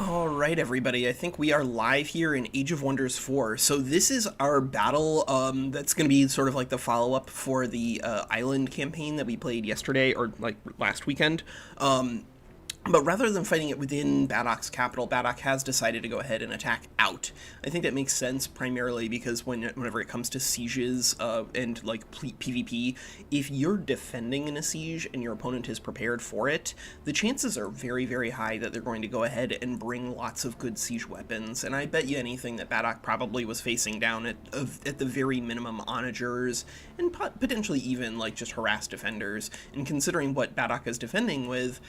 All right, everybody. I think we are live here in Age of Wonders 4. So this is our battle that's going to be sort of like the follow-up for the island campaign that we played yesterday or like last weekend. But rather than fighting it within Badok's capital, Badok has decided to go ahead and attack out. I think that makes sense primarily because whenever it comes to sieges and like PvP, if you're defending in a siege and your opponent is prepared for it, the chances are very, very high that they're going to go ahead and bring lots of good siege weapons. And I bet you anything that Badok probably was facing down at the very minimum onagers and potentially even like just harassed defenders. And considering what Badok is defending with,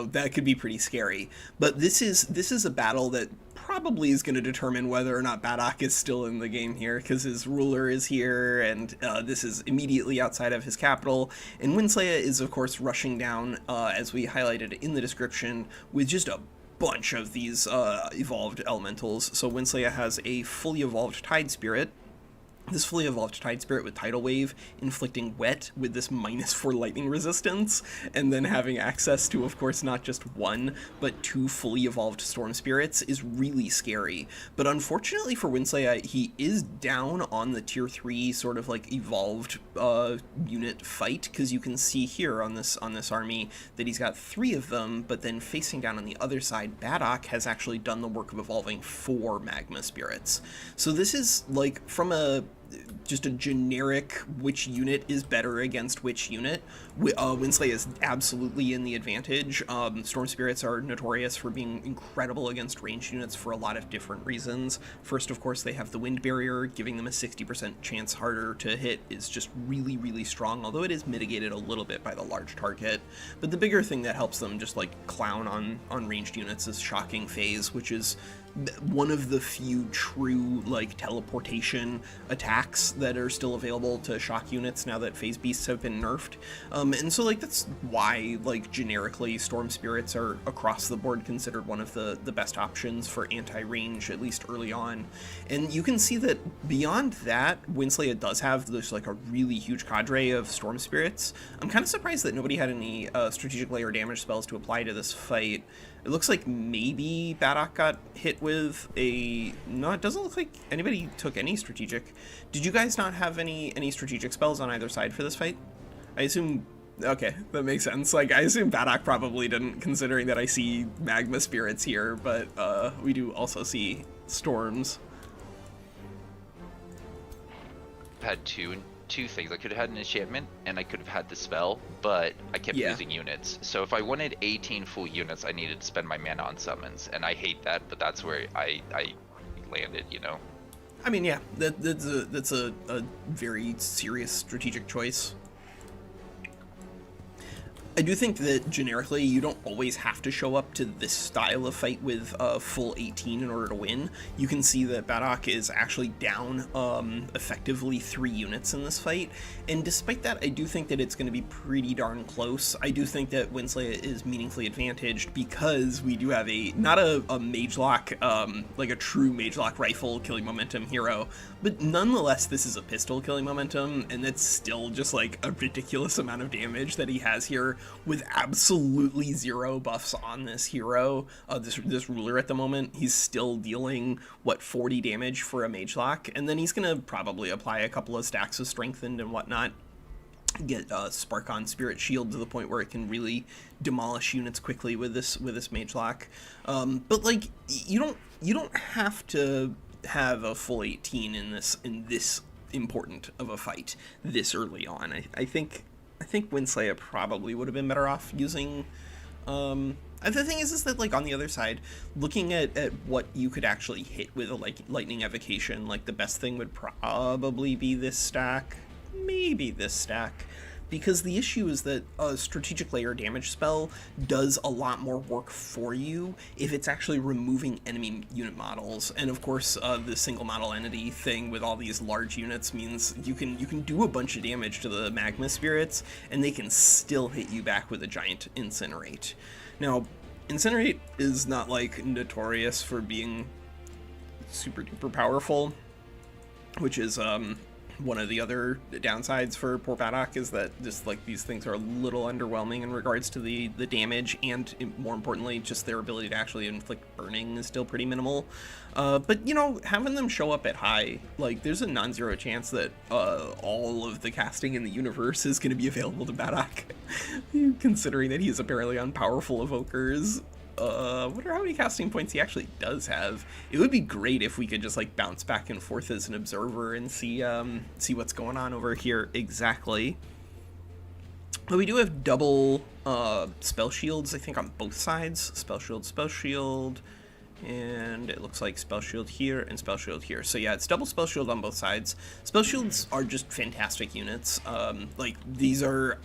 that could be pretty scary. But this is a battle that probably is going to determine whether or not Badok is still in the game here, because his ruler is here, and this is immediately outside of his capital. And WinSlaya is, of course, rushing down, as we highlighted in the description, with just a bunch of these evolved elementals. So WinSlaya has a fully evolved Tide Spirit. This fully evolved Tide Spirit with Tidal Wave, inflicting wet with this -4 lightning resistance, and then having access to, of course, not just one, but two fully evolved Storm Spirits is really scary. But unfortunately for WinSlaya, he is down on the tier 3 sort of like evolved unit fight, because you can see here on this army that he's got 3 of them, but then facing down on the other side, Badok has actually done the work of evolving 4 Magma Spirits. So this is like from just a generic which unit is better against which unit. WinSlaya is absolutely in the advantage. Storm Spirits are notorious for being incredible against ranged units for a lot of different reasons. First, of course, they have the wind barrier, giving them a 60% chance harder to hit is just really, really strong, although it is mitigated a little bit by the large target. But the bigger thing that helps them just like clown on ranged units is Shocking Phase, which is one of the few true like teleportation attacks that are still available to shock units now that phase beasts have been nerfed. And so like that's why like generically Storm Spirits are across the board considered one of the best options for anti-range, at least early on. And you can see that beyond that, WinSlaya does have this like a really huge cadre of Storm Spirits. I'm kind of surprised that nobody had any strategic layer damage spells to apply to this fight. It looks like maybe Badok got hit with a... No, it doesn't look like anybody took any strategic. Did you guys not have any strategic spells on either side for this fight? I assume... Okay, that makes sense. Like, I assume Badok probably didn't, considering that I see Magma Spirits here, but we do also see Storms. I've had two things. I could have had an enchantment and I could have had the spell, but I kept losing units. So if I wanted 18 full units, I needed to spend my mana on summons, and I hate that, but that's where I landed, you know? I mean, yeah, that's a very serious strategic choice. I do think that generically you don't always have to show up to this style of fight with a full 18 in order to win. You can see that Badok is actually down effectively 3 units in this fight, and despite that I do think that it's going to be pretty darn close. I do think that WinSlaya is meaningfully advantaged because we do have not a Magelock, like a true Magelock rifle killing momentum hero, but nonetheless this is a pistol killing momentum, and that's still just like a ridiculous amount of damage that he has here with absolutely 0 buffs on this hero, this ruler at the moment. He's still dealing, what, 40 damage for a Magelock, and then he's gonna probably apply a couple of stacks of strengthened and whatnot, get Spark on Spirit Shield to the point where it can really demolish units quickly with this Magelock. But like, you don't have to have a full 18 in this important of a fight this early on. I think WinSlaya probably would have been better off using... the thing is that, like, on the other side, looking at what you could actually hit with a lightning evocation, like, the best thing would probably be this stack. Maybe this stack. Because the issue is that a strategic layer damage spell does a lot more work for you if it's actually removing enemy unit models. And of course, the single model entity thing with all these large units means you can do a bunch of damage to the Magma Spirits, and they can still hit you back with a giant Incinerate. Now, Incinerate is not like notorious for being super duper powerful, which is one of the other downsides for poor Badok is that just like these things are a little underwhelming in regards to the damage, and more importantly, just their ability to actually inflict burning is still pretty minimal. But you know, having them show up at high, like there's a non-zero chance that all of the casting in the universe is going to be available to Badok, considering that he is apparently on powerful evokers. Wonder how many casting points he actually does have. It would be great if we could just like bounce back and forth as an observer and see what's going on over here exactly. But we do have double spell shields, I think, on both sides. Spell shield, and it looks like spell shield here and spell shield here. So yeah, it's double spell shield on both sides. Spell shields are just fantastic units. Like these are,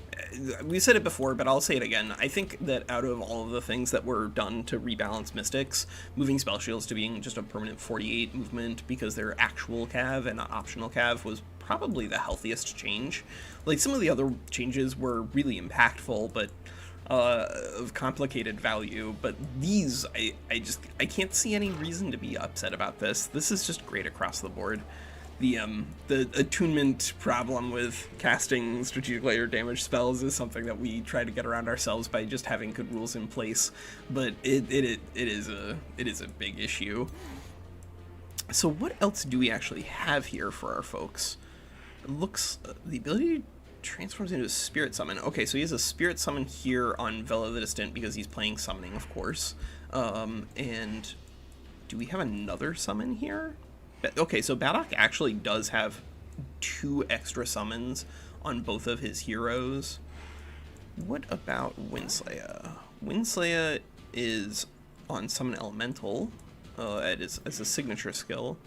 we said it before, but I'll say it again. I think that out of all of the things that were done to rebalance Mystics, moving spell shields to being just a permanent 48 movement because they're actual cav and not optional cav was probably the healthiest change. Like some of the other changes were really impactful, but of complicated value, but these I can't see any reason to be upset about this. This is just great across the board. The attunement problem with casting strategic layer damage spells is something that we try to get around ourselves by just having good rules in place, but it is a big issue. So what else do we actually have here for our folks? It looks the ability transforms into a spirit summon. Okay, so he has a spirit summon here on Vela the Distant because he's playing summoning, of course. And do we have another summon here? Okay, so Badok actually does have 2 extra summons on both of his heroes. What about WinSlaya? WinSlaya is on Summon Elemental as a signature skill,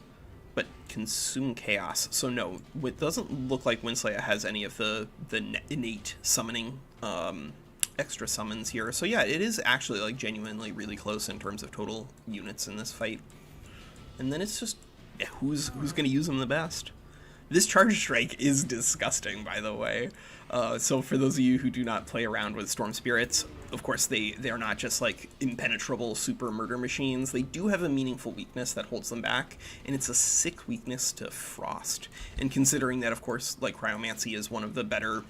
but Consume Chaos. So no, it doesn't look like WinSlaya has any of the innate summoning extra summons here. So yeah, it is actually like genuinely really close in terms of total units in this fight. And then it's just who's going to use them the best. This Charge Strike is disgusting, by the way. So for those of you who do not play around with Storm Spirits, of course they're not just like impenetrable super murder machines. They do have a meaningful weakness that holds them back, and it's a sick weakness to Frost. And considering that, of course, like Cryomancy is one of the better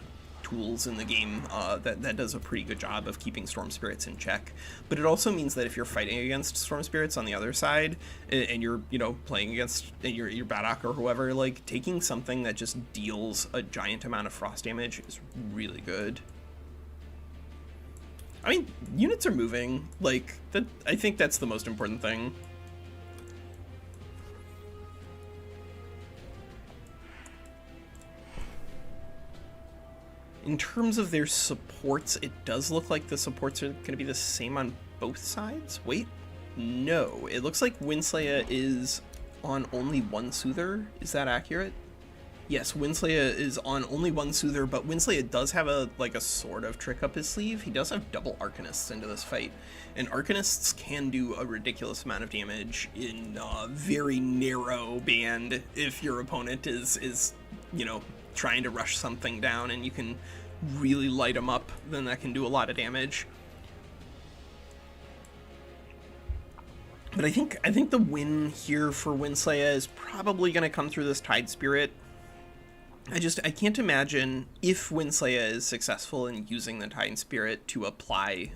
tools in the game, that does a pretty good job of keeping Storm Spirits in check. But it also means that if you're fighting against Storm Spirits on the other side, and you're, you know, playing against your Badok or whoever, like, taking something that just deals a giant amount of frost damage is really good. I mean, units are moving, like, that. I think that's the most important thing. In terms of their supports, it does look like the supports are going to be the same on both sides. Wait, no. It looks like WinSlaya is on only one Soother. Is that accurate? Yes, WinSlaya is on only one Soother, but WinSlaya does have a sort of trick up his sleeve. He does have double Arcanists into this fight, and Arcanists can do a ridiculous amount of damage in a very narrow band if your opponent is you know, trying to rush something down and you can really light them up, then that can do a lot of damage. But I think the win here for WinSlaya is probably going to come through this Tide Spirit. I can't imagine, if WinSlaya is successful in using the Tide Spirit to apply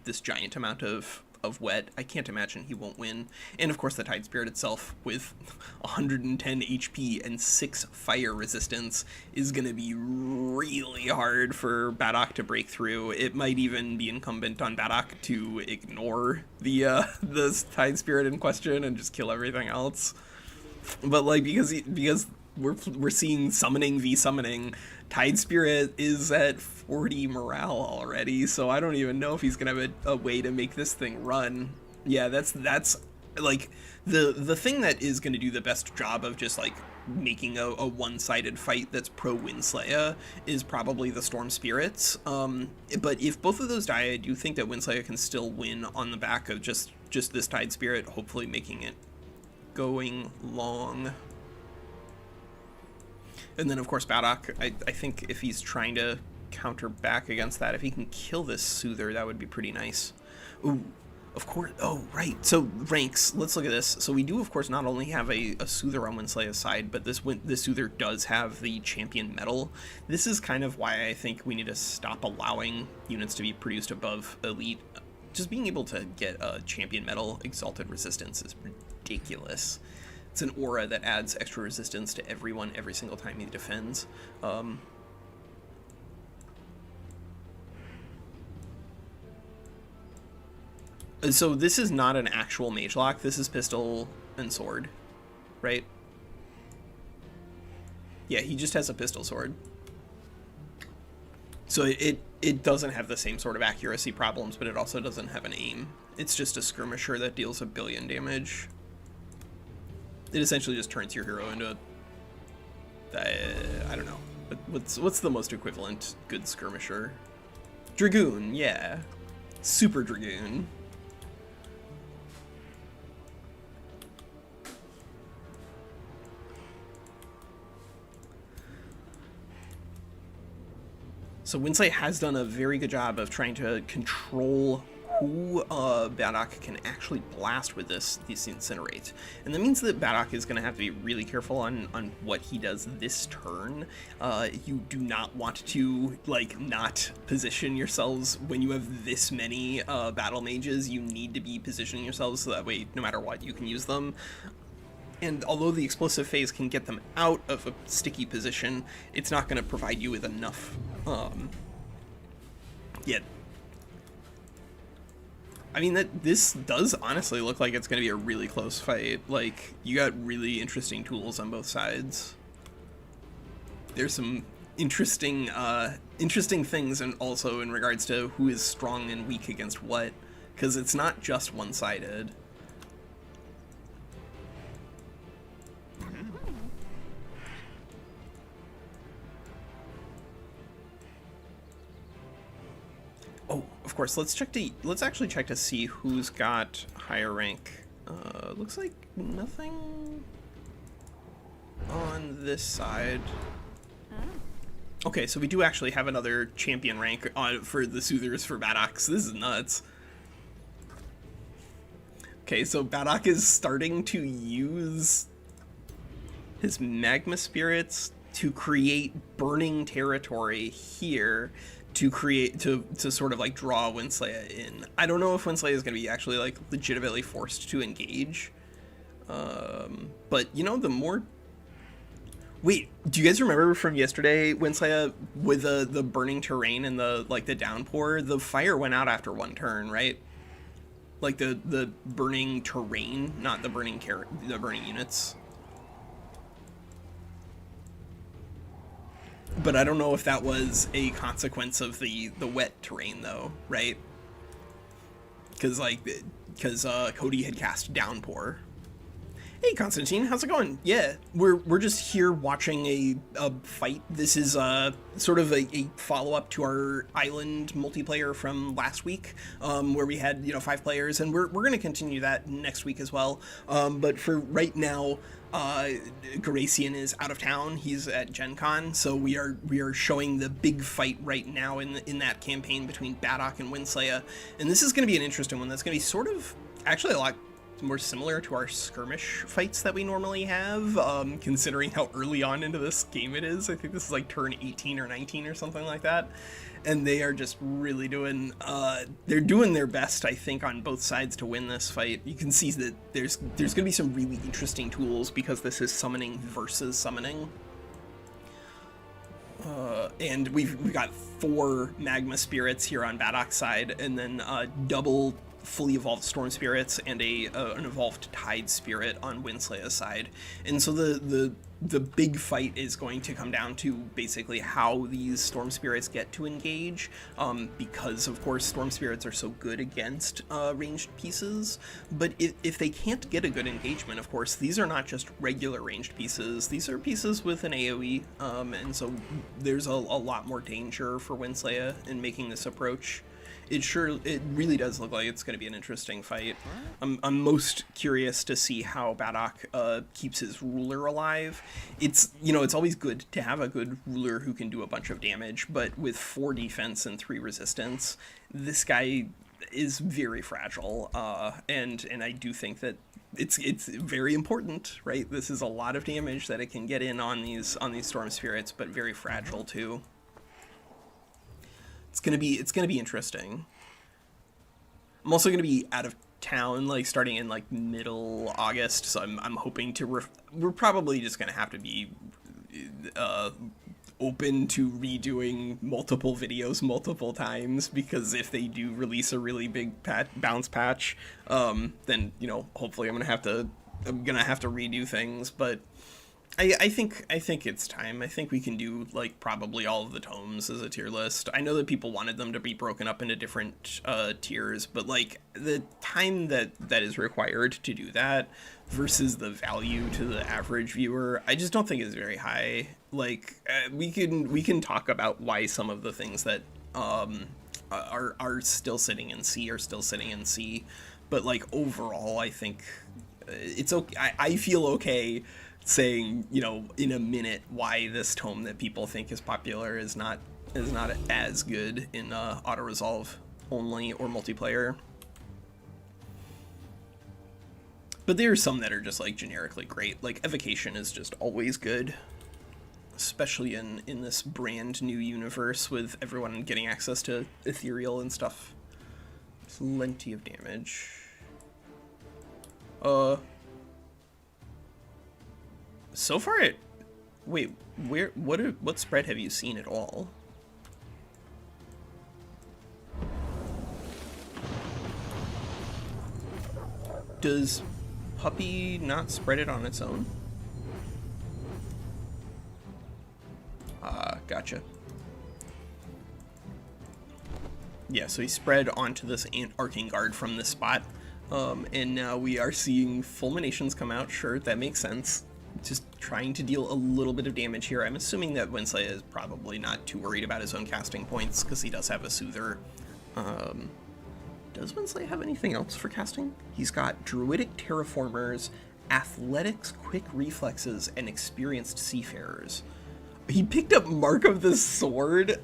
this giant amount of wet, I can't imagine he won't win. And of course the Tide Spirit itself, with 110 HP and 6 fire resistance, is going to be really hard for Badok to break through. It might even be incumbent on Badok to ignore the Tide Spirit in question and just kill everything else. But like, because we're seeing summoning v summoning, Tide Spirit is at 40 morale already, so I don't even know if he's gonna have a way to make this thing run. Yeah, that's like the thing that is gonna do the best job of just like making a one-sided fight that's pro WinSlaya is probably the Storm Spirits. But if both of those die, I do think that WinSlaya can still win on the back of just this Tide Spirit, hopefully making it going long. And then, of course, Badok, I think if he's trying to counter back against that, if he can kill this Soother, that would be pretty nice. Ooh, Of course. Oh, right. So ranks. Let's look at this. So we do, of course, not only have a Soother on WinSlaya's side, but this Soother does have the champion medal. This is kind of why I think we need to stop allowing units to be produced above elite. Just being able to get a champion medal exalted resistance is ridiculous. It's an aura that adds extra resistance to everyone every single time he defends. So this is not an actual Magelock. This is pistol and sword, right? Yeah, he just has a pistol sword. So it doesn't have the same sort of accuracy problems, but it also doesn't have an aim. It's just a skirmisher that deals 1 billion damage. It essentially just turns your hero into I don't know. What's the most equivalent good skirmisher? Dragoon, yeah. Super Dragoon. So WinSlaya has done a very good job of trying to control who Badok can actually blast with this Incinerate. And that means that Badok is going to have to be really careful on what he does this turn. You do not want to, like, not position yourselves when you have this many battle mages. You need to be positioning yourselves so that way, no matter what, you can use them. And although the explosive phase can get them out of a sticky position, it's not going to provide you with enough. Yeah. I mean, this does honestly look like it's going to be a really close fight. Like, you got really interesting tools on both sides. There's some interesting things, and also in regards to who is strong and weak against what, because it's not just one-sided. Oh, of course, let's actually check to see who's got higher rank. Looks like nothing on this side. Okay, so we do actually have another champion rank for the Soothers for Badok. So this is nuts. Okay, so Badok is starting to use his Magma Spirits to create burning territory here to sort of like draw WinSlaya in. I don't know if WinSlaya is going to be actually like legitimately forced to engage. But you know, the more... Wait, do you guys remember from yesterday, WinSlaya, with the burning terrain and the downpour, the fire went out after one turn, right? Like the burning terrain, not the burning units. But I don't know if that was a consequence of the wet terrain, though, right? Because Cody had cast Downpour. Hey, Constantine, how's it going? Yeah, we're just here watching a fight. This is sort of a follow-up to our island multiplayer from last week, where we had 5 players, and we're going to continue that next week as well. But for right now, Garacian is out of town. He's at GenCon, so we are showing the big fight right now in that campaign between Badok and WinSlaya, and this is going to be an interesting one. That's going to be sort of actually a lot more similar to our skirmish fights that we normally have, considering how early on into this game it is. I think this is like turn 18 or 19 or something like that, and they are just really doing they're doing their best, I think, on both sides to win this fight. You can see that there's gonna be some really interesting tools because this is summoning versus summoning, and we've got 4 Magma Spirits here on Badok's side, and then double fully evolved Storm Spirits and an evolved Tide Spirit on WinSlaya's side. And so the big fight is going to come down to basically how these Storm Spirits get to engage, because of course Storm Spirits are so good against ranged pieces. But if they can't get a good engagement, of course, these are not just regular ranged pieces. These are pieces with an AoE, and so there's a lot more danger for WinSlaya in making this approach. It really does look like it's going to be an interesting fight. I'm most curious to see how Badok keeps his ruler alive. It's always good to have a good ruler who can do a bunch of damage, but with 4 defense and 3 resistance, this guy is very fragile, and I do think that it's very important, right? This is a lot of damage that it can get in on these storm spirits, but very fragile too. It's gonna be interesting. I'm also gonna be out of town, like starting in like middle August, so I'm hoping to we're probably just gonna have to be open to redoing multiple videos multiple times, because if they do release a really big bounce patch, then hopefully I'm gonna have to redo things. But I think it's time. I think we can do like probably all of the tomes as a tier list. I know that people wanted them to be broken up into different tiers, but like the time that is required to do that versus the value to the average viewer, I just don't think is very high. Like we can talk about why some of the things that are still sitting in C are still sitting in C, but like overall, I think it's okay. I feel okay saying, in a minute, why this tome that people think is popular is not as good in auto resolve only or multiplayer. But there are some that are just like generically great. Like Evocation is just always good, especially in this brand new universe with everyone getting access to ethereal and stuff. Plenty of damage. So far, wait, what spread have you seen at all? Does Puppy not spread it on its own? Gotcha. Yeah, so he spread onto this Arcane Guard from this spot, and now we are seeing Fulminations come out. Sure, that makes sense. Just trying to deal a little bit of damage here. I'm assuming that WinSlaya is probably not too worried about his own casting points, because he does have a Soother. Does WinSlaya have anything else for casting? He's got Druidic Terraformers, Athletics, Quick Reflexes, and Experienced Seafarers. He picked up Mark of the Sword?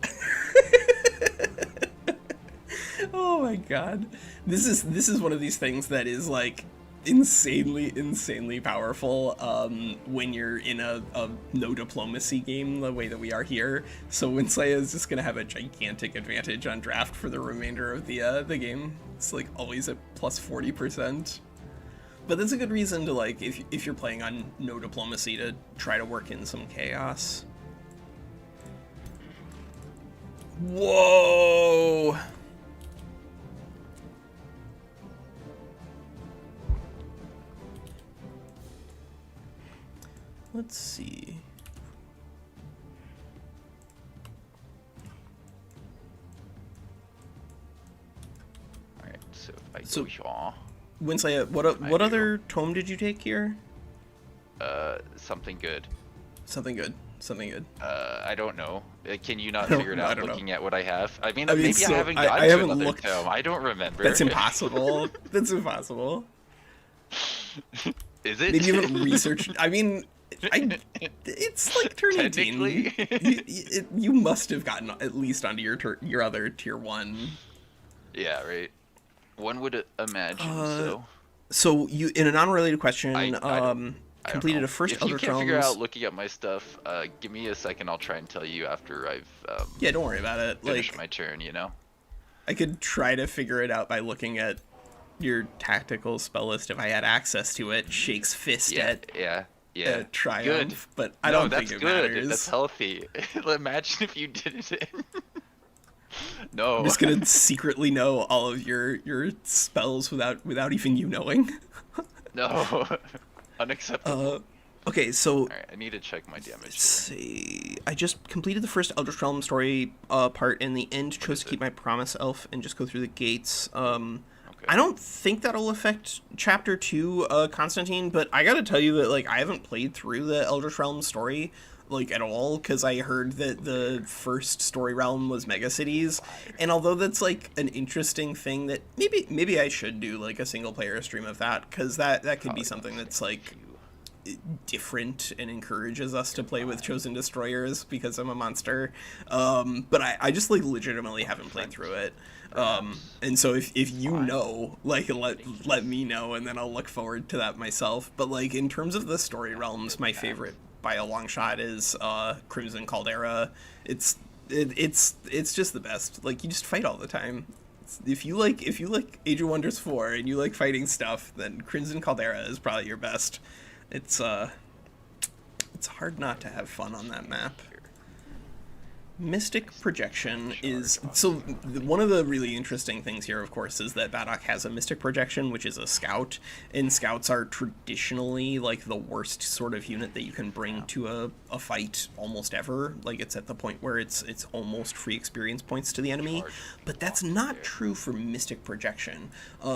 Oh my god. This is one of these things that is like insanely powerful when you're in a no diplomacy game the way that we are here. So WinSlaya is just gonna have a gigantic advantage on draft for the remainder of the game. It's like always at plus 40%. But that's a good reason to, like, if you're playing on no diplomacy, to try to work in some chaos. Whoa! Let's see. Alright, so if I go here... WinSlaya, what other tome did you take here? Something good. Something good. I don't know. Can you not figure it out looking at what I have? I mean maybe so I haven't gotten to another looked. Tome. I don't remember. That's impossible. That's impossible. Is it? Maybe you haven't researched. I mean, it's like turn 18. You must have gotten at least onto your other tier 1. Yeah, right. One would imagine So you, in an unrelated question, I completed a first Elder If you can't figure out looking at my stuff, give me a second. I'll try and tell you after I've yeah, don't worry about it. Finished my turn, you know? I could try to figure it out by looking at your tactical spell list if I had access to it. Shake's fist at Triumph, good. But I don't think it matters. That's healthy. Imagine if you did it. No. I'm just gonna secretly know all of your spells without even you knowing. No. Unacceptable. Okay, so... Alright, I need to check my damage. Let's see... I just completed the first Eldritch Realm story part. In the end, chose to keep my Promise Elf and just go through the gates. Okay. I don't think that'll affect Chapter 2, Constantine, but I gotta tell you that, like, I haven't played through the Eldritch Realm story, like, at all, because I heard that the first story realm was megacities, and although that's, like, an interesting thing that maybe I should do, like, a single-player stream of that, because that could be something that's, like, different and encourages us to play with Chosen Destroyers because I'm a monster. But I just like legitimately haven't played through it. And so if you know, like, let me know, and then I'll look forward to that myself. But like in terms of the story realms, my favorite by a long shot is Crimson Caldera. It's just the best. Like, you just fight all the time. If you like Age of Wonders 4 and you like fighting stuff, then Crimson Caldera is probably your best. It's hard not to have fun on that map. Mystic Projection is... So, one of the really interesting things here, of course, is that Badok has a Mystic Projection, which is a scout, and scouts are traditionally, like, the worst sort of unit that you can bring to a fight almost ever. Like, it's at the point where it's almost free experience points to the enemy, but that's not true for Mystic Projection.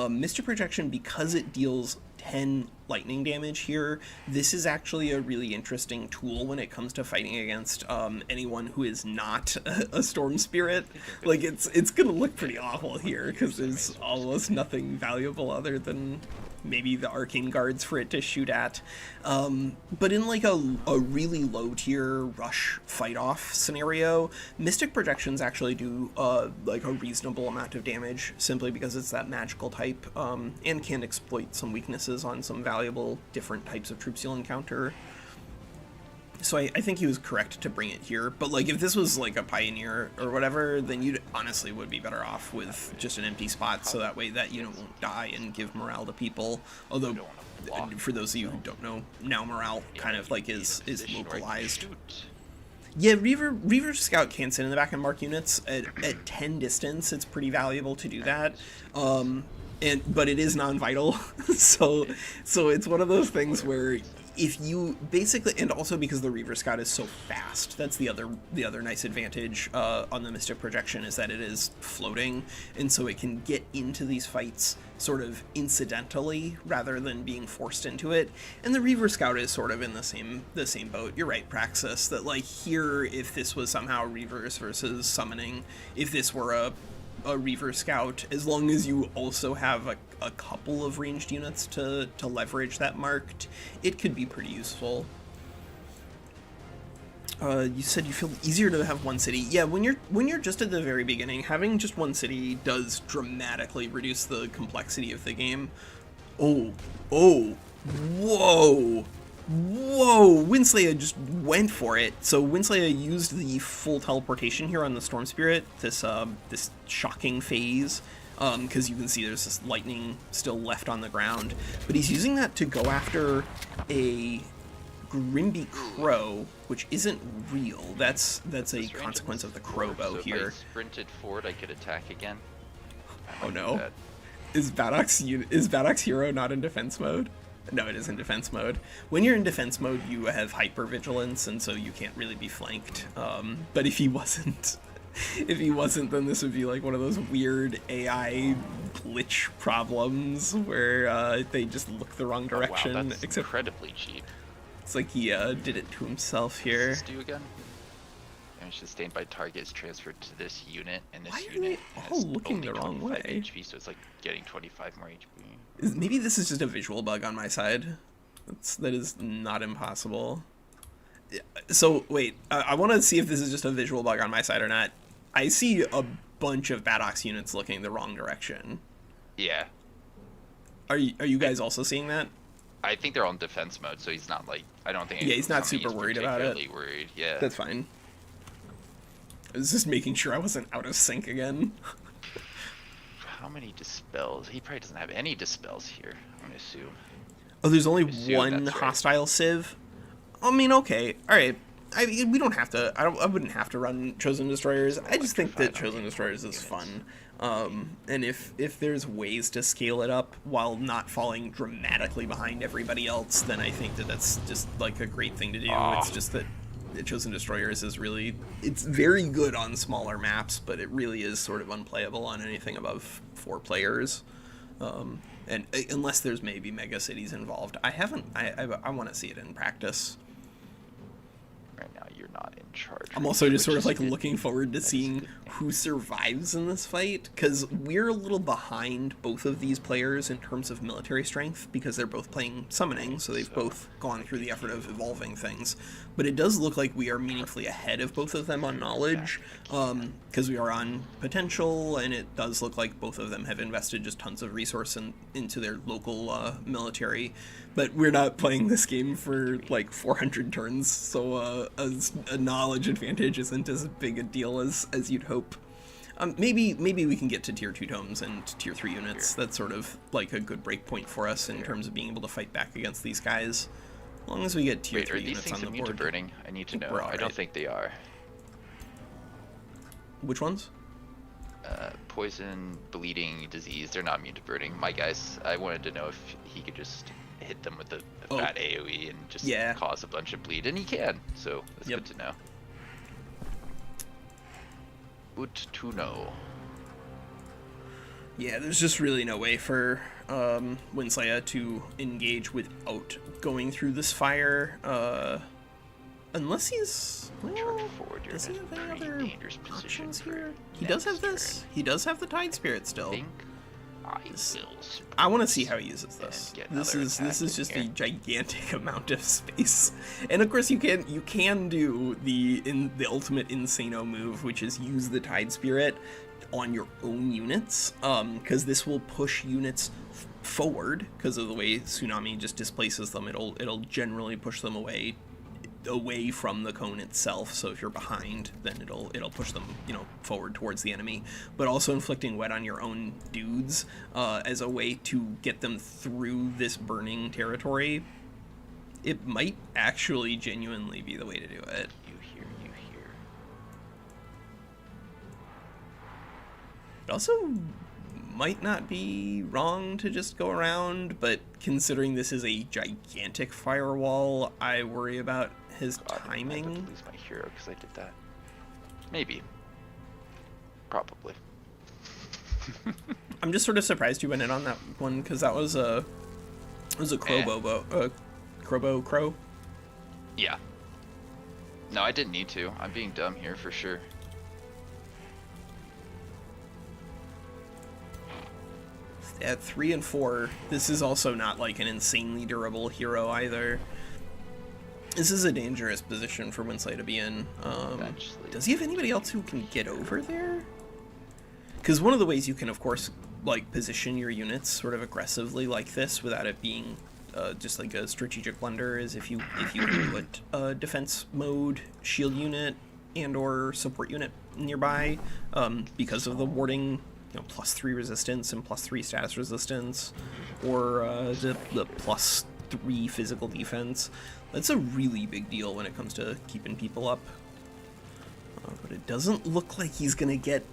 Mystic Projection, because it deals 10 lightning damage here, this is actually a really interesting tool when it comes to fighting against anyone who is not a storm spirit. Like, it's gonna look pretty awful here because there's almost nothing valuable other than maybe the arcane guards for it to shoot at. But in like a really low tier rush fight off scenario, Mystic Projections actually do like a reasonable amount of damage simply because it's that magical type, and can exploit some weaknesses on some valuable different types of troops you'll encounter. So I think he was correct to bring it here, but like if this was like a Pioneer or whatever, then you honestly would be better off with just an empty spot, so that way that unit won't die and give morale to people. Although, for those of you who don't know, now morale kind of like is localized. Yeah, Reaver Scout can sit in the back and mark units at 10 distance. It's pretty valuable to do that. But it is non-vital, so it's one of those things where if you basically, and also because the Reaver Scout is so fast, that's the other nice advantage on the Mystic Projection, is that it is floating, and so it can get into these fights sort of incidentally rather than being forced into it. And the Reaver Scout is sort of in the same boat. You're right, Praxis, that like here, if this was somehow Reavers versus summoning, if this were a Reaver Scout, as long as you also have a couple of ranged units to leverage that marked, it could be pretty useful. You said you feel easier to have one city. Yeah, when you're just at the very beginning, having just one city does dramatically reduce the complexity of the game. Oh, whoa! WinSlaya just went for it. So WinSlaya used the full teleportation here on the Storm Spirit, this shocking phase, because you can see there's this lightning still left on the ground. But he's using that to go after a Grimby Crow, which isn't real. That's a consequence of the crow bow here. If I sprinted forward, I could attack again. Oh no! Is Badok's hero not in defense mode? No, it is in defense mode. When you're in defense mode, you have hypervigilance, and so you can't really be flanked. But if he wasn't, then this would be like one of those weird AI glitch problems where they just look the wrong direction. Oh, wow, that's incredibly cheap. It's like he did it to himself here. What does this do again? Damage sustained by target is transferred to this unit, and this Why are unit they has all looking only the wrong 25 way? HP, so it's like getting 25 more HP. Maybe this is just a visual bug on my side. That is not impossible. So, wait, I want to see if this is just a visual bug on my side or not. I see a bunch of Badok's units looking the wrong direction. Yeah. Are you guys also seeing that? I think they're on defense mode, so he's not like, I don't think... Yeah, he's not super worried about it. Worried. Yeah. That's fine. I was just making sure I wasn't out of sync again. How many dispels? He probably doesn't have any dispels here, I'm gonna assume. Oh, there's only one hostile civ? I mean, okay, alright. We don't have to, I wouldn't have to run Chosen Destroyers. I just think that Chosen Destroyers is fun. And if there's ways to scale it up while not falling dramatically behind everybody else, then I think that that's just like a great thing to do. It's just that Chosen Destroyers is really, it's very good on smaller maps, but it really is sort of unplayable on anything above 4 players. And unless there's maybe mega cities involved. I want to see it in practice. Right, Now you're not in charge. I'm also just sort of like looking forward to seeing who survives in this fight, because we're a little behind both of these players in terms of military strength, because they're both playing summoning, so they've both gone through the effort of evolving things. But it does look like we are meaningfully ahead of both of them on knowledge, because we are on potential, and it does look like both of them have invested just tons of resource into their local military. But we're not playing this game for like 400 turns, so a knowledge advantage isn't as big a deal as you'd hope. Maybe we can get to tier 2 tomes and tier 3 units. That's sort of like a good break point for us in terms of being able to fight back against these guys. As long as we get tier 3 units on the board. Are these things immune to burning? I need to know. I don't think they are. Which ones? Poison, bleeding, disease. They're not immune to burning. My guys, I wanted to know if he could just hit them with a fat AoE and just cause a bunch of bleed, and he can. So that's good to know. Good to know. Yeah, there's just really no way for WinSlaya to engage without going through this fire, unless he's... Well, does he have any other options here? He does have this. He does have the Tide Spirit still. I want to see how he uses this. This is just a gigantic amount of space, and of course you can do the ultimate Insano move, which is use the Tide Spirit on your own units, because this will push units forward because of the way Tsunami just displaces them. It'll generally push them away from the cone itself, so if you're behind, then it'll push them, forward towards the enemy. But also inflicting wet on your own dudes as a way to get them through this burning territory, it might actually genuinely be the way to do it. You hear. It also might not be wrong to just go around, but considering this is a gigantic firewall, I worry about his timing. I have to lose my hero because I did that. Maybe. Probably. I'm just sort of surprised you went in on that one, because that was a crow. Yeah. No, I didn't need to. I'm being dumb here for sure. At 3 and 4, this is also not like an insanely durable hero either. This is a dangerous position for WinSlaya to be in. Does he have anybody else who can get over there? Because one of the ways you can, of course, like position your units sort of aggressively like this without it being just like a strategic blunder is if you can put a defense mode shield unit and or support unit nearby, because of the warding. +3 resistance and +3 status resistance, or the +3 physical defense. That's a really big deal when it comes to keeping people up. But it doesn't look like he's gonna get...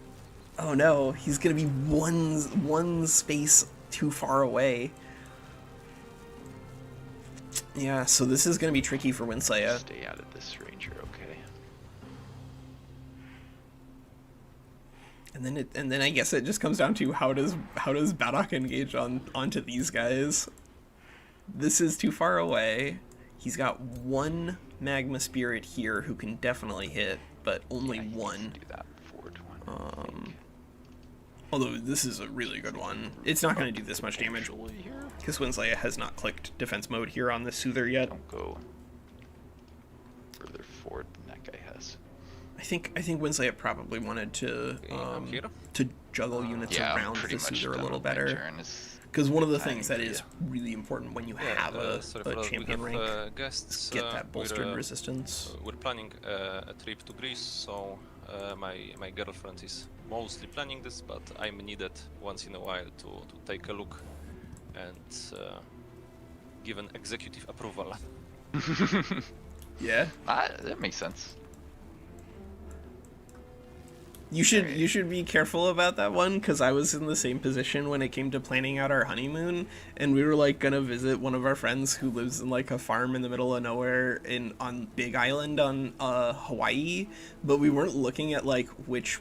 Oh no, he's gonna be one space too far away. Yeah, so this is gonna be tricky for WinSlaya. Stay out of this ranger, okay? And then I guess it just comes down to how does Badok engage onto these guys? This is too far away. He's got one Magma Spirit here who can definitely hit, but only one. Do that forward one. Although this is a really good one. It's not going to do this much damage because WinSlaya has not clicked defense mode here on the Soother yet. Don't go further forward than that guy has. I think WinSlaya probably wanted to juggle units around the Soother a little better. Because one of the things that is really important when you have a champion rank is get that bolstered resistance. We're planning a trip to Greece, so my girlfriend is mostly planning this, but I'm needed once in a while to take a look and give an executive approval. Yeah, that makes sense. You should be careful about that one, because I was in the same position when it came to planning out our honeymoon, and we were like gonna visit one of our friends who lives in like a farm in the middle of nowhere on Big Island on Hawaii, but we weren't looking at like which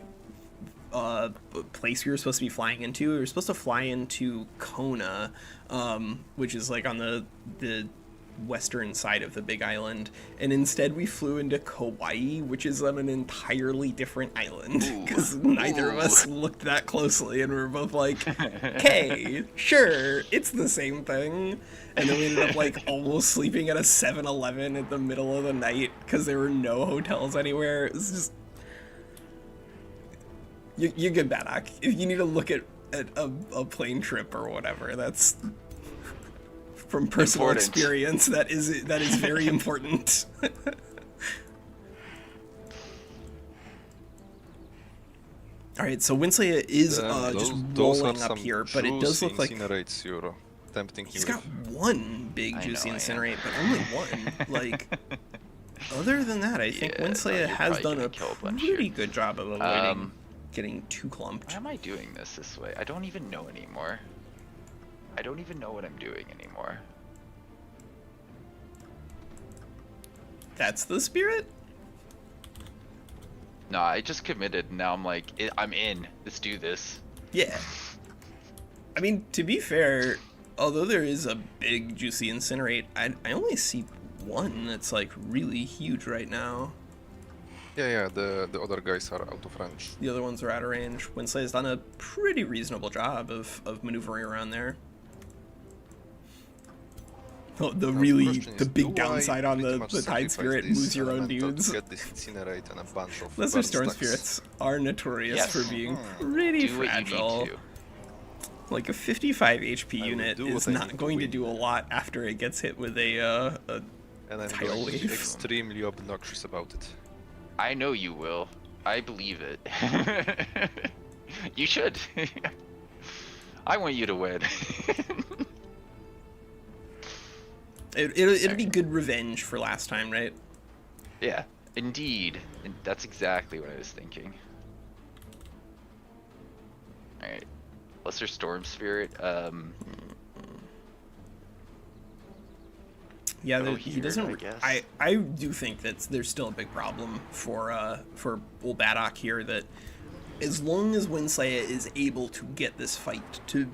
place we were supposed to be flying into. We were supposed to fly into Kona, which is like on the western side of the big island, and instead we flew into Kauai, which is on an entirely different island, because neither of us looked that closely, and we were both like, okay, sure, it's the same thing. And then we ended up like almost sleeping at a 7-Eleven in the middle of the night because there were no hotels anywhere. It's just, you're good, Badok. If you need to look at a plane trip or whatever, that's from personal experience. That is very important. All right, so WinSlaya is just rolling up here, but it does look like he's got one big juicy incinerate, but only one. Like, other than that, I think WinSlaya has done a pretty good job of avoiding getting too clumped. Why am I doing this way? I don't even know anymore. I don't even know what I'm doing anymore. That's the spirit? No, I just committed, and now I'm like, I'm in. Let's do this. Yeah. I mean, to be fair, although there is a big juicy incinerate, I only see one that's like really huge right now. Yeah, the other guys are out of range. The other ones are out of range. WinSlaya's done a pretty reasonable job of maneuvering around there. Oh, the big downside on the Tide Spirit, lose your own dudes. Lesser Storm Spirits are notorious for being pretty fragile. Like a 55 HP unit is not going to do a lot after it gets hit with a tidal wave. Extremely obnoxious about it. I know you will. I believe it. You should. I want you to win. It'll be good revenge for last time, right? Yeah, indeed. And that's exactly what I was thinking. Alright. Lesser Storm Spirit. Yeah, he doesn't. I do think that there's still a big problem for old Badok here, that as long as WinSlaya is able to get this fight to,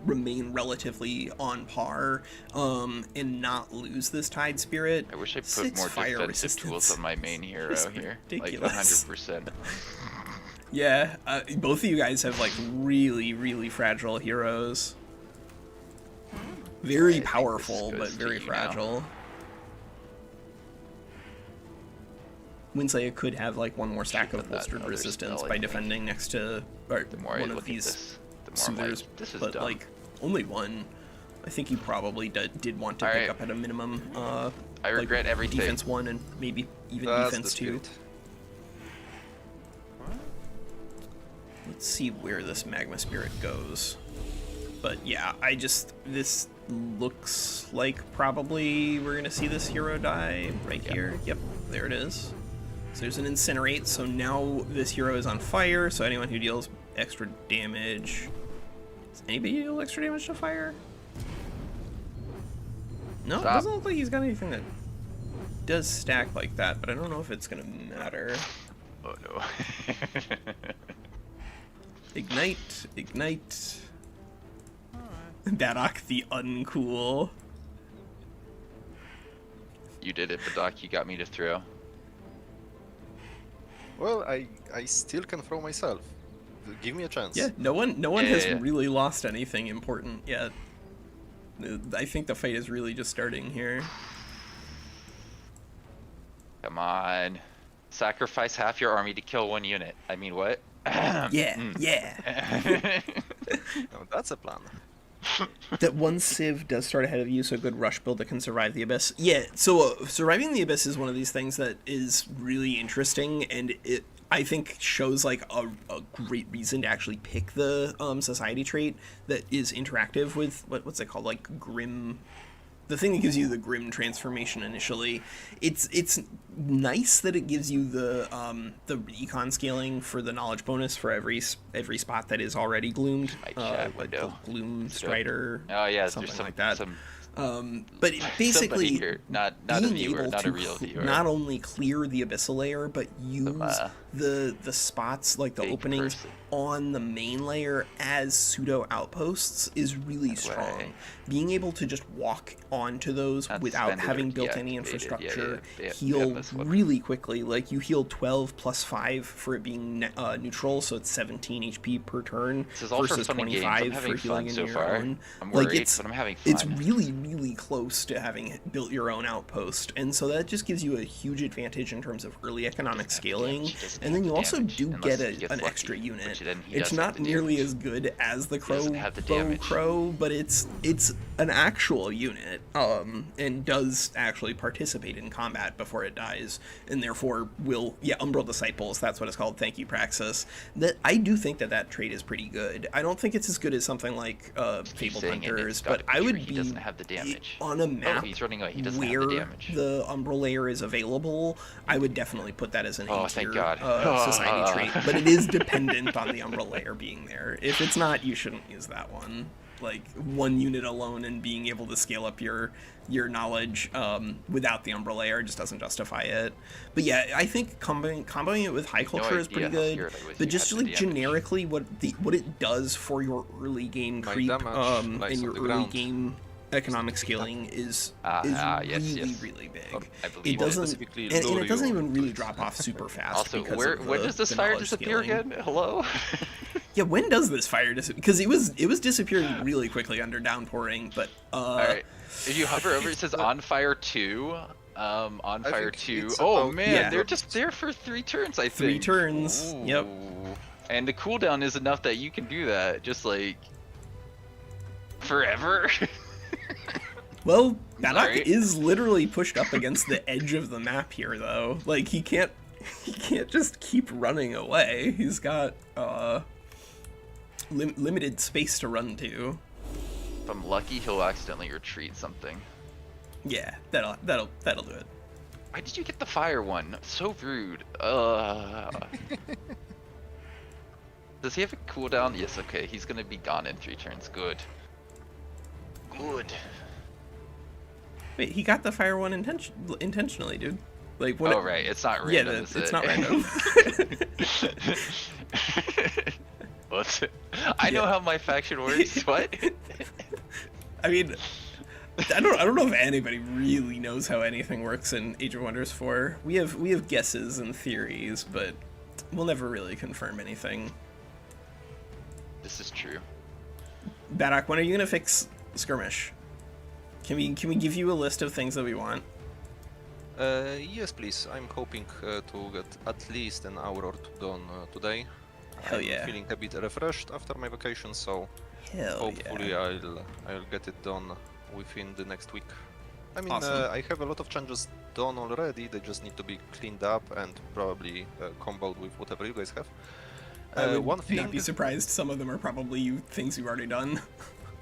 remain relatively on par, and not lose this Tide Spirit. I wish I put more defensive tools on my main hero here. Ridiculous. Like 100%. Yeah, both of you guys have like really, really fragile heroes. Very powerful, but very fragile. WinSlaya could have like one more stack of bolstered resistance by defending next to one of these soothers, but like only one. I think he probably did want to pick up at a minimum. I regret everything. Defense 1 and maybe even defense 2. Let's see where this Magma Spirit goes. But yeah, this looks like probably we're gonna see this hero die right here. Yep, there it is. So there's an incinerate, so now this hero is on fire, so anyone who deals extra damage... Does anybody deal extra damage to fire? No, it doesn't look like he's got anything that does stack like that, but I don't know if it's gonna matter. Oh no. Ignite, ignite. Badok the uncool. You did it, Badok. You got me to throw. Well, I still can throw myself. Give me a chance. Yeah, no one has really lost anything important yet. I think the fight is really just starting here. Come on. Sacrifice half your army to kill one unit. I mean, what? Yeah. No, that's a plan. That one Civ does start ahead of you, so a good rush build that can survive the Abyss. Yeah, so surviving the Abyss is one of these things that is really interesting, and it, I think, shows like a great reason to actually pick the society trait that is interactive with, what's it called, like Grim... The thing that gives you the Grim transformation initially. It's nice that it gives you the econ scaling for the knowledge bonus for every spot that is already gloomed, like the Gloom Strider. Oh yeah, something there's like that. But basically, here, not a viewer, not a real viewer. Not only clear the abyssal layer, but use the spots, like the openings, on the main layer as pseudo outposts is really strong. Being able to just walk onto those without having built any infrastructure, heal really quickly. Like, you heal 12 plus 5 for it being neutral, so it's 17 HP per turn versus 25 for healing in your own. I'm worried, but I'm having fun. It's really, really close to having built your own outpost, and so that just gives you a huge advantage in terms of early economic scaling, and then you also do get an extra unit. It's not nearly as good as the crow, but it's an actual unit, and does actually participate in combat before it dies, and therefore will, Umbral Disciples, that's what it's called, thank you Praxis. That I do think that trait is pretty good. I don't think it's as good as something like Fabled Hunters, but I would be on a map where the Umbral layer is available, I would definitely put that as an A tier society trait, but it is dependent on the Umbral layer being there. If it's not, you shouldn't use that one. Like, one unit alone and being able to scale up your knowledge without the Umbral layer just doesn't justify it. But yeah, I think comboing it with High Culture is pretty good. But just like generically, what it does for your early game creep and your early game economic scaling is really big. It doesn't, and it doesn't even really drop off super fast. Also, when does this fire disappear again? Hello? Yeah, when does this fire disappear? Because it was disappearing really quickly under downpouring, but Alright. If you hover over, it says on fire 2. On fire 2. Oh man, they're just there for 3 turns, I think. 3 turns. Ooh. Yep. And the cooldown is enough that you can do that, just like forever. Well, Badok is literally pushed up against the edge of the map here, though. Like, he can't just keep running away. He's got limited space to run to. If I'm lucky, he'll accidentally retreat something. Yeah, that'll do it. Why did you get the fire one? So rude. Does he have a cooldown? Yes. Okay, he's gonna be gone in 3 turns. Good. Wait, he got the fire one intentionally, dude. Like, when right, it's not random. Yeah, it's not random. What? I know how my faction works. What? I mean, I don't know if anybody really knows how anything works in Age of Wonders 4. We have guesses and theories, but we'll never really confirm anything. This is true. Badok, when are you gonna fix Skirmish? Can we give you a list of things that we want? Yes, please. I'm hoping to get at least an hour or 2 done today. Hell yeah. I'm feeling a bit refreshed after my vacation, so hopefully I'll get it done within the next week. I mean, awesome. I have a lot of changes done already. They just need to be cleaned up and probably comboed with whatever you guys have. I would not be surprised. Some of them are probably things you've already done.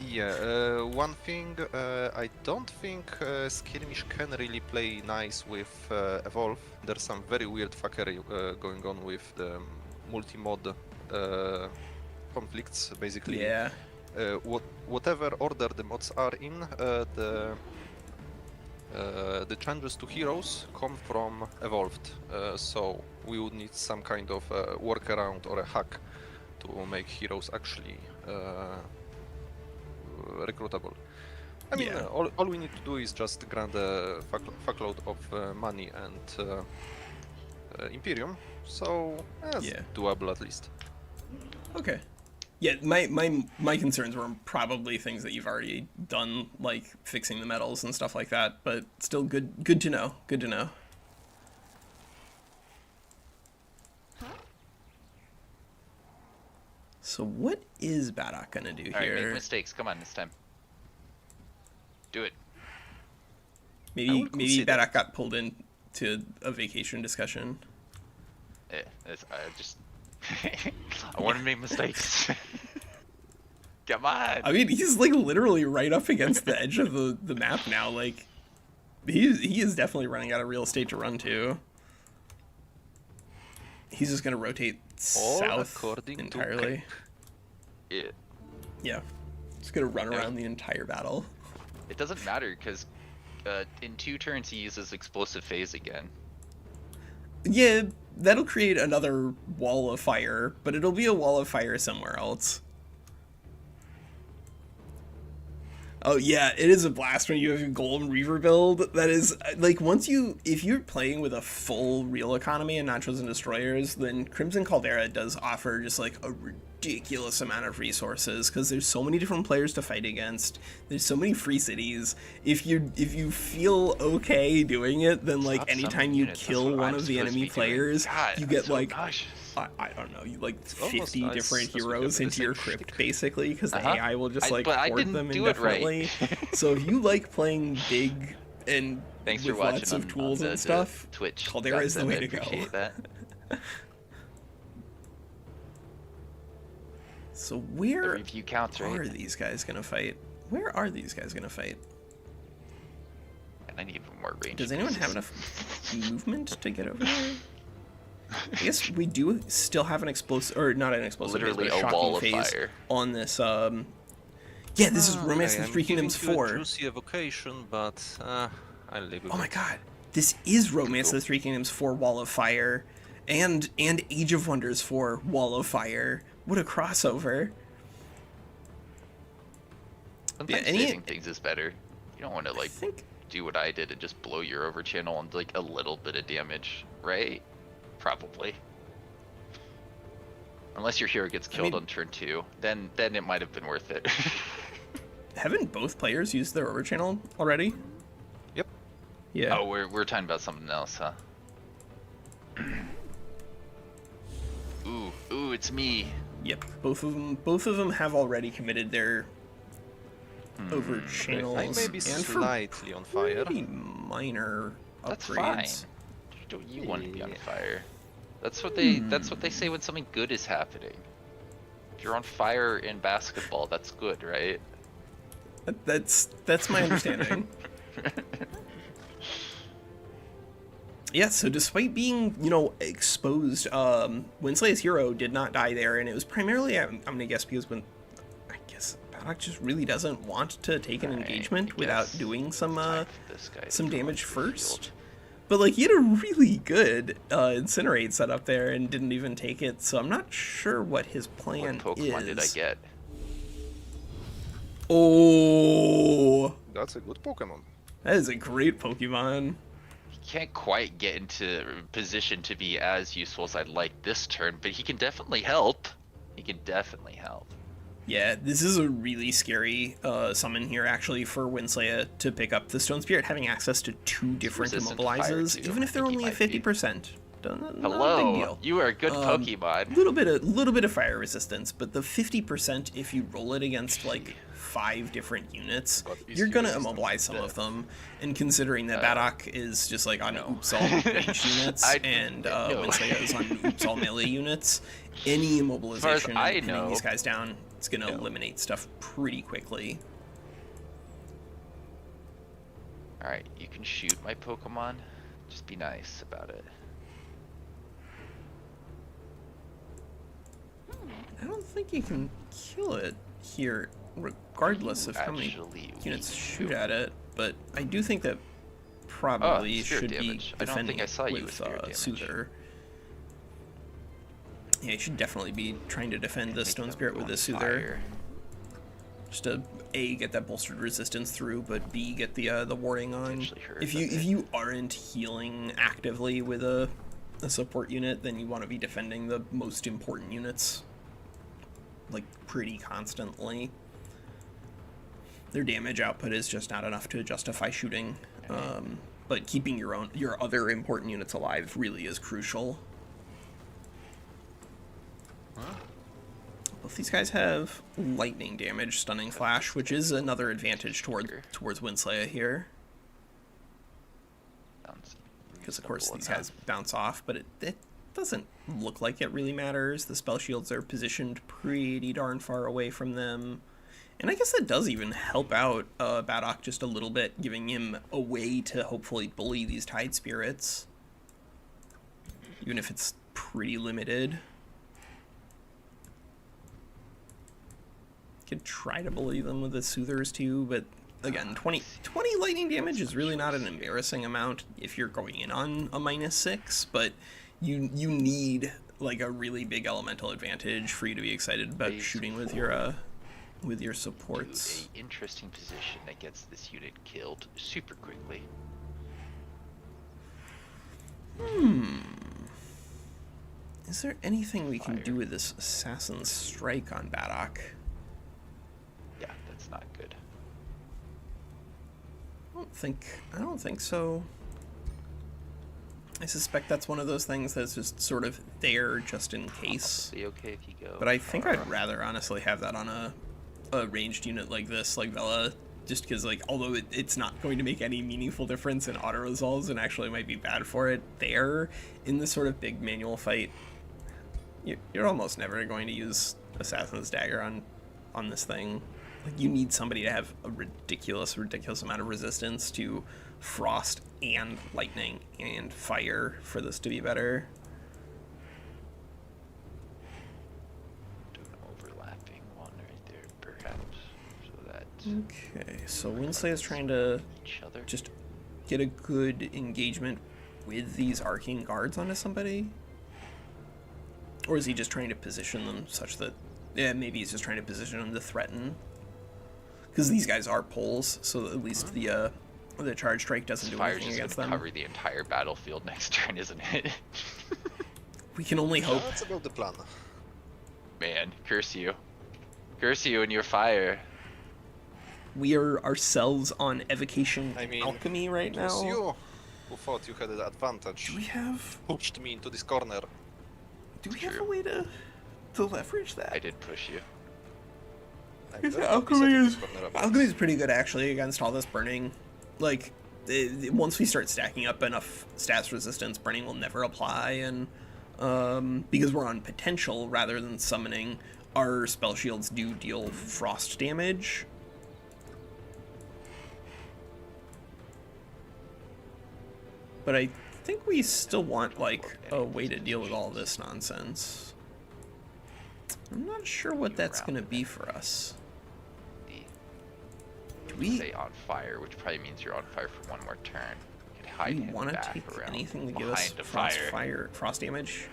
Yeah, one thing, I don't think Skirmish can really play nice with Evolve. There's some very weird fuckery going on with the multi-mod conflicts, basically. Yeah. Whatever order the mods are in, the changes to heroes come from Evolved, so we would need some kind of workaround or a hack to make heroes actually recruitable. I mean, all we need to do is just grant a fuckload of money and Imperium, so doable at least. Okay. Yeah, my concerns were probably things that you've already done, like fixing the metals and stuff like that, but still good to know. Good to know. So what is Badok gonna do here? Alright, make mistakes. Come on, this time. Do it. Maybe Badok got pulled into a vacation discussion. I want to make mistakes. Come on. I mean, he's like literally right up against the edge of the map now. Like, he is definitely running out of real estate to run to. He's just gonna rotate south entirely. Yeah. Just gonna run around the entire battle. It doesn't matter because in 2 turns he uses explosive phase again. Yeah, that'll create another wall of fire, but it'll be a wall of fire somewhere else. Oh yeah, it is a blast when you have a Golem Reaver build. That is, like, if you're playing with a full real economy and not chosen destroyers, then Crimson Caldera does offer just like a ridiculous amount of resources, because there's so many different players to fight against. There's so many free cities. If you feel okay doing it, then like anytime you kill one of the enemy players, you get like I don't know, you like 50 different heroes into your crypt, basically, because the AI will just like hoard them indefinitely. So if you like playing big and Thanks with for watching lots of tools and the stuff, Twitch. Caldera is the way to go. That. So where review counts, right? are these guys gonna fight? Where are these guys gonna fight? And I need more range. Does anyone have enough movement to get over there? I guess we do still have an explosive, or not an explosive, literally but a wall of shocking phase fire on this. Yeah, this is Romance of the Three Kingdoms 4. Juicy evocation, but I'll leave it. Oh my god, this is Romance of the Three Kingdoms 4 Wall of Fire, and Age of Wonders 4 Wall of Fire. What a crossover! Sometimes saving things is better. You don't want to like do what I did and just blow your over channel on like a little bit of damage, right? Probably. Unless your hero gets killed on turn 2, then it might have been worth it. Haven't both players used their overchannel already? Yep. Yeah. Oh, we're talking about something else, huh? Ooh, it's me. Yep. Both of them have already committed their overchannels. I may be and slightly on fire. Pretty minor That's upgrades. fine. Don't you want to be on fire? That's what they say when something good is happening. If you're on fire in basketball, that's good, right? That's my understanding. Yeah, so despite being, exposed, WinSlaya's hero did not die there, and it was primarily, I'm gonna guess, because Badok just really doesn't want to take an engagement without doing some damage first. But like, he had a really good Incinerate set up there and didn't even take it, so I'm not sure what his plan What Pokemon did I get? Oh, That's a good Pokemon. that is a great Pokemon. He can't quite get into position to be as useful as I'd like this turn, but he can definitely help. Yeah, this is a really scary summon here, actually, for WinSlaya to pick up the Stone Spirit, having access to 2 different immobilizers, even if they're only at 50%. Hello, not a big deal. You are a good Pokemon. Little bit of fire resistance, but the 50%, if you roll it against like 5 different units, you're gonna immobilize some of them. And considering that Badok is just like on oops all ranged units, and WinSlaya is on oops all melee units, any immobilization and pinning these guys down, it's gonna eliminate stuff pretty quickly. Alright, you can shoot my Pokemon. Just be nice about it. I don't think you can kill it here, regardless of how many units shoot at it, but I do think that probably should be defending it with Soother. Yeah, you should definitely be trying to defend the Stone Spirit with the Soother. Just to A, get that bolstered resistance through, but B, get the warding on. If you aren't healing actively with a support unit, then you want to be defending the most important units, like, pretty constantly. Their damage output is just not enough to justify shooting, but keeping your other important units alive really is crucial. Both these guys have lightning damage, stunning flash, which is another advantage towards WinSlaya here. Because of course these guys bounce off, but it doesn't look like it really matters. The spell shields are positioned pretty darn far away from them. And I guess that does even help out Badok just a little bit, giving him a way to hopefully bully these Tide Spirits. Even if it's pretty limited. Could try to bully them with the Soothers too, but again, 20 lightning damage is really not an embarrassing amount if you're going in on a -6, but you need like a really big elemental advantage for you to be excited about shooting with your supports. A interesting position that gets this unit killed super quickly. Is there anything we can do with this Assassin's Strike on Badok? Yeah, that's not good. I don't think so. I suspect that's one of those things that's just sort of there just in case. Probably okay if you go. But I think I'd rather honestly have that on a ranged unit like this, like Vela, just because, like, although it's not going to make any meaningful difference in auto resolves and actually might be bad for it, there, in this sort of big manual fight, you're almost never going to use Assassin's Dagger on this thing. Like, you need somebody to have a ridiculous amount of resistance to frost and lightning and fire for this to be better. Do an overlapping one right there, perhaps, so that Okay, so WinSlaya is trying to each other. just get a good engagement with these arcane guards onto somebody? Or is he just trying to position them such that... Yeah, maybe he's just trying to position them to threaten. Because these guys are poles, so at least the charge strike doesn't do Fire's anything just against gonna them. cover the entire battlefield next turn, isn't it? We can only hope. That's about the plan. Man, curse you. Curse you and your fire. We are ourselves on evocation I mean, alchemy right It was now. you who thought you had an advantage. Do we have Pushed me into this corner. a True. way to leverage that? I did push you. I'm Because very happy alchemy setting is this corner up. alchemy is pretty good actually against all this burning. Like once we start stacking up enough stats resistance, burning will never apply, and because we're on potential rather than summoning, our spell shields do deal frost damage. But I think we still want like a way to deal with all this nonsense. I'm not sure what that's gonna be for us. Do we Stay on fire, which probably means you're on fire for one more turn. You can hide him want to back take around anything to give us behind the frost damage,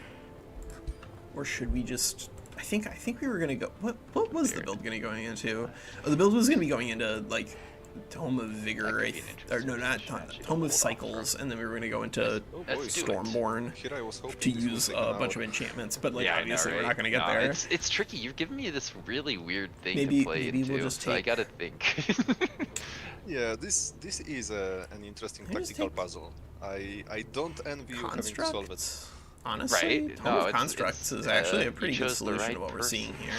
or should we just? I think we were gonna go. What was the build gonna going into? Oh, the build was gonna be going into like Tome of Vigor, That could be an or no, interesting not position, actually, to Tome of hold off Cycles, and then we were gonna go into Oh Let's boy, do it. Stormborn Here I was hoping to this would use take a an bunch hour. of enchantments, but like yeah, obviously I know, we're right? not gonna get No, there. It's tricky. You've given me this really weird thing Maybe- to play maybe into, we'll just so I take- gotta think. Yeah, this is an interesting Can I just tactical take puzzle. I don't envy you having to solve it. Constructs. Honestly, Right? Tome No, of it's- Constructs it's, is actually a you pretty good chose the solution right to what we're person. seeing here.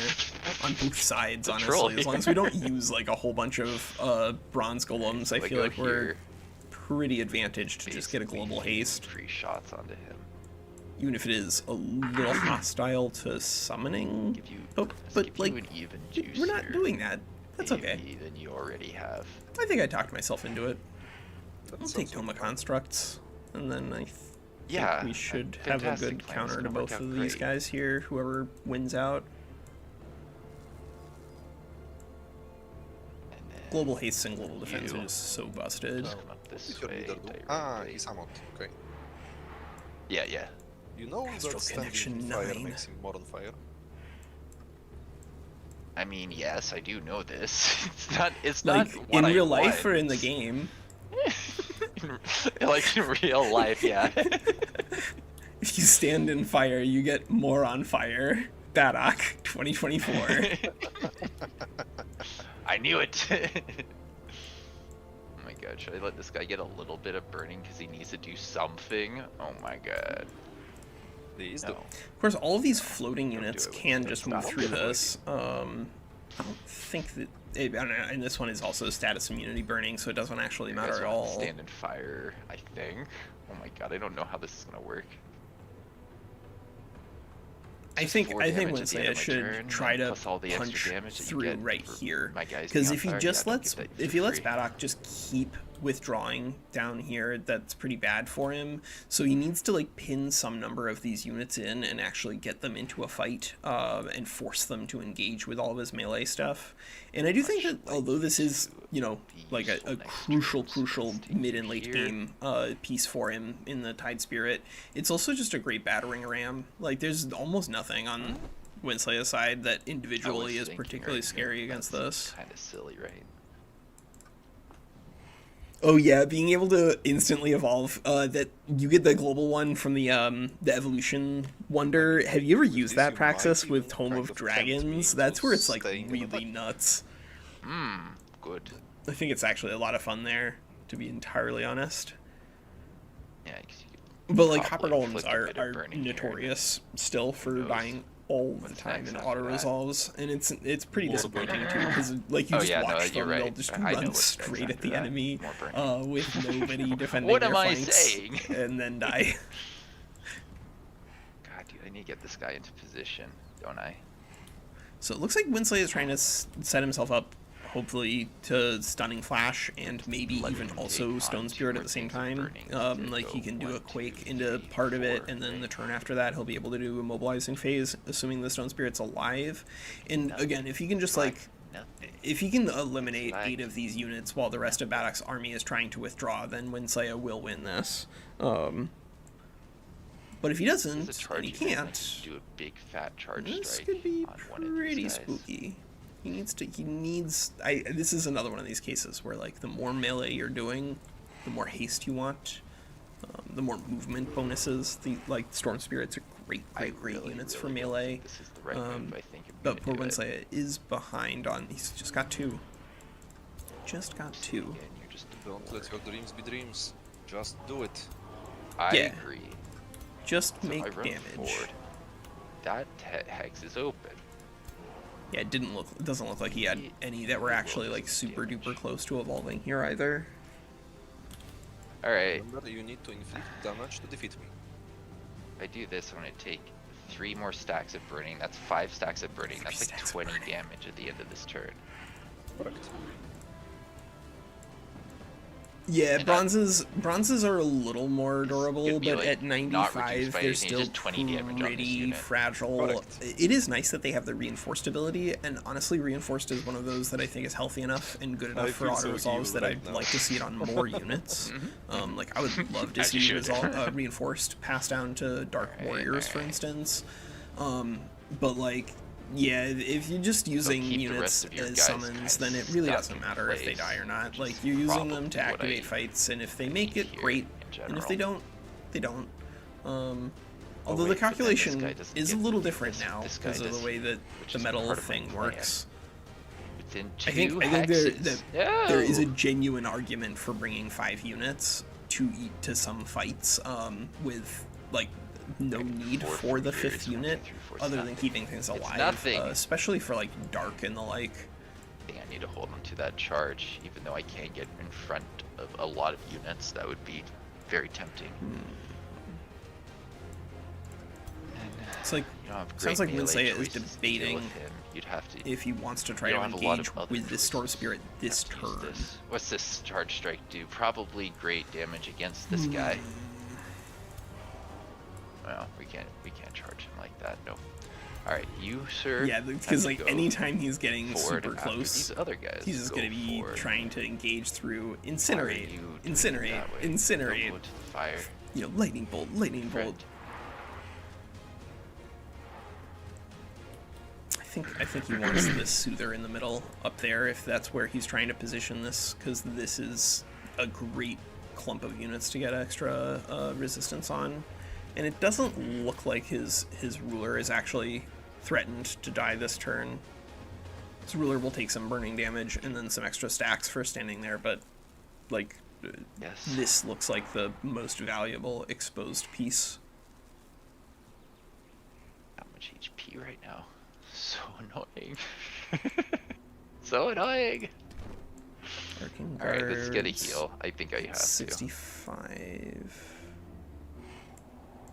On both sides, The honestly. troll As long as we don't use like a whole bunch of bronze golems, I So feel go like we're here, pretty advantaged to just get a basically global haste, Free shots onto him. even if it is a little hostile to summoning. Give you, But give like you an even juice. we're not doing that. That's okay. Than you already have. I think I talked myself into it. That I'll sounds take Tome of Constructs, and then I think Yeah, we should have a fantastic good plan. It's counter to gonna work both out of these great. guys here. Whoever wins out. And then Global haste and global defense You- are just so busted. come up this Did your way. leader do? directly. Ah, he's summoned. Okay. Yeah, yeah. You know Astral that standing Connection in fire 9. makes him more on fire? I mean, yes, I do know this. It's not Like what in I real life or want. in the game. Like in real life, yeah. If you stand in fire, you get more on fire. Badok 2024. I knew it. Oh my god, should I let this guy get a little bit of burning because he needs to do something? Oh my god. Please No. do. Of course, all of these floating Don't do units it with can the just move stop. through this. I don't think that. I don't know, and this one is also status immunity burning, so it doesn't actually You matter guys at wanna all. Stand in fire, I think. Oh my god, I don't know how this is gonna work. I think 4 I think damage at the end WinSlaya of my should turn, try to plus all the extra punch damage that you through get right for here. my guys Because being if he on fire, just yeah, don't lets get that if for he lets free. Badok just keep withdrawing down here that's pretty bad for him. So he needs to like pin some number of these units in and actually get them into a fight and force them to engage with all of his melee stuff. And I do think that although this is, you know, like a crucial mid and late game piece for him in the Tide Spirit, it's also just a great battering ram. Like there's almost nothing on WinSlaya's side that individually is particularly scary against this. Kind of silly, right? Oh yeah, being able to instantly evolve. That you get the global one from the evolution wonder. Have you ever used that praxis with Tome of Dragons? That's where it's like really nuts. Good. I think it's actually a lot of fun there, to be entirely honest. Yeah, 'cause But like Hopper probably Golems inflict a are bit of burning here. notorious still for dying all the time next in after auto that? resolves, and it's pretty More disappointing burning. too, because like you Oh, just yeah, no, watch you're them, right. they'll just I know run what's straight next at the after that. enemy More burning. with nobody defending What their am I flanks, saying? and then die. God, dude, I need to get this guy into position, don't I? So it looks like WinSlaya is trying to set himself up, hopefully, to Stunning Flash and maybe Let even him also take Stone on Spirit two at the same more time. things of burning. Like he can do a 1, Quake 2, into 3, part of it, 4, and then the right? turn after that he'll be able to do a mobilizing phase, assuming the Stone Spirit's alive. And again, if he can just like, Nothing. if he can eliminate Flag. 8 of these units while the rest of Badok's army is trying to withdraw, then WinSlaya will win this. But if he This doesn't, is a and charge he unit that can't, can do a big fat charge this strike could be on one of these pretty guys. spooky. This is another one of these cases where like the more melee you're doing, the more haste you want, the more movement bonuses. The like Storm Spirits are great units for melee. Think this is the right move. I think. But poor WinSlaya is behind on. He's just got 2. Just got 2. Again, you're just Don't let your dreams be dreams. Just do it. I Yeah. agree. Just So I make run damage. forward. That hex is open. Yeah, it doesn't look like he had any that were actually like super duper close to evolving here either. All right. Remember, you need to inflict damage to defeat me. If I do this, I'm gonna take 3 more stacks of burning. That's 5 stacks of burning. That's like stacks of 20 burning. damage at the end of this turn. Correct. Yeah, And bronzes are a little more durable, gonna be, but like, at not reduced 95 by they're anything, still just 20 damage on this pretty unit. fragile. Correct. It is nice that they have the reinforced ability, and honestly, reinforced is one of those that I think is healthy enough and good enough I for feel auto so resolves evil that right I'd now. like to see it on more units. Like I would love to As you see should. reinforced passed down to Dark Alright, Warriors, for alright. instance. But like. Yeah, if you're just using keep the units rest of your as guys summons, kinda then it really stuck doesn't in matter if they place, die or not. which Like, is you're using probably them to what activate I fights, and if they make need it, here great. in And if they general. don't, they don't. Although wait, the but then this calculation guy doesn't is a get little to- different now this guy because of the does, way that which the is metal part of my thing plan. works. Within I think 2 there hexes. there is a No! genuine argument for bringing 5 units to eat to some fights with like no need 4 for the from here 5th is unit 1, 2, 3, 4, other than nothing. keeping things It's alive, nothing. especially for like dark and the like. I think I need to hold on to that charge, even though I can't get in front of a lot of units. That would be very tempting. And, It's like you don't have sounds great like melee WinSlaya is choices to deal debating with him. You'd have to. if he wants to try You to don't have a lot engage of other with the Storm choices. Spirit this Have to use turn. this. What's this charge strike do? Probably great damage against this guy. Well, we can't charge him like that. No. All right, you sir. Yeah, have because to like go anytime he's getting forward super after close, These other guys. he's just Go gonna be forward. trying to engage through Why are incinerate, you doing incinerate, that way? incinerate. Don't go into the fire. You know, lightning bolt, lightning Friend. bolt. I think he wants this soother in the middle up there if that's where he's trying to position this, because this is a great clump of units to get extra resistance on, and it doesn't look like his ruler is actually threatened to die this turn. His ruler will take some burning damage and then some extra stacks for standing there, but like Yes. this looks like the most valuable exposed piece. Not much HP right now. So annoying. So annoying. Arcane All right, let's get a Guards, heal. I think I have to. 65.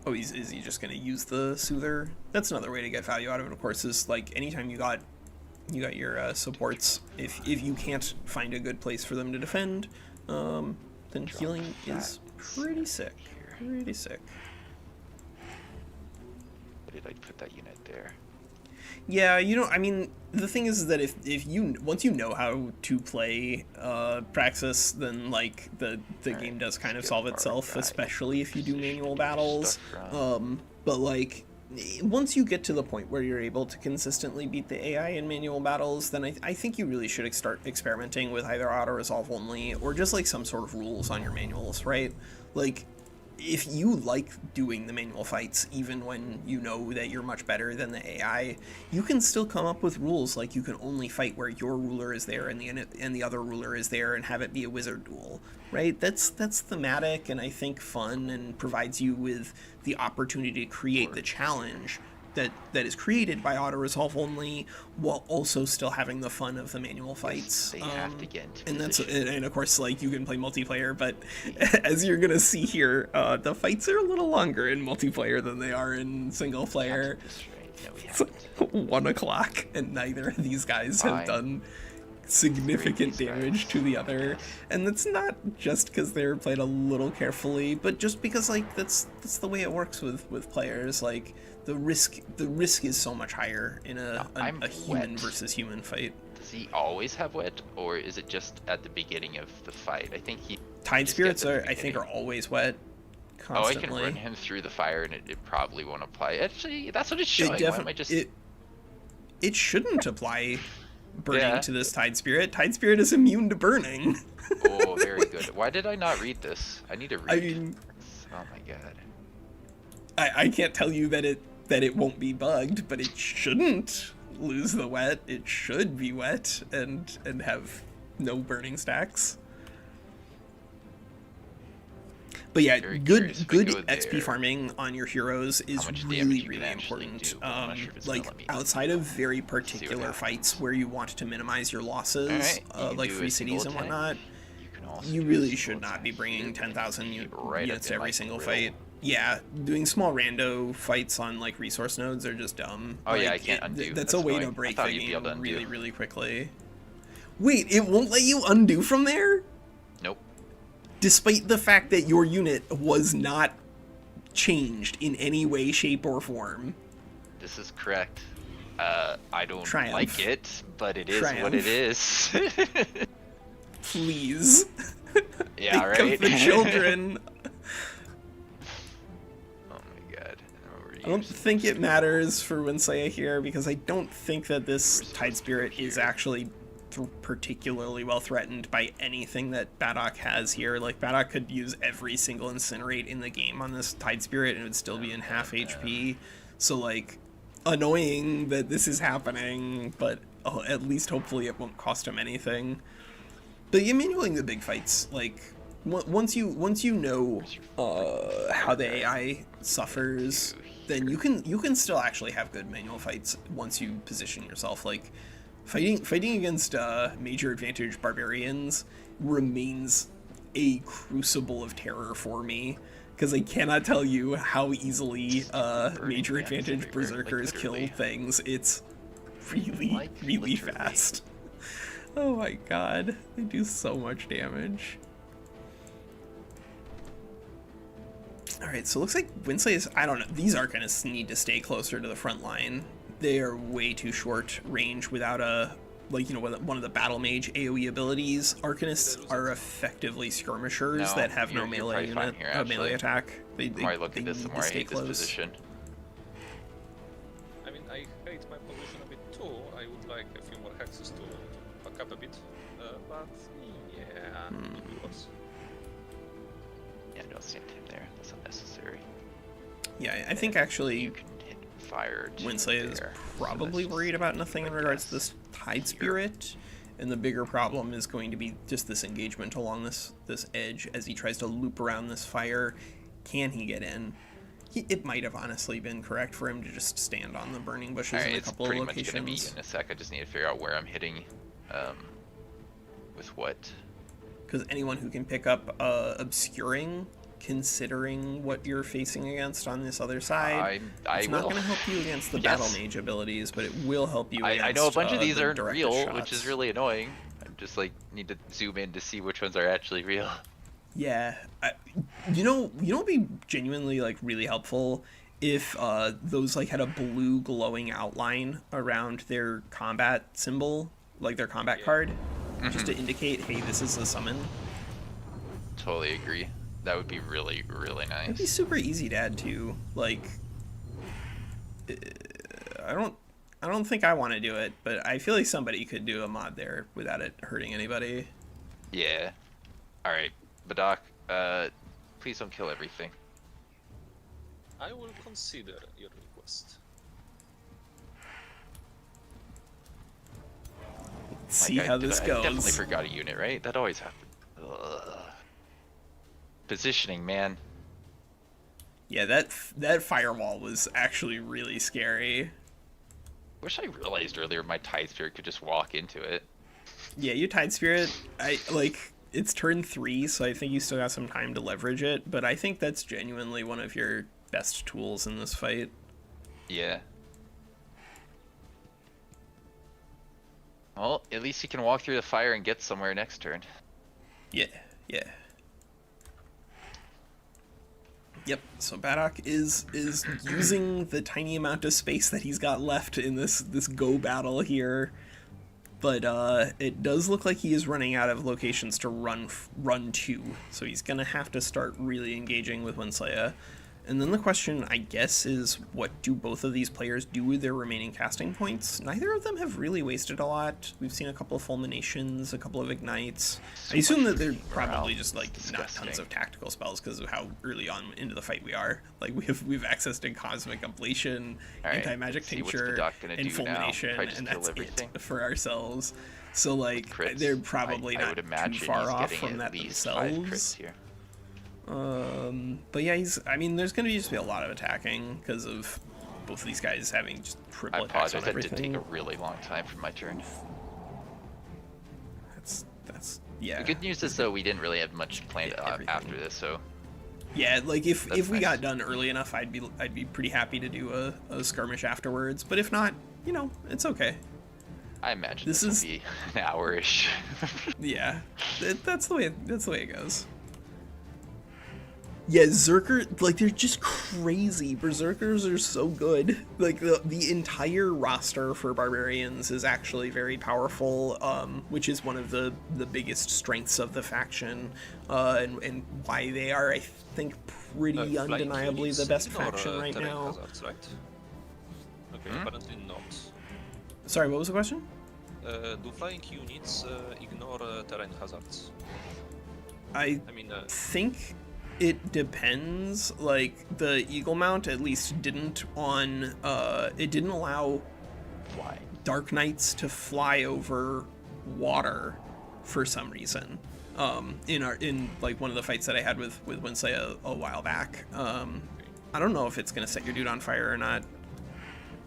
Oh, is he just gonna use the soother? That's another way to get value out of it, of course, is like anytime you got your supports, if you can't find a good place for them to defend, then healing is pretty sick. Pretty sick. Why did I put that unit there? Yeah, I mean, the thing is that if you once you know how to play Praxis, then like the game does kind of solve itself, especially if you do manual battles. But like once you get to the point where you're able to consistently beat the AI in manual battles, then I think you really should start experimenting with either auto resolve only or just like some sort of rules on your manuals, right? Like, if you like doing the manual fights, even when you know that you're much better than the AI, you can still come up with rules like you can only fight where your ruler is there and the other ruler is there and have it be a wizard duel, right? That's thematic and I think fun and provides you with the opportunity to create the challenge that is created by auto resolve only, while also still having the fun of the manual fights. They have to get into and that's position. and of course, like, you can play multiplayer, but as you're gonna see here, the fights are a little longer in multiplayer than they are in single player. No, we It's haven't. 1 o'clock, and neither of these guys have done significant damage to the other, and that's not just because they're played a little carefully, but just because like that's the way it works with players. Like, the risk is so much higher in a human wet. versus human fight. Does he always have wet, or is it just at the beginning of the fight? I think he. Tide just spirits gets at the I think are beginning. always wet. Oh, I can Constantly. run him through the fire, and it probably won't apply. Actually, that's what it's showing. Why am I just? It shouldn't apply burning Yeah. to this Tide Spirit. Tide Spirit is immune to burning. Oh, very good. Why did I not read this? I need to read. I mean, Oh my god. I can't tell you that it won't be bugged, but it shouldn't lose the wet. It should be wet and have no burning stacks. But yeah, Very good curious if we go XP there. farming on your heroes is much damage really, you can really actually important. do, but I'm not sure if it's Like, gonna let me outside of very what particular happens. fights where you want to minimize your losses, Alright, you can like do free a single cities and attack. whatnot, You can also you do a really single should not attack be bringing here, 10,000 keep right up units in every my single grill. fight. Yeah, doing small rando fights on like resource nodes are just dumb. Oh, yeah, Like, I can't undo. That's That's a way to annoying. I break thought the you'd be game able to undo. really, really quickly. Wait, it won't let you undo from there? Nope. Despite the fact that your unit was not changed in any way, shape, or form. This is correct. I don't Triumph. like it, but it is what Triumph. it is. Please. Yeah, Think right? of the children. Oh my god. I don't think it matters for WinSlaya here, because I don't think that this Tide Spirit is actually particularly well threatened by anything that Badok has here. Like, Badok could use every single Incinerate in the game on this Tide Spirit and it would still be in half HP. So, like, annoying that this is happening, but at least hopefully it won't cost him anything. But yeah, manualing the big fights, like, once you know how the AI suffers, then you can still actually have good manual fights once you position yourself. Like, fighting against major advantage barbarians remains a crucible of terror for me, because I cannot tell you how easily major advantage berserkers kill things. It's really, really fast. Oh my god, they do so much damage. Alright, so it looks like WinSlaya's, I don't know, these are going to need to stay closer to the front line. They are way too short range without a, like, you know, one of the Battlemages AoE abilities. Arcanists are effectively skirmishers that have no melee unit, melee attack. The more I look at this, the more I hate this position. I mean, I hate my position a bit too. I would like a few more hexes to back up a bit, but yeah, it was. Yeah, don't stand him there. That's unnecessary. Yeah, I think actually You can hit fire. WinSlaya is there. probably So that's worried just about nothing in my regards to guess. this Tide Spirit, and the bigger problem is going to be just this engagement along this edge as he tries to loop around this fire. Can he get in? It might have honestly been correct for him to just stand on the burning bushes Alright, in a it's couple of pretty much gonna be locations. in a sec. I just need to figure out where I'm hitting, with what. Because anyone who can pick up obscuring, considering what you're facing against on this other side, I it's will. not going to help you against the Yes. Battle Mage abilities, but it will help you against I know a bunch of these the aren't directed real, shots. which is really annoying. I'm just like, Need to zoom in to see which ones are actually real. Yeah, you know, it'd be genuinely like really helpful if those like had a blue glowing outline around their combat symbol, like their combat card, just to indicate, hey, this is a summon. Totally agree. That would be really, really nice. It'd be super easy to add to. Like, I don't think I want to do it, but I feel like somebody could do a mod there without it hurting anybody. Yeah. All right, Badok. Please don't kill everything. I will consider your request. See how this I goes. definitely forgot a unit, right? That always happens. Ugh. Positioning, man. Yeah, that firewall was actually really scary. Wish I realized earlier my Tide Spirit could just walk into it. Yeah, your Tide Spirit, it's turn 3, so I think you still got some time to leverage it, but I think that's genuinely one of your best tools in this fight. Yeah. Well, at least he can walk through the fire and get somewhere next turn. Yeah. Yep, so Badok is using the tiny amount of space that he's got left in this go battle here. But it does look like he is running out of locations to run to, so he's gonna have to start really engaging with WinSlaya. And then the question, I guess, is what do both of these players do with their remaining casting points? Neither of them have really wasted a lot. We've seen a couple of fulminations, a couple of ignites. I assume that they're probably just like not tons of tactical spells because of how early on into the fight we are. Like we've accessed in Cosmic Ablation, Anti-Magic Tincture, and Fulmination, and that's it for ourselves. So like they're probably not too far off from that themselves. But yeah, there's gonna just be a lot of attacking because of both of these guys having just triple attacks on everything. That did take a really long time for my turn. That's yeah. The good news is though we didn't really have much planned after this, so. Yeah, like if we got done early enough, I'd be pretty happy to do a skirmish afterwards. But if not, it's okay. I imagine this will be an hour-ish. Yeah, that's the way it goes. Yeah, Zerker, like, they're just crazy. Berserkers are so good. Like, the entire roster for Barbarians is actually very powerful, which is one of the biggest strengths of the faction, and why they are, I think, pretty undeniably the best faction right now. Hazards, right? Okay, apparently not. Sorry, what was the question? Do flying units ignore terrain hazards? I think it depends. Like the Eagle Mount at least didn't on it didn't allow Dark Knights to fly over water for some reason. In like one of the fights that I had with WinSlaya a while back. I don't know if it's gonna set your dude on fire or not.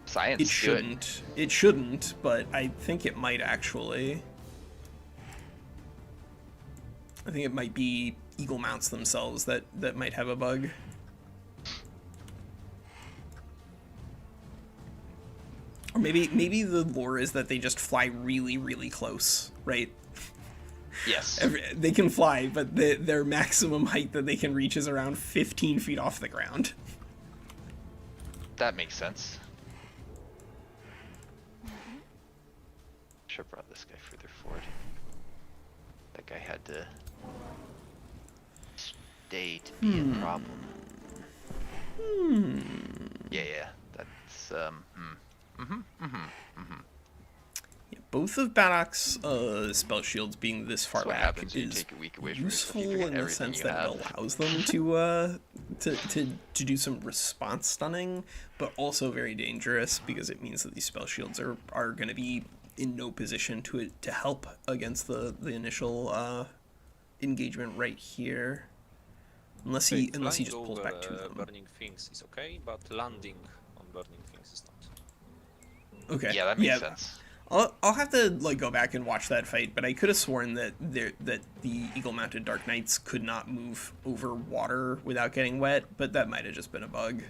Science. It shouldn't, but I think it might actually. I think it might be Eagle Mounts themselves that might have a bug. Or maybe the lore is that they just fly really, really close, right? Yes. They can fly, but their maximum height that they can reach is around 15 feet off the ground. That makes sense. Should have brought this guy further forward. That guy had to stay to be a problem. Yeah, that's Yeah, both of Badok's spell shields being this far back is take a week away from useful yourself, in the sense that it allows them to do some response stunning, but also very dangerous because it means that these spell shields are going to be in no position to help against the initial engagement right here, unless he just pulls back to them. Burning things is okay, but landing on burning things is not. Okay. Yeah, that makes sense. I'll have to like go back and watch that fight, but I could have sworn that the Eagle Mounted Dark Knights could not move over water without getting wet, but that might have just been a bug.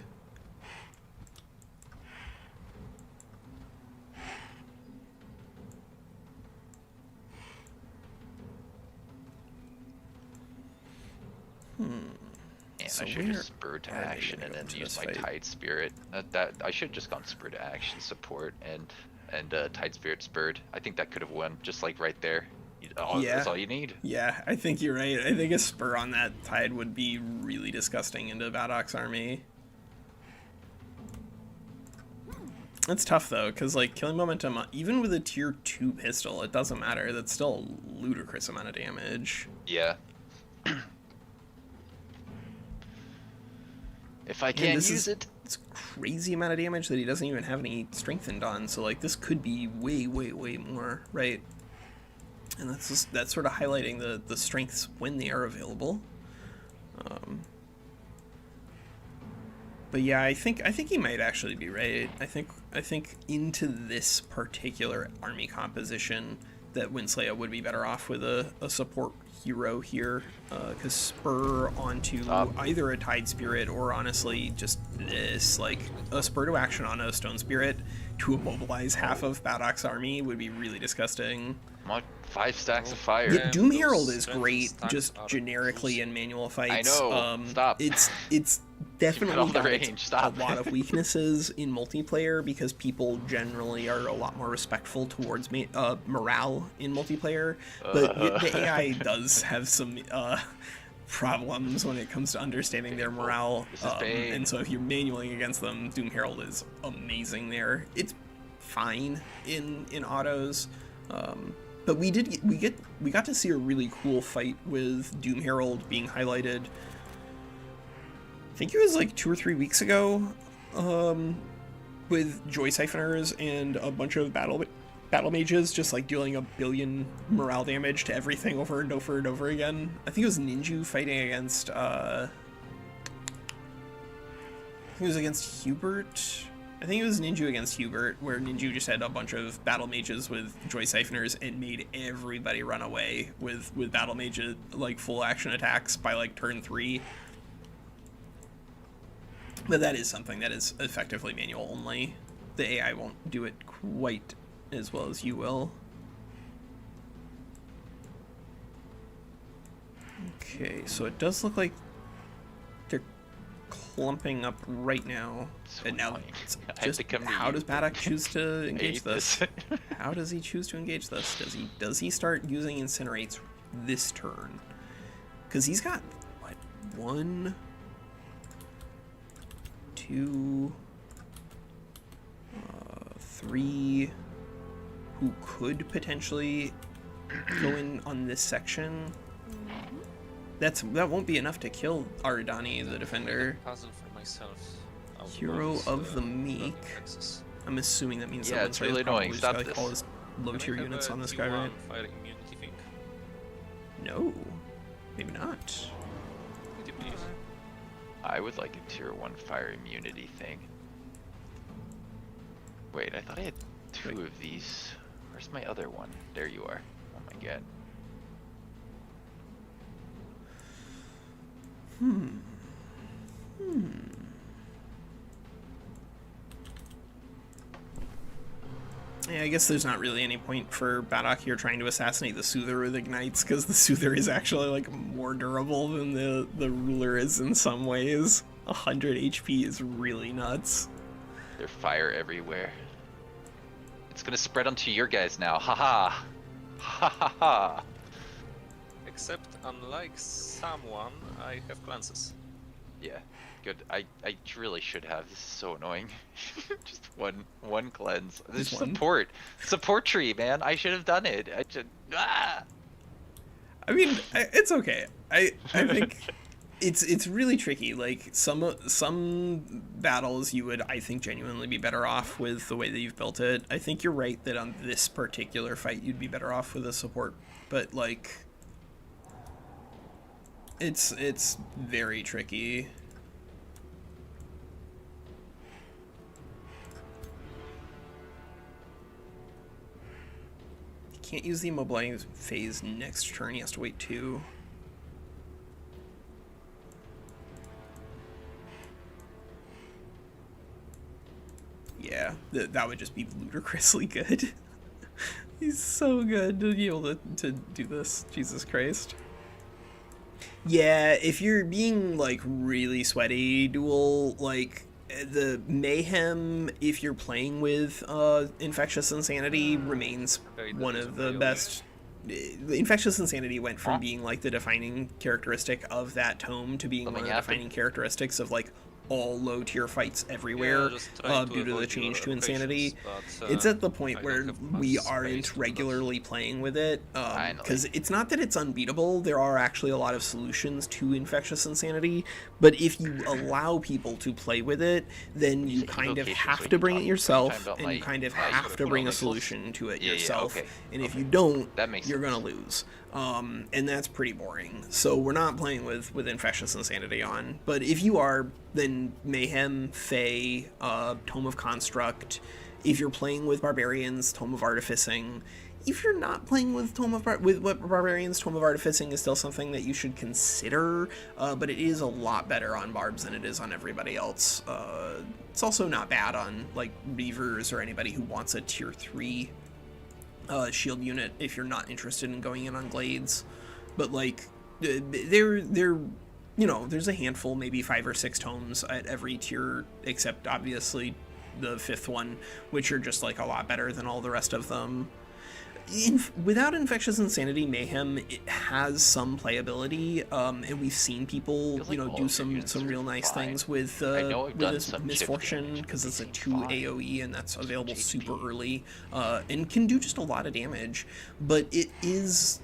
And So I should where just spur to are they action gonna and go then into use this my fight? Tide Spirit. That I should just gone spur to action support and Tide Spirit spurred. I think that could have won just like right there. That's all you need. Yeah, I think you're right. I think a spur on that Tide would be really disgusting into Badok's army. It's tough though, because like killing momentum, even with a tier 2 pistol, it doesn't matter. That's still a ludicrous amount of damage. Yeah. If I can't use it. It's crazy amount of damage that he doesn't even have any strengthened on. So like this could be way, way, way more, right? And that's sort of highlighting the strengths when they are available. But yeah, I think he might actually be right. I think into this particular army composition that WinSlaya would be better off with a support hero here, because spur onto either a Tide Spirit or honestly just this, like a spur to action on a Stone Spirit to immobilize half of Badok's army would be really disgusting. I'm on 5 stacks of fire. Yeah, Doom Herald those is strength great, stacks just are generically crucial. in manual fights. I know, stop. It's definitely all the got range, stop. a lot of weaknesses in multiplayer because people generally are a lot more respectful towards morale in multiplayer. But the AI does have some problems when it comes to understanding their morale. This is pain. And so if you're manualing against them, Doom Herald is amazing there. It's fine in autos. But we got to see a really cool fight with Doom Herald being highlighted. I think it was like 2 or 3 weeks ago, with Joy Siphoners and a bunch of Battlemages just like dealing 1 billion morale damage to everything over and over and over again. I think it was Ninju fighting against I think it was against Hubert. I think it was Ninju against Hubert, where Ninju just had a bunch of Battlemages with Joy Siphoners and made everybody run away with Battlemage like full action attacks by like turn 3. But that is something that is effectively manual only. The AI won't do it quite as well as you will. Okay, so it does look like they're clumping up right now. So And now, annoying. it's I have just to come to how you. does Badok choose to engage hate this? this. How does he choose to engage this? Does he start using incinerates this turn? Because he's got what, 1, 2, 3 who could potentially go in on this section. That won't be enough to kill Aridani, the defender. Puzzle for myself. Hero of the Meek. I'm assuming that means Yeah, that it's WinSlaya really is probably annoying. just Stop got, like, this. all his low tier units on this guy, right? Fire immunity thing. No, maybe not. Could you please? I would like a tier 1 fire immunity thing. Wait, I thought I had 2 of these. Where's my other one? There you are. Oh my god. Yeah, I guess there's not really any point for Badok here trying to assassinate the Soother with Ignites, because the Soother is actually like more durable than the Ruler is in some ways. 100 HP is really nuts. There's fire everywhere. It's gonna spread onto your guys now. Haha. Ha ha ha. Except, unlike someone, I have cleanses. Yeah, good. I really should have. This is so annoying. Just one cleanse. This Just one? support tree, man. I should have done it. I should. Ah! I mean, it's okay. I think it's really tricky. Like some battles you would, I think, genuinely be better off with the way that you've built it. I think you're right that on this particular fight you'd be better off with a support, but like it's very tricky. He can't use the immobilizing phase next turn. He has to wait 2. Yeah, that would just be ludicrously good. He's so good to be able to do this. Jesus Christ. Yeah, if you're being like really sweaty duel, like the mayhem, if you're playing with infectious insanity, remains Okay, that one is of the AoE. best. The infectious insanity went from being like the defining characteristic of that tome to being one of the defining characteristics of like all low tier fights everywhere, just try to due to the avoid change your to insanity. occasions, but, It's at the point I where don't have we much space aren't to do that. regularly playing with it, Finally. because it's not that it's unbeatable. There are actually a lot of solutions to infectious insanity, but if you allow people to play with it, then you kind of have to bring it yourself, and you kind of have to bring a solution to it yourself. And if you don't, That makes you're sense. gonna lose. And that's pretty boring. So we're not playing with infectious insanity on. But if you are, then mayhem, fey, tome of construct. If you're playing with barbarians, tome of artificing. If you're not playing with barbarians, tome of artificing is still something that you should consider. But it is a lot better on barbs than it is on everybody else. It's also not bad on like reavers or anybody who wants a tier 3 shield unit if you're not interested in going in on glades. But like they're you know, there's a handful, maybe 5 or 6 tomes at every tier except obviously the 5th one, which are just like a lot better than all the rest of them. Without infectious insanity, mayhem, it has some playability, and we've seen people, Feels like you know, all do of your units some are real nice fine. things with I know I've done this some chip misfortune, damage, because but it's a they 2 seem fine. AoE and that's available super JP. early, and can do just a lot of damage. But it is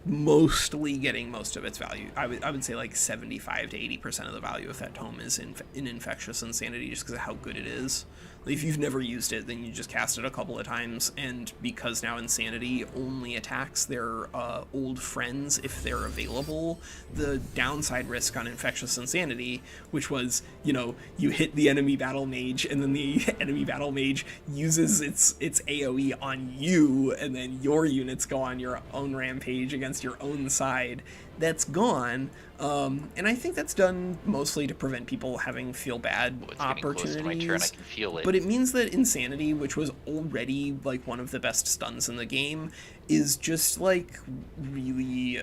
mostly getting most of its value. I would say like 75 to 80% of the value of that tome is in infectious insanity, just because of how good it is. If you've never used it, then you just cast it a couple of times, and because now insanity only attacks their old friends if they're available, the downside risk on infectious insanity, which was, you know, you hit the enemy battle mage and then the enemy battle mage uses its AoE on you, and then your units go on your own rampage against your own side, that's gone. And I think that's done mostly to prevent people having feel bad It's getting close to my turn, I opportunities. can feel it. But it means that insanity, which was already like one of the best stuns in the game, is just like really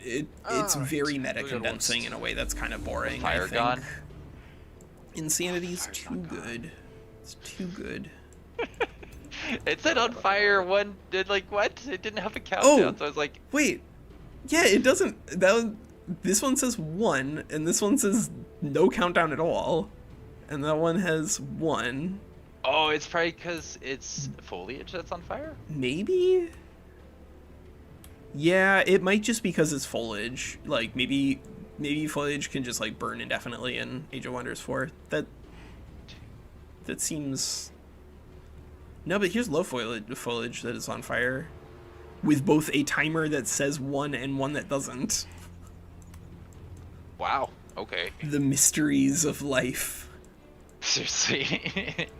it's very meta condensing in a way that's kind of boring. Fire I think gone? insanity's too good. It's too good. It said on fire one did like what? It didn't have a countdown, so I was like, Wait, yeah, it doesn't. This one says 1, and this one says no countdown at all, and that one has 1. oh, it's probably because it's foliage that's on fire. Maybe. Yeah, it might just because it's foliage. Like maybe foliage can just like burn indefinitely in Age of Wonders 4. That seems. No, but here's low foliage that is on fire, with both a timer that says 1 and one that doesn't. Wow. Okay. The mysteries of life. Seriously. Alright.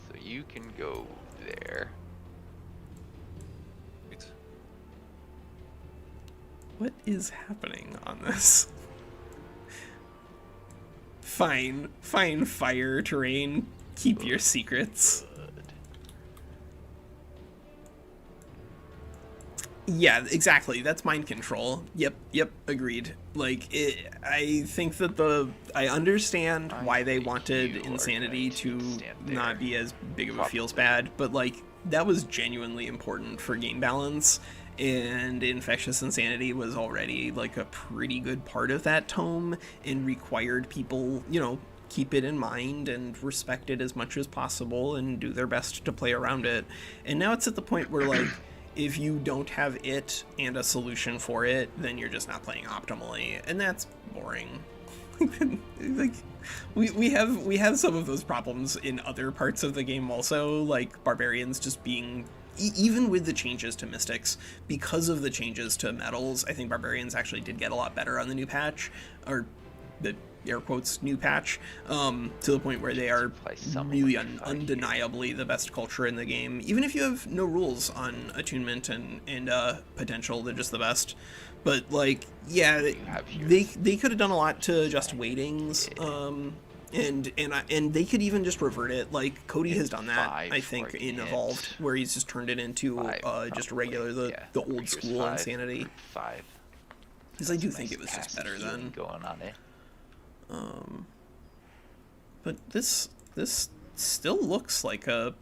So you can go there. Wait. What is happening on this? Fine, fire terrain. Keep your secrets. Yeah, exactly. That's mind control. Yep, agreed. Like, I think that I understand why they wanted you are insanity going to to stand there. not be as big of a feels bad, but like, that was genuinely important for game balance, and infectious insanity was already like a pretty good part of that tome and required people, you know, keep it in mind and respect it as much as possible and do their best to play around it. And now it's at the point where like, if you don't have it and a solution for it, then you're just not playing optimally, and that's boring. Like, we have some of those problems in other parts of the game also, like barbarians just being even with the changes to mystics, because of the changes to metals, I think barbarians actually did get a lot better on the new patch, or the air quotes new patch, to the point where they are really undeniably the best culture in the game. Even if you have no rules on attunement and potential, they're just the best. But like, yeah, they could have done a lot to adjust weightings, and they could even just revert it. Like Cody has done that, I think, in Evolved, where he's just turned it into just a regular the old school insanity. 5. Because I do think it was just Passive better healing then. going on it. But this still looks like a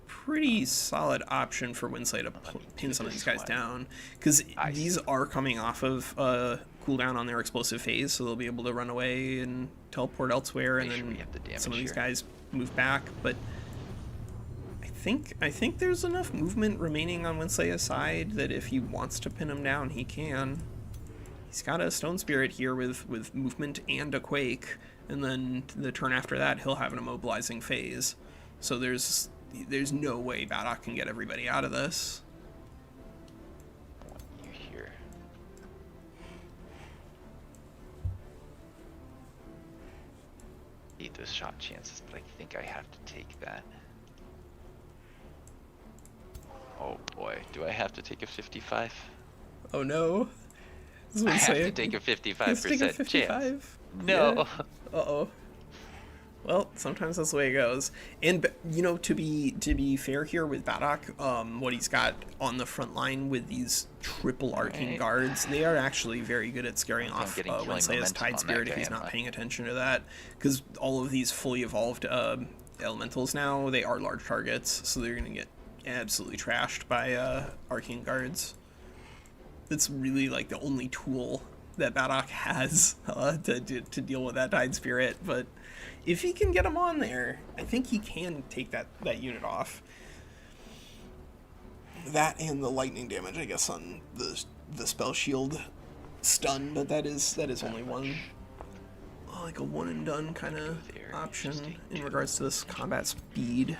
pretty solid option for WinSlaya to pin some of these guys down, because these are coming off of cooldown on their explosive phase, so they'll be able to run away and teleport elsewhere, and then some of these guys move back. But I think there's enough movement remaining on WinSlaya's side that if he wants to pin him down, he can. He's got a Stone Spirit here with movement and a Quake, and then the turn after that he'll have an immobilizing phase. So there's no way Badok can get everybody out of this. You here? Hate those shot chances, but I think I have to take that. Oh boy, do I have to take a 55? Oh no. I have to take a 55% chance. No. Yeah. Uh-oh. Well, sometimes that's the way it goes. And, you know, to be fair here with Badok, what he's got on the front line with these triple arcane guards, they are actually very good at scaring off WinSlaya's Tide Spirit if he's not paying attention to that. Because all of these fully evolved elementals now, they are large targets, so they're going to get absolutely trashed by arcane guards. That's really like the only tool that Badok has to deal with that Tide Spirit, but if he can get him on there, I think he can take that unit off. That and the lightning damage, I guess, on the spell shield stun, but that is only one, like a one and done kind of option in regards to this combat speed.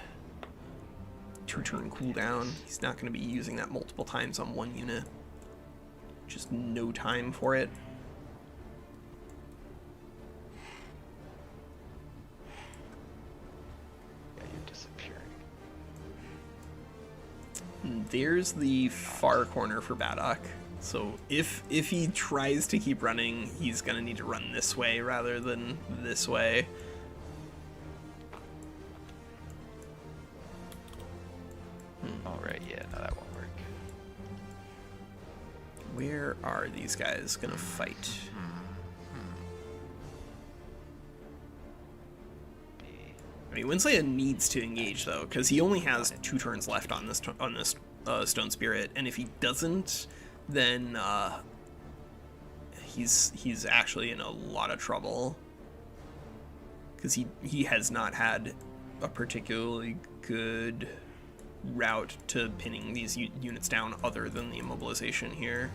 2-turn cooldown. He's not going to be using that multiple times on one unit. Just no time for it. Yeah, you're disappearing. There's the far corner for Badok. So if he tries to keep running, he's going to need to run this way rather than this way. Alright, yeah, no, that won't work. Where are these guys going to fight? I mean, WinSlaya needs to engage, though, because he only has 2 turns left on this Stone Spirit, and if he doesn't, then he's actually in a lot of trouble, because he has not had a particularly good route to pinning these units down other than the immobilization here.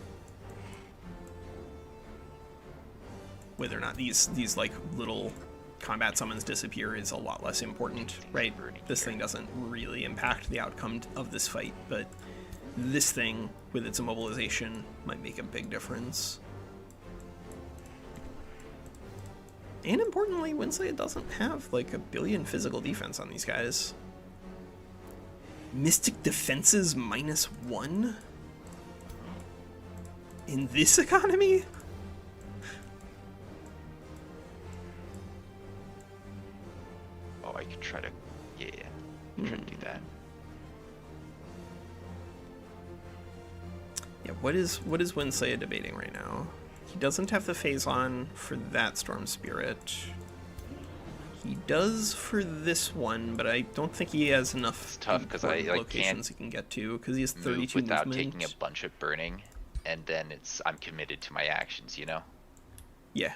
Whether or not these like little combat summons disappear is a lot less important, right? This thing doesn't really impact the outcome of this fight, but this thing with its immobilization might make a big difference. And importantly, WinSlaya doesn't have like a billion physical defense on these guys. Mystic defenses -1 in this economy? Oh, I could try to, try to do that. Yeah, what is WinSlaya debating right now? He doesn't have the phase on for that Storm Spirit. He does for this one, but I don't think he has enough. It's tough because I locations he can get to because he has 32 without movement. taking a bunch of burning, and then I'm committed to my actions, you know. Yeah.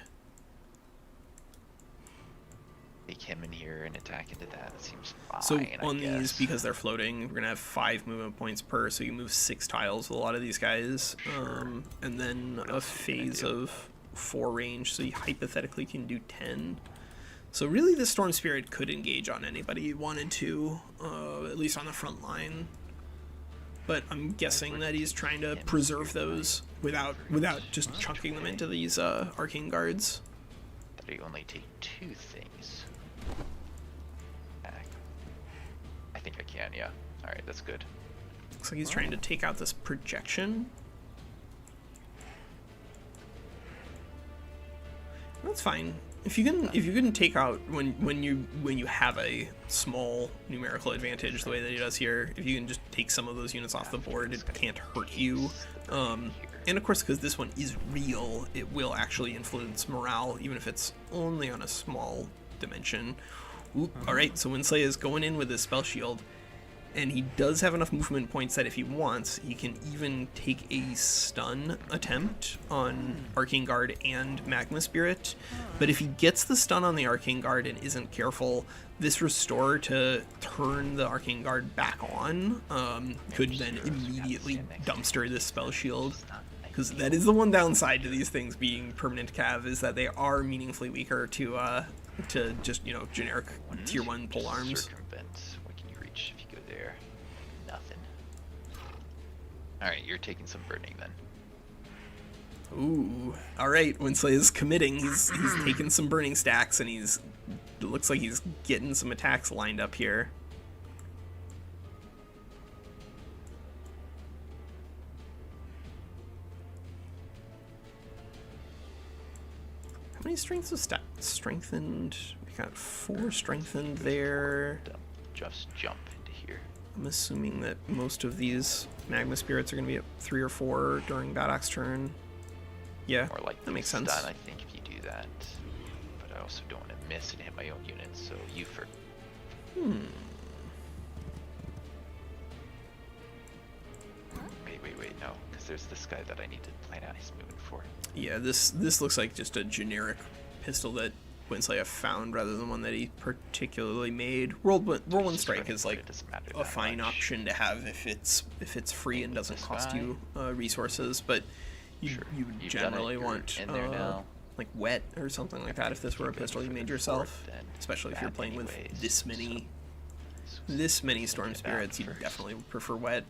Take him in here and attack into that. It seems fine. So on I these, guess. because they're floating, we're gonna have 5 movement points per, so you move 6 tiles with a lot of these guys, and then a phase of 4 range, so you hypothetically can do 10. So really, the Storm Spirit could engage on anybody you wanted to, at least on the front line. But I'm guessing that he's trying to preserve those without just chunking them into these arcane guards. That you only take 2 things. I think I can, yeah. Alright, that's good. Looks like he's trying to take out this projection. That's fine. If you can take out when you have a small numerical advantage the way that he does here, if you can just take some of those units off the board, it can't hurt you. And of course, because this one is real, it will actually influence morale, even if it's only on a small dimension. Oop, alright, so WinSlaya is going in with his spell shield, and he does have enough movement points that if he wants, he can even take a stun attempt on Arcane Guard and Magma Spirit. But if he gets the stun on the Arcane Guard and isn't careful, this restore to turn the Arcane Guard back on could then immediately dumpster this spell shield. Because that is the one downside to these things being permanent cav, is that they are meaningfully weaker to just, you know, generic tier 1 pole arms. Circumvent. What can you reach if you go there? Nothing. Alright, you're taking some burning then. Ooh, alright, WinSlaya is committing. He's taking some burning stacks, and it looks like he's getting some attacks lined up here. How many strengths was strengthened? We got 4 strengthened there. Just jump into here. I'm assuming that most of these Magma Spirits are going to be at 3 or 4 during Badok's turn. Yeah, Or like that makes sense. Stun, I think, if you do that. But I also don't want to miss and hit my own units, so you for. Wait, no, because there's this guy that I need to plan out his movement for. Yeah, this looks like just a generic pistol that WinSlaya found rather than one that he particularly made. Whirlwind Strike is like a fine option to have if it's free and doesn't cost you resources, but you generally want like wet or something like that if this were a pistol you made yourself, especially if you're playing with this many Storm Spirits. You definitely would prefer wet.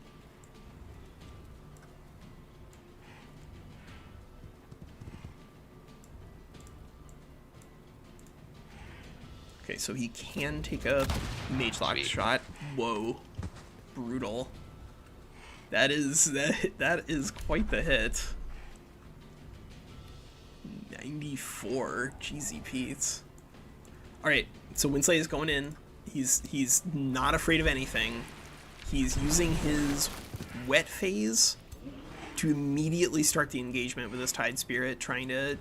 Okay, so he can take a Magelock shot. Whoa, brutal. That is quite the hit. 94, Jeezy Pete's. All right, so WinSlaya is going in. He's not afraid of anything. He's using his wet phase to immediately start the engagement with his Tide Spirit, trying to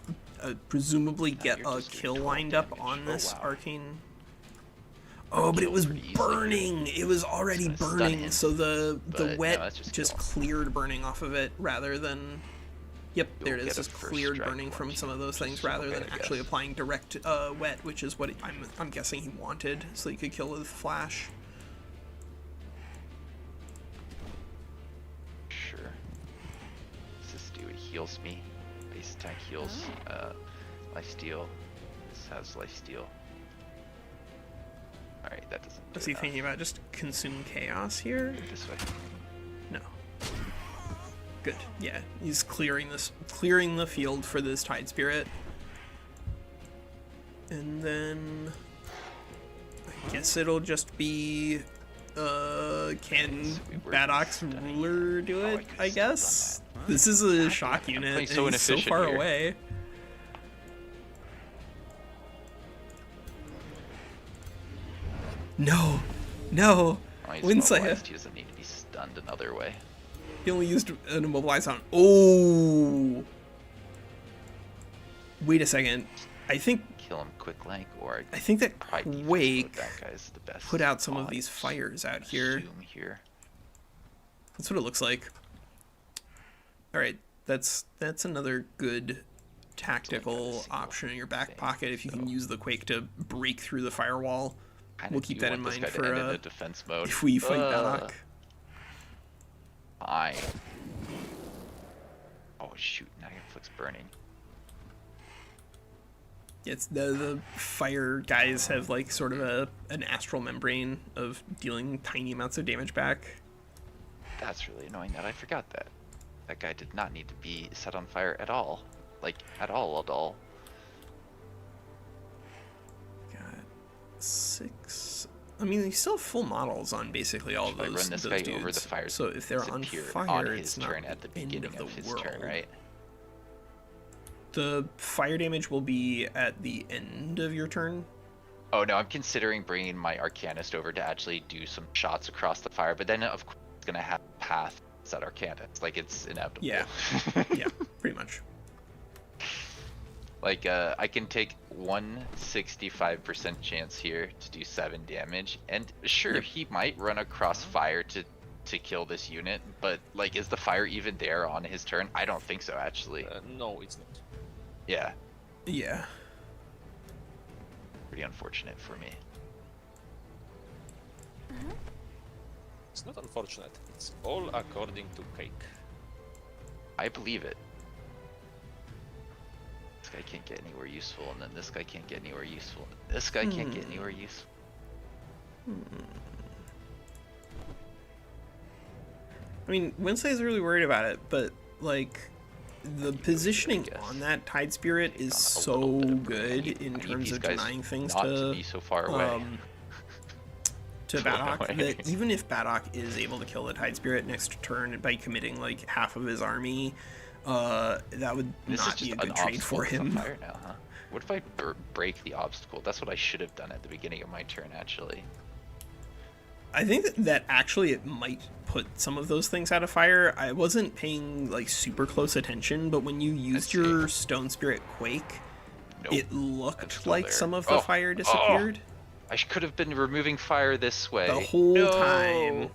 presumably get a kill lined up on this arcane. Oh, but it was burning. It was already burning, so the wet just cleared burning off of it rather than. Yep, there it is. Just cleared burning from some of those things rather than actually applying direct wet, which is what I'm guessing he wanted, so he could kill with flash. Sure. What's this do? It heals me. Base attack heals. Lifesteal. This has lifesteal. Alright, that doesn't. Is he thinking about just consume chaos here? This way. No. Good. Yeah, he's clearing the field for this Tide Spirit. And then I guess it'll just be can Badok's ruler do it, I guess? This is a shock unit and he's so far away. No. WinSlaya. He doesn't need to be stunned another way. He only used an immobilize on. Oh! Wait a second. I think Kill him quick like, or I think that Quake that guy's the best put out some of these fires out here. That's what it looks like. Alright, that's another good tactical option in your back pocket if you can use the Quake to break through the firewall. We'll keep that in mind for defense mode. if we fight Badok. Oh shoot, now your inflicts burning. It's the fire guys have like sort of an astral membrane of dealing tiny amounts of damage back. That's really annoying that I forgot that. That guy did not need to be set on fire at all. Like, at all. Got 6. I mean, you still have full models on basically all of those. I run this guy over the fire. So if they're on fire, on it's his turn not at the end beginning of the of his world. turn, right? The fire damage will be at the end of your turn. Oh no, I'm considering bringing my Arcanist over to actually do some shots across the fire, but then of course it's gonna have path at Arcanist. Like, it's inevitable. Yeah. Yeah, pretty much. Like, I can take 165% chance here to do 7 damage, and sure, Yep. he might run across fire to kill this unit, but like, is the fire even there on his turn? I don't think so, actually. No, it's not. Yeah, Yeah. pretty unfortunate for me. It's not unfortunate. It's all according to cake. I believe it. This guy can't get anywhere useful, and then this guy can't get anywhere useful. This guy can't get anywhere useful. I mean, WinSlaya's really worried about it, but like the positioning guess. on that Tide Spirit is A so little bit of- good I in need terms these of guys denying things not to be so far away. To Far Badok, away. that even if Badok is able to kill the Tide Spirit next turn by committing like half of his army, that would This is not just be a an good trade obstacle for with the him. fire now, huh? What if I break the obstacle? That's what I should have done at the beginning of my turn, actually. I think that actually it might put some of those things out of fire. I wasn't paying like super close attention, but when you used see. your Stone Spirit Quake, Nope. it It's looked still like there. some of the Oh, fire oh. disappeared I could have been removing fire this way. the whole No! time.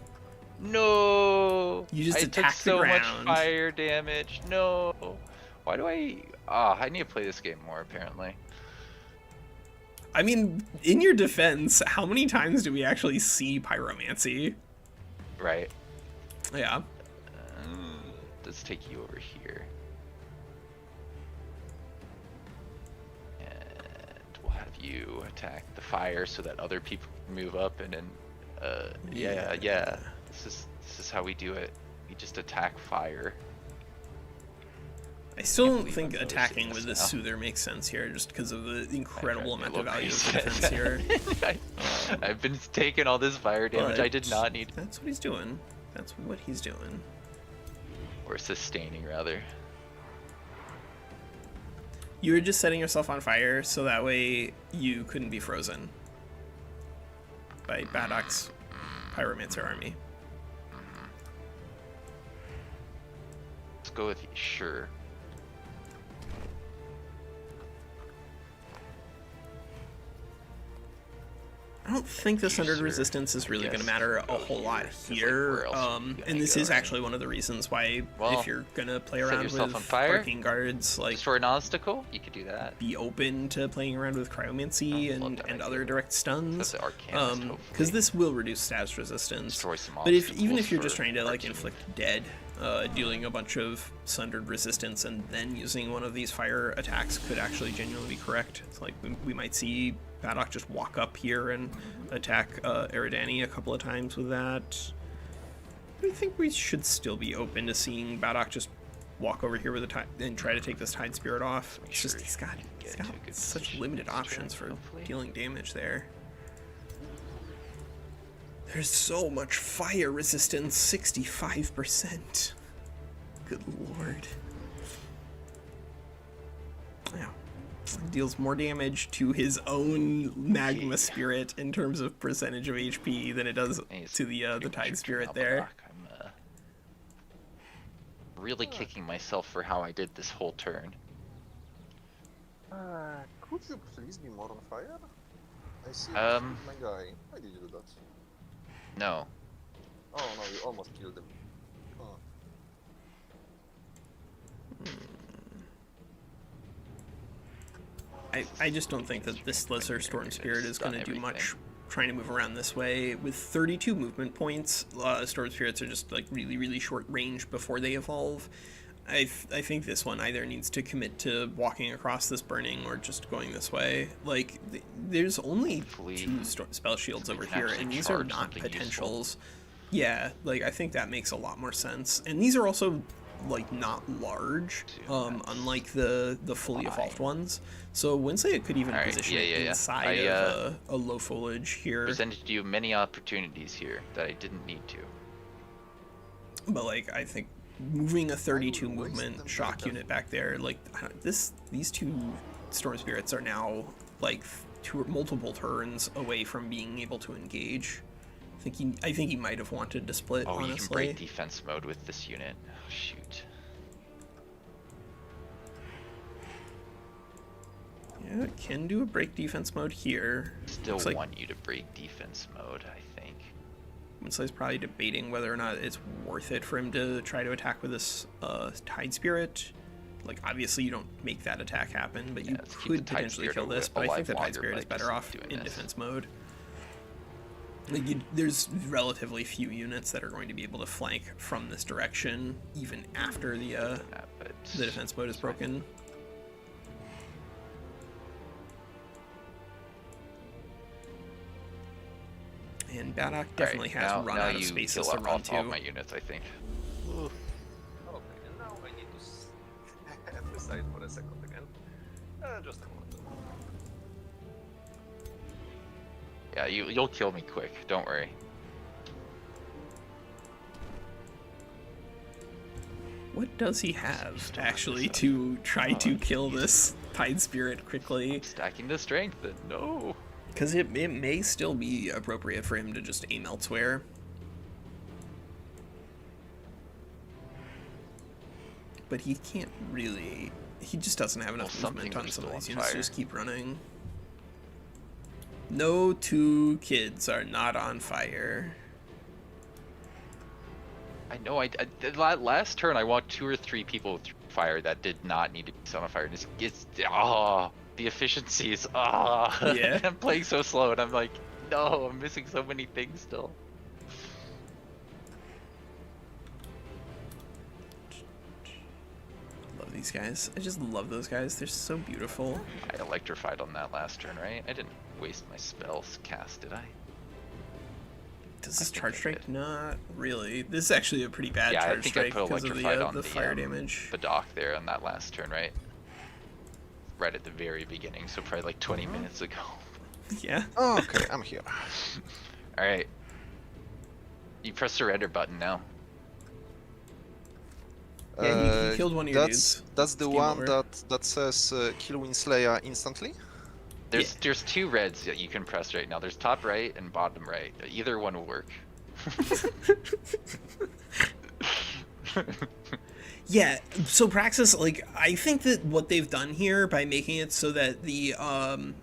No! You just I took attacked the so much ground. fire damage. No! Why do I... I need to play this game more, apparently. I mean, in your defense, how many times do we actually see pyromancy? Right. Yeah. Let's take you over here. And we'll have you attack the fire so that other people move up, and then yeah. This is how we do it. We just attack fire. I still don't believe think I'm noticing attacking this with this now. Soother makes sense here, just because of the incredible I amount of love value how of you defense said here. that. I've been taking all this fire damage I did But not need. That's what he's doing. That's what he's doing. Or sustaining, rather. You were just setting yourself on fire so that way you couldn't be frozen by Badok's pyromancer army. Let's go with sure. I don't think the Sundered Sure. Resistance is really I going to guess matter a go whole here, lot 'cause, like, here. where else are you gonna And this go, is right? actually one of the reasons why, Well, if you're going to play set around yourself with on fire. Arcane Guards, like, Just for an obstacle, you could do that. be open to playing around with Cryomancy I'd love and, that and idea. other direct stuns. That's the Arcanist, hopefully. Because this will reduce status resistance. Destroy some But even obstacles if you're just for trying to like Arcane. inflict dead, dealing a bunch of Sundered Resistance and then using one of these fire attacks could actually genuinely be correct. It's like we might see Badok just walk up here and attack Eridani a couple of times with that. I think we should still be open to seeing Badok just walk over here with a tide and try to take this Tide Spirit off. It's just he's got into a good such position limited this turn, options for hopefully. dealing damage there. There's so much fire resistance, 65%. Good lord. Yeah. Deals more damage to his own Magma Spirit in terms of percentage of HP than it does He's to the pretty much Tide your Spirit turn, there. Badok. I'm really kicking myself for how I did this whole turn. Could you please be more on fire? I see Um, my guy. Why did you do that? No. Oh no, you almost killed him. Oh. I just don't think that this lesser Storm Spirit is going to do Done much everything. trying to move around this way. With 32 movement points, Storm Spirits are just like really short range before they evolve. I think this one either needs to commit to walking across this burning or just going this way. Like, there's only Hopefully, 2 spell shields we over can here, actually and these are charge not something potentials. Yeah, like, I think that makes a lot more sense. And these are also, like, not large, unlike the fully evolved ones. So WinSlaya could even Alright, position yeah, it yeah. inside of a low foliage here. Presented you many opportunities here that I didn't need to. But, like, I think moving a 32 movement shock unit back there, like these two Storm Spirits are now like multiple turns away from being able to engage. I think he might have wanted to split. Oh, honestly. you can break defense mode with this unit. Oh, shoot. Yeah, it can do a break defense mode here. Still Looks like want you to break defense mode, I think. WinSlaya's probably debating whether or not it's worth it for him to try to attack with this Tide Spirit. Like, obviously you don't make that attack happen, but you could potentially kill this, but I think the Tide Spirit is better off in defense mode. Like, there's relatively few units that are going to be able to flank from this direction, even after the defense mode is broken. And Badok definitely has run out of spaces to run to. All my units, I think. Okay, and now I need to decide for a second again. Just a moment. Yeah, you'll kill me quick. Don't worry. What does he have, actually, to try to kill this Tide Spirit quickly? Stacking the strength, no. Because it may still be appropriate for him to just aim elsewhere. But he can't really... He just doesn't have enough movement on some of these units to just keep running. No two kids are not on fire. I know, last turn I walked 2 or 3 people through fire that did not need to be set on fire. And it's the efficiencies, Yeah. I'm playing so slow and I'm like, no, I'm missing so many things still. Love these guys. I just love those guys. They're so beautiful. I electrified on that last turn, right? I didn't waste my spells cast, did I? Does this charge strike? Not really. This is actually a pretty bad charge strike because of the fire damage. Badok there on that last turn, right? Right at the very beginning, so probably like 20 minutes ago. Yeah. Oh, okay, I'm here. Alright. You press surrender button now. Yeah, he killed one of your dudes. That's the one that says kill WinSlaya instantly? There's 2 reds that you can press right now. There's top right and bottom right. Either one will work. Yeah, so Praxis, like, I think that what they've done here by making it so that the,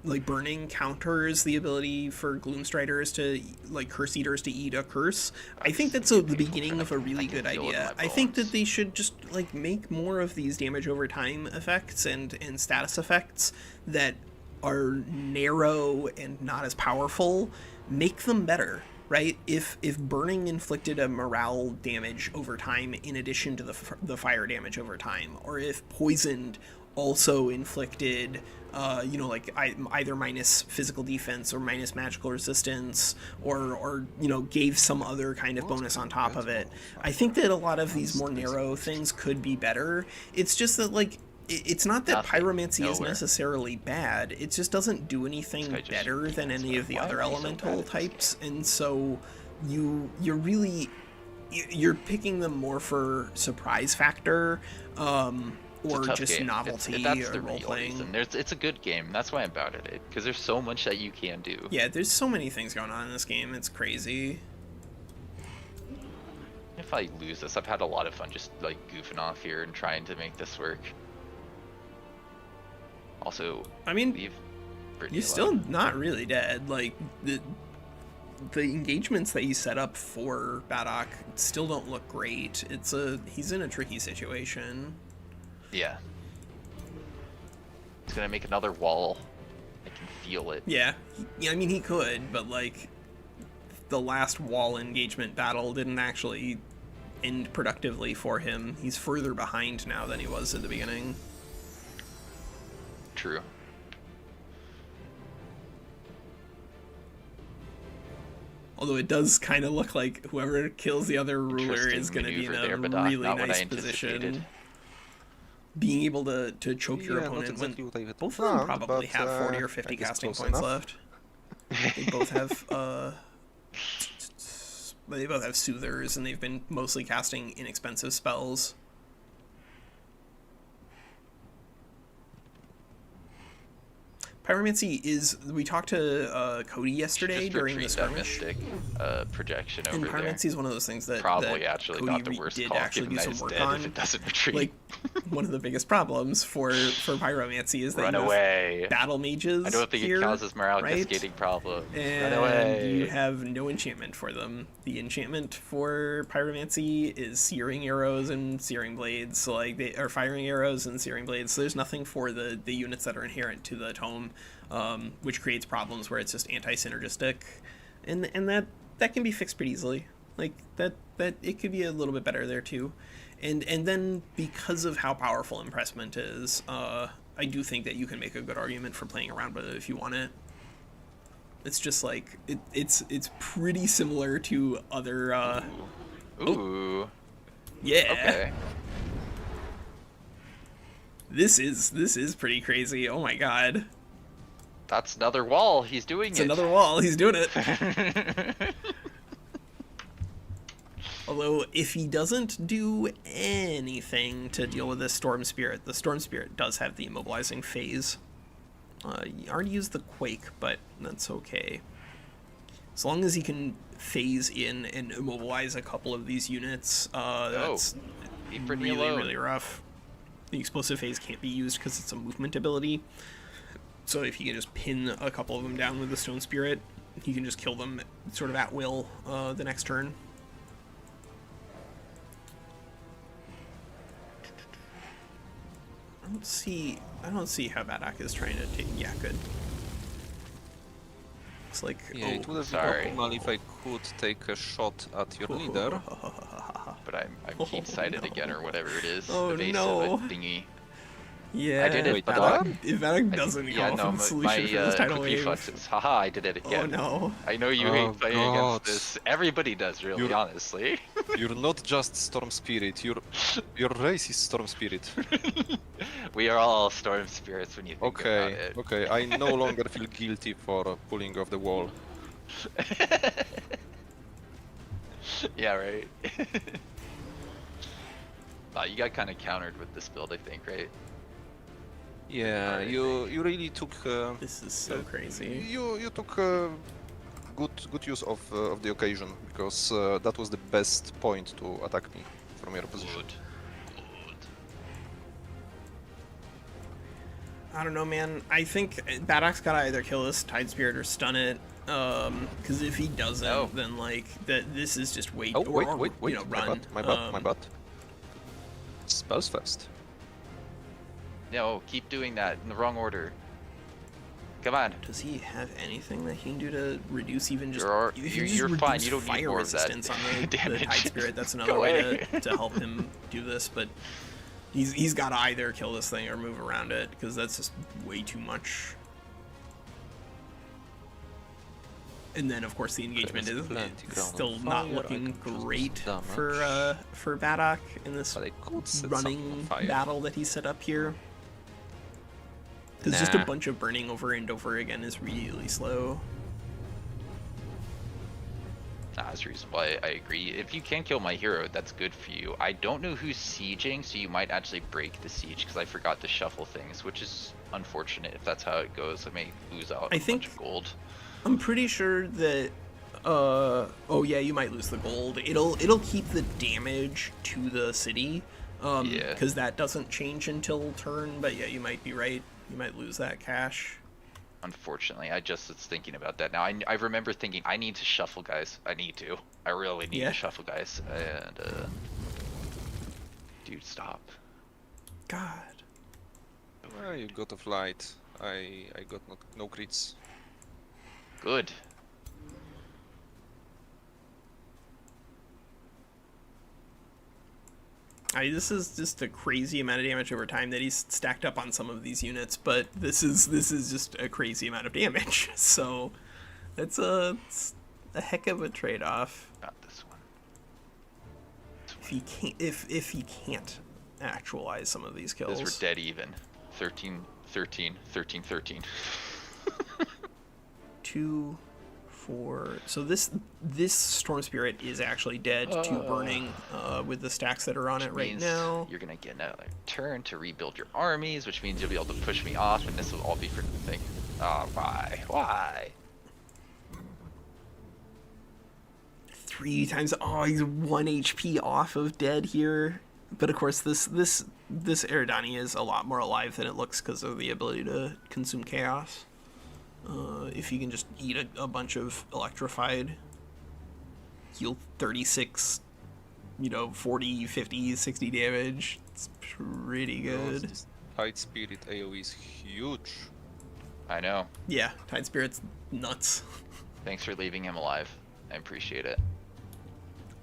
like, burning counters the ability for Gloomstriders to, like, Curse Eaters to eat a curse, I think that's the beginning of a really good idea. I think that they should just, like, make more of these damage over time effects and status effects that are narrow and not as powerful. Make them better. Right? If burning inflicted a morale damage over time in addition to the fire damage over time, or if poisoned also inflicted, you know, like either minus physical defense or minus magical resistance, or you know, gave some other kind of bonus on top of it, I think that a lot of these more narrow things could be better. It's just that, like, it's not that pyromancy is necessarily bad, it just doesn't do anything better than any of the other elemental types, and so you're picking them more for surprise factor, or just novelty or role-playing. It's a good game, that's why I'm about it, because there's so much that you can do. Yeah, there's so many things going on in this game, it's crazy. If I lose this, I've had a lot of fun just like goofing off here and trying to make this work. Also, I mean, you're still not really dead. Like, the engagements that you set up for Badok still don't look great. He's in a tricky situation. Yeah. He's gonna make another wall. I can feel it. Yeah, I mean, he could, but, like, the last wall engagement battle didn't actually end productively for him. He's further behind now than he was at the beginning. True. Although it does kind of look like whoever kills the other ruler is going to be in a really nice position. Being able to choke your opponent when both of them probably have 40 or 50 casting points left. They both have They both have soothers, and they've been mostly casting inexpensive spells. Pyromancy is... We talked to Cody yesterday Just during the retreat that skirmish. mystic projection And over there. Pyromancy is one of those things that Probably that actually Cody not the worst did call, actually given do that some it's work dead on. if it doesn't retreat. Like, one of the biggest problems for Pyromancy is that Run you have away. Battlemages I don't think here, it causes morale right? cascading problems. And Run away. you have no enchantment for them. The enchantment for Pyromancy is Searing Arrows and Searing Blades. So like they are Firing Arrows and Searing Blades. So there's nothing for the units that are inherent to the tome, which creates problems where it's just anti-synergistic, and that can be fixed pretty easily. Like that it could be a little bit better there too. And then because of how powerful Impressment is, I do think that you can make a good argument for playing around with it if you want it. It's just like it's pretty similar to other. Ooh. Yeah. Okay. This is pretty crazy. Oh my god. That's another wall. He's doing It's it. another wall. He's doing it. Although, if he doesn't do anything to deal with this Storm Spirit, the Storm Spirit does have the immobilizing phase. You already used the Quake, but that's okay. As long as he can phase in and immobilize a couple of these units, that's Leave Brittany really, alone. really rough. The Explosive Phase can't be used because it's a movement ability. So if he can just pin a couple of them down with the Stone Spirit, he can just kill them sort of at will the next turn. I don't see how Badok is trying to take. Yeah, good. Looks like. Yeah, it would have sorry. been optimal if I could take a shot at your leader. But I'm keep-sighted again, or whatever it is. Oh, the base no. of a thingy. Yeah. I did it, If but Badok doesn't come up with a solution for this tidal cookie wave. fluxes. Haha, I did it Oh again. no. I know you Oh, hate playing God. against this. Everybody does, really, honestly. You're not just Storm Spirit, your race is Storm Spirit. We are all Storm Spirits when you think about it. Okay, I no longer feel guilty for pulling off the wall. Yeah, right. You got kind of countered with this build, I think, right? Yeah, Alright. you really took This is so crazy. you took good use of the occasion, because that was the best point to attack me from your position. Good. I don't know, man. I think Badok's gotta either kill this Tide Spirit or stun it. Because if he doesn't, Oh. then like this is just way. Oh, or, wait, you know, run. my bad. Spells fast. No, keep doing that in the wrong order. Come on. Does he have anything that he can do to reduce even just? if you You're just fine, reduce you don't need fire more of that resistance on the damage. Tide Spirit. That's another Go way away. to help him do this. But he's got to either kill this thing or move around it because that's just way too much. And then, of course, the engagement There's is plenty it's ground still on not fire, looking I can great choose damage. for Badok in this But I could set something running on fire. battle that he set up here. Because just a Nah. bunch of burning over and over again is really slow. That's reasonable. I agree. If you can kill my hero, that's good for you. I don't know who's sieging, so you might actually break the siege because I forgot to shuffle things, which is unfortunate if that's how it goes. I may lose out a bunch of gold. I'm pretty sure that oh yeah, you might lose the gold. It'll keep the damage to the city. Yeah. Because that doesn't change until turn, but yeah, you might be right. You might lose that cash. Unfortunately, I just was thinking about that now. I remember thinking I need to shuffle, guys. I need to. I really need Yeah. to shuffle, guys. And dude, stop. God. Well, you got a flight. I got no crits. Good. This is just a crazy amount of damage over time that he's stacked up on some of these units, but this is just a crazy amount of damage. So it's a heck of a trade-off. Not this one. If he can't actualize some of these kills. Those were dead even. 13, 13, 13, 13. 2, So this Storm Spirit is actually dead to burning with the stacks that are on it right Means now. you're gonna get another turn to rebuild your armies, which means you'll be able to push me off, and this will all be for nothing. Why? Why? 3 times. Oh, he's 1 HP off of dead here. But of course, this Eridani is a lot more alive than it looks because of the ability to consume chaos. If you can just eat a bunch of electrified, heal 36, 40, 50, 60 damage. It's pretty good. Tide Spirit AoE is huge. I know. Yeah, Tide Spirit's nuts. Thanks for leaving him alive. I appreciate it.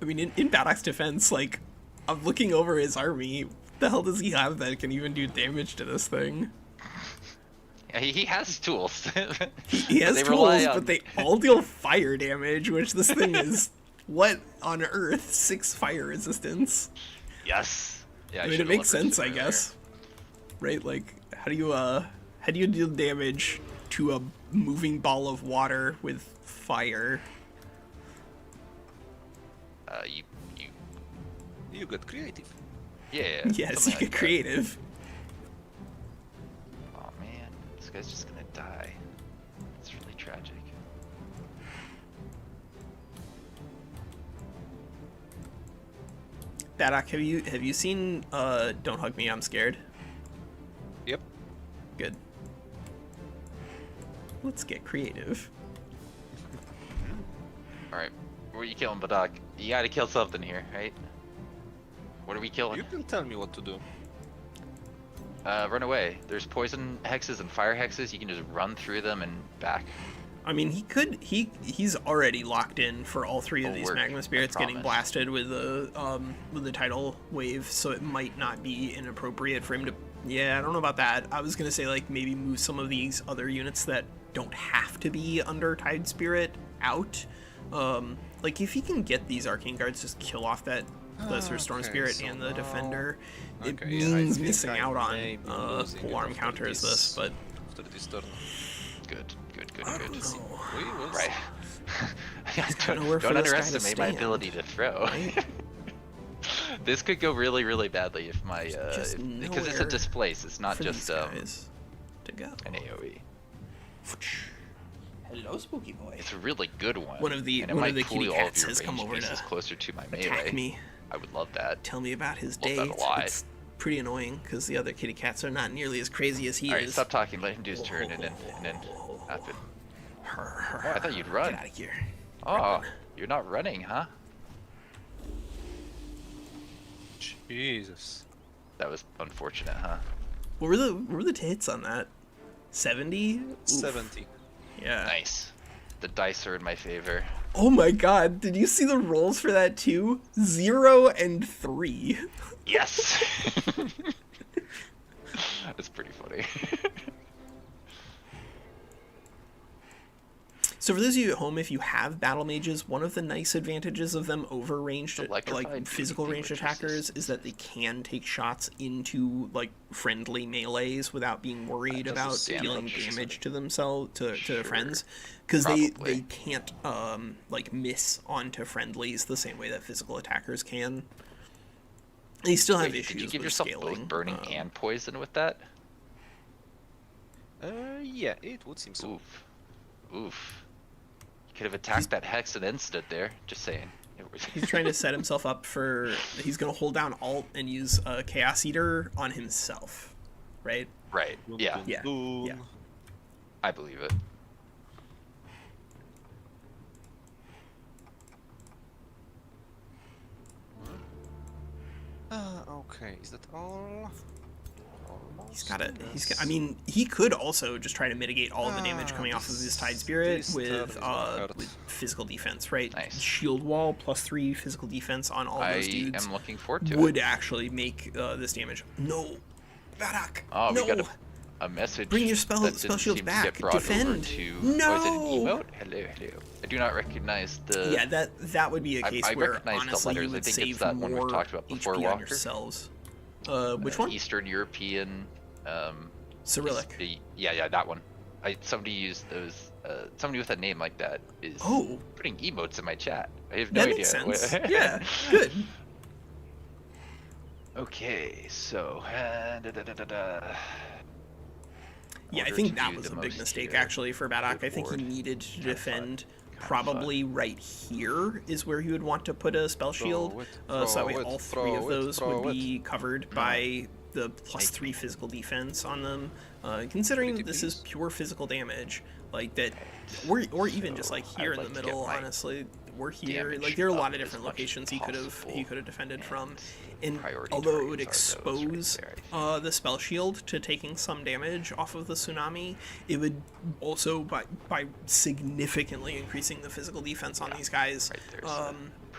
I mean, in Badok's defense, like, I'm looking over his army. What the hell does he have that can even do damage to this thing? Yeah, he has tools. He has tools, but they all deal fire damage, which this thing is, what on earth? 6 fire resistance. Yes. Yeah, I mean, it makes sense, I guess. Right? Like, how do you deal damage to a moving ball of water with fire? You get creative. Yeah. Yes, you get creative. Oh man, this guy's just gonna die. It's really tragic. Badok, have you seen Don't Hug Me, I'm Scared? Yep. Good. Let's get creative. Alright, what are you killing, Badok? You gotta kill something here, right? What are we killing? You can tell me what to do. Run away. There's poison hexes and fire hexes. You can just run through them and back. I mean, he's already locked in for all 3 of these Magma Spirits getting blasted with the tidal wave, so it might not be inappropriate for him to. Yeah, I don't know about that. I was gonna say, like, maybe move some of these other units that don't have to be under Tide Spirit out. Like, if he can get these Arcane Guards, just kill off that Lesser Storm Spirit and the Defender. It means missing out on alarm counter as this, but after this turn. Good. We will Right. don't underestimate my ability to throw. Right? This could go really, really badly if my because it's a displace. It's not just to go. an AOE. Hello, spooky boy. It's a really good one. One of the kitty cats has come over to closer to my attack melee. me. I would love that. Tell me about his Love day. that a lot. It's pretty annoying because the other kitty cats are not nearly as crazy as he Alright, is. stop talking. Let him do his turn and then happen. Oh, I thought you'd run. Get out of here. Oh, you're not running, huh? Jesus. That was unfortunate, huh? What were the hits on that? 70? 70. Yeah. Nice. The dice are in my favor. Oh my god, did you see the rolls for that too? 0 and 3. Yes! That's pretty funny. So for those of you at home, if you have Battlemages, one of the nice advantages of them over ranged, Electrified physical ranged attackers is that they can take shots into like friendly melees without being worried about dealing damage to themselves, to friends, because they can't like miss onto friendlies the same way that physical attackers can. They still have issues. Did you give with yourself scaling. both burning and poison with that? Yeah, it would seem so. Oof. Could have attacked that hex and then stood there. Just saying. He's trying to set himself up for. He's going to hold down Alt and use Chaos Eater on himself, right? Right. Yeah. Yeah. I believe it. Okay. Is that all? He's got it. I mean, he could also just try to mitigate all of the damage coming off of his Tide Spirit with physical defense, right? Nice. Shield wall +3 physical defense on all those dudes. I am looking forward to it. Would actually make this damage. No, Badok. Oh, no. we got a message. Bring your spell shields back. Defend. No. Oh, is it an emote? Hello. I do not recognize the. Yeah, that would be a case where honestly you would save that more one we talked about before, HP on Walker. yourselves. Which one? Eastern European. Cyrillic. Yeah, that one. Somebody used those somebody with a name like that is putting emotes in my chat. I have no that idea. makes sense. Yeah, good. Okay, so Yeah, I think that was a big mistake actually for Badok. I think he needed to defend probably right here is where he would want to put a spell shield, so that way all three of those would be covered by the +3 physical defense on them. Considering that this is pure physical damage, like that, or even just like here in the middle, honestly, we're here. Like there are a lot of different locations he could have defended from. And although it would expose the spell shield to taking some damage off of the tsunami, it would also, by significantly increasing the physical defense on these guys, I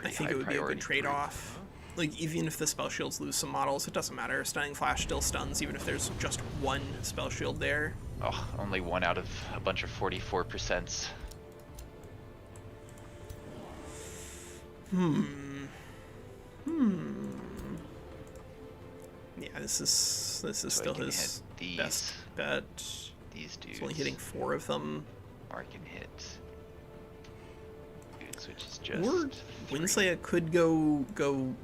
think it would be a good trade-off. Like, even if the spell shields lose some models, it doesn't matter. Stunning Flash still stuns, even if there's just one spell shield there. Oh, only one out of a bunch of 44%. Yeah, this is still his best bet. These dudes. He's only hitting 4 of them. Mark and hit. Dudes, which is just. Or WinSlaya could go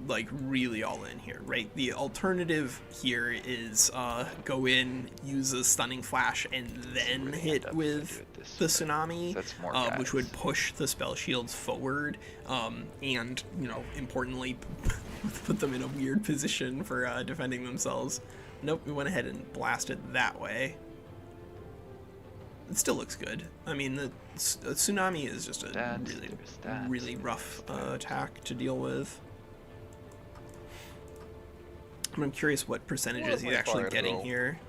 like really all in here, right? The alternative here is go in, use a Stunning Flash, and then hit with the tsunami, which would push the spell shields forward, and importantly, put them in a weird position for defending themselves. Nope, we went ahead and blasted that way. It still looks good. I mean, the tsunami is just a really rough attack to deal with. I'm curious what percentages he's actually getting here.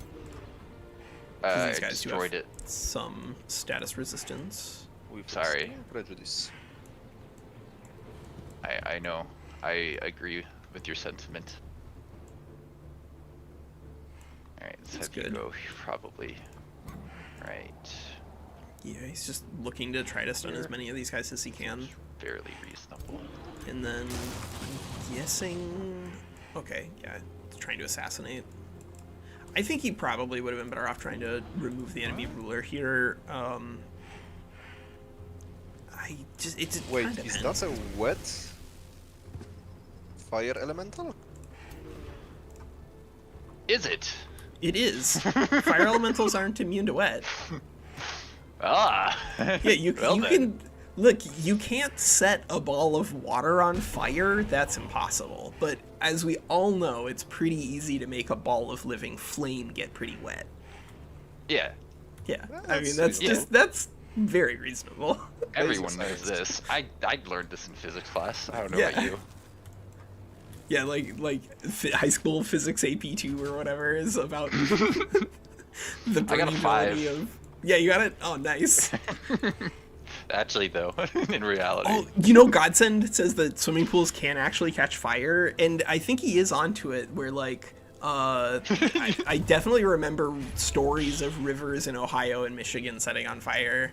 These guys destroyed do have some status resistance. Sorry. Prejudice. I know. I agree with your sentiment. Alright, let's have you go probably. Right. Yeah, he's just looking to try to stun as many of these guys as he can. Fairly reasonable. And then, I'm guessing... Okay, yeah, trying to assassinate. I think he probably would have been better off trying to remove the enemy ruler here. Wait, is that a wet fire elemental? Is it? It is. Fire elementals aren't immune to wet. Ah. Yeah, you can look. You can't set a ball of water on fire. That's impossible. But as we all know, it's pretty easy to make a ball of living flame get pretty wet. Yeah. Yeah. I mean, that's very reasonable. Everyone knows this. I learned this in physics class. I don't know about you. Yeah, like high school physics AP2 or whatever is about the permeability of. Yeah, you got it. Oh, nice. Actually, though, in reality. Oh, Godsend says that swimming pools can actually catch fire, and I think he is onto it. Where I definitely remember stories of rivers in Ohio and Michigan setting on fire.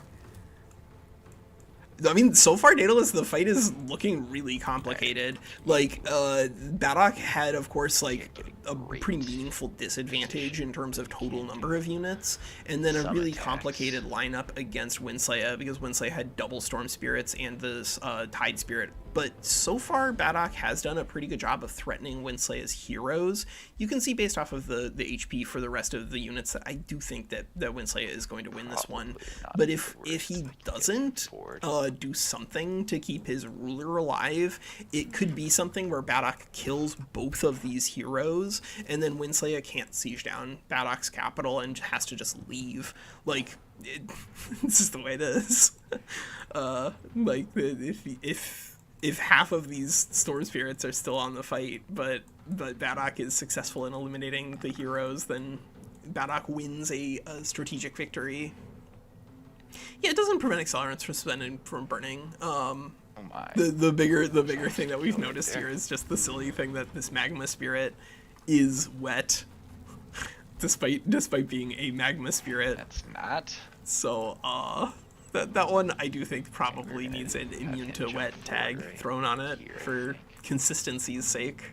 I mean, so far, Daedalus, the fight is looking really complicated. Like, Badok had, of course, like, a pretty meaningful disadvantage in terms of total number of units, and then a really complicated lineup against WinSlaya, because WinSlaya had double Storm Spirits and this Tide Spirit. But so far, Badok has done a pretty good job of threatening WinSlaya's heroes. You can see based off of the HP for the rest of the units that I do think that WinSlaya is going to win this one. But if he doesn't do something to keep his ruler alive, it could be something where Badok kills both of these heroes, and then WinSlaya can't siege down Badok's capital and has to just leave. Like, this is the way it is. If half of these Storm Spirits are still on the fight, but Badok is successful in eliminating the heroes, then Badok wins a strategic victory. Yeah, it doesn't prevent accelerants from burning. Oh my. The bigger thing that we've noticed here is just the silly thing that this Magma Spirit is wet, despite being a Magma Spirit. That's not. So, that one I do think probably needs an immune to wet tag thrown on it for consistency's sake.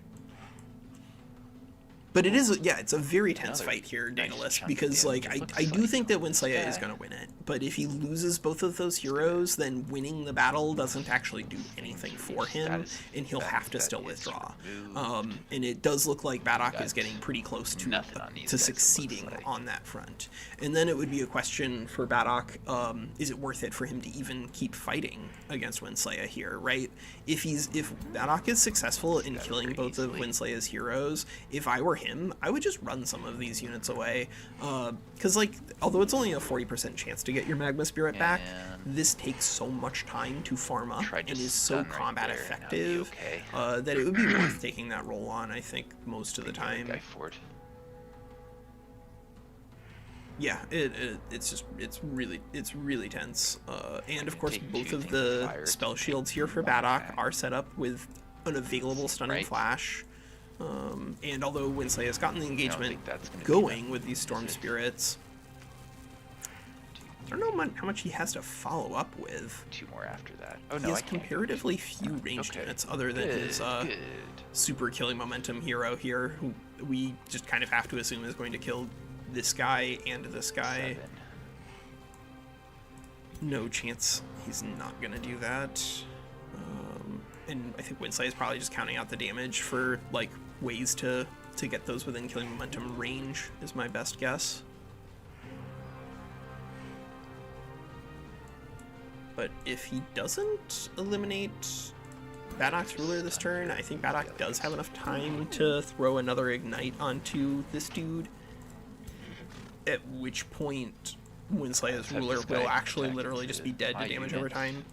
But it is, yeah, it's a very tense Another fight here, nice Daedalus, chunk of because, like, damage. It I looks do like think that this WinSlaya is guy. going to win it, but if he loses both of those heroes, then winning the battle doesn't actually do anything for him, and he'll have to still withdraw. And it does look like Badok is getting pretty close to succeeding on that front. And then it would be a question for Badok, is it worth it for him to even keep fighting against WinSlaya here, right? If Badok is successful in killing both of WinSlaya's heroes, if I were him, I would just run some of these units away. Because, like, although it's only a 40% chance to get your Magma Spirit back, this takes so much time to farm up and is so combat effective that it would be worth taking that roll on, I think, most of the time. Yeah, it's really tense. And of course, both of the spell shields here for Badok are set up with an available stunning flash. And although WinSlaya has gotten the engagement going with these Storm Spirits, I don't know how much he has to follow up with. 2 more after that. Oh no, he has comparatively few ranged units other than his super killing momentum hero here, who we just kind of have to assume is going to kill this guy and this guy. 7. No chance he's not gonna do that. And I think WinSlaya is probably just counting out the damage for, like, ways to get those within killing momentum range is my best guess. But if he doesn't eliminate Badok's ruler this turn, I think Badok does have enough time to throw another ignite onto this dude, at which point WinSlaya's ruler will actually literally just be dead to damage over time.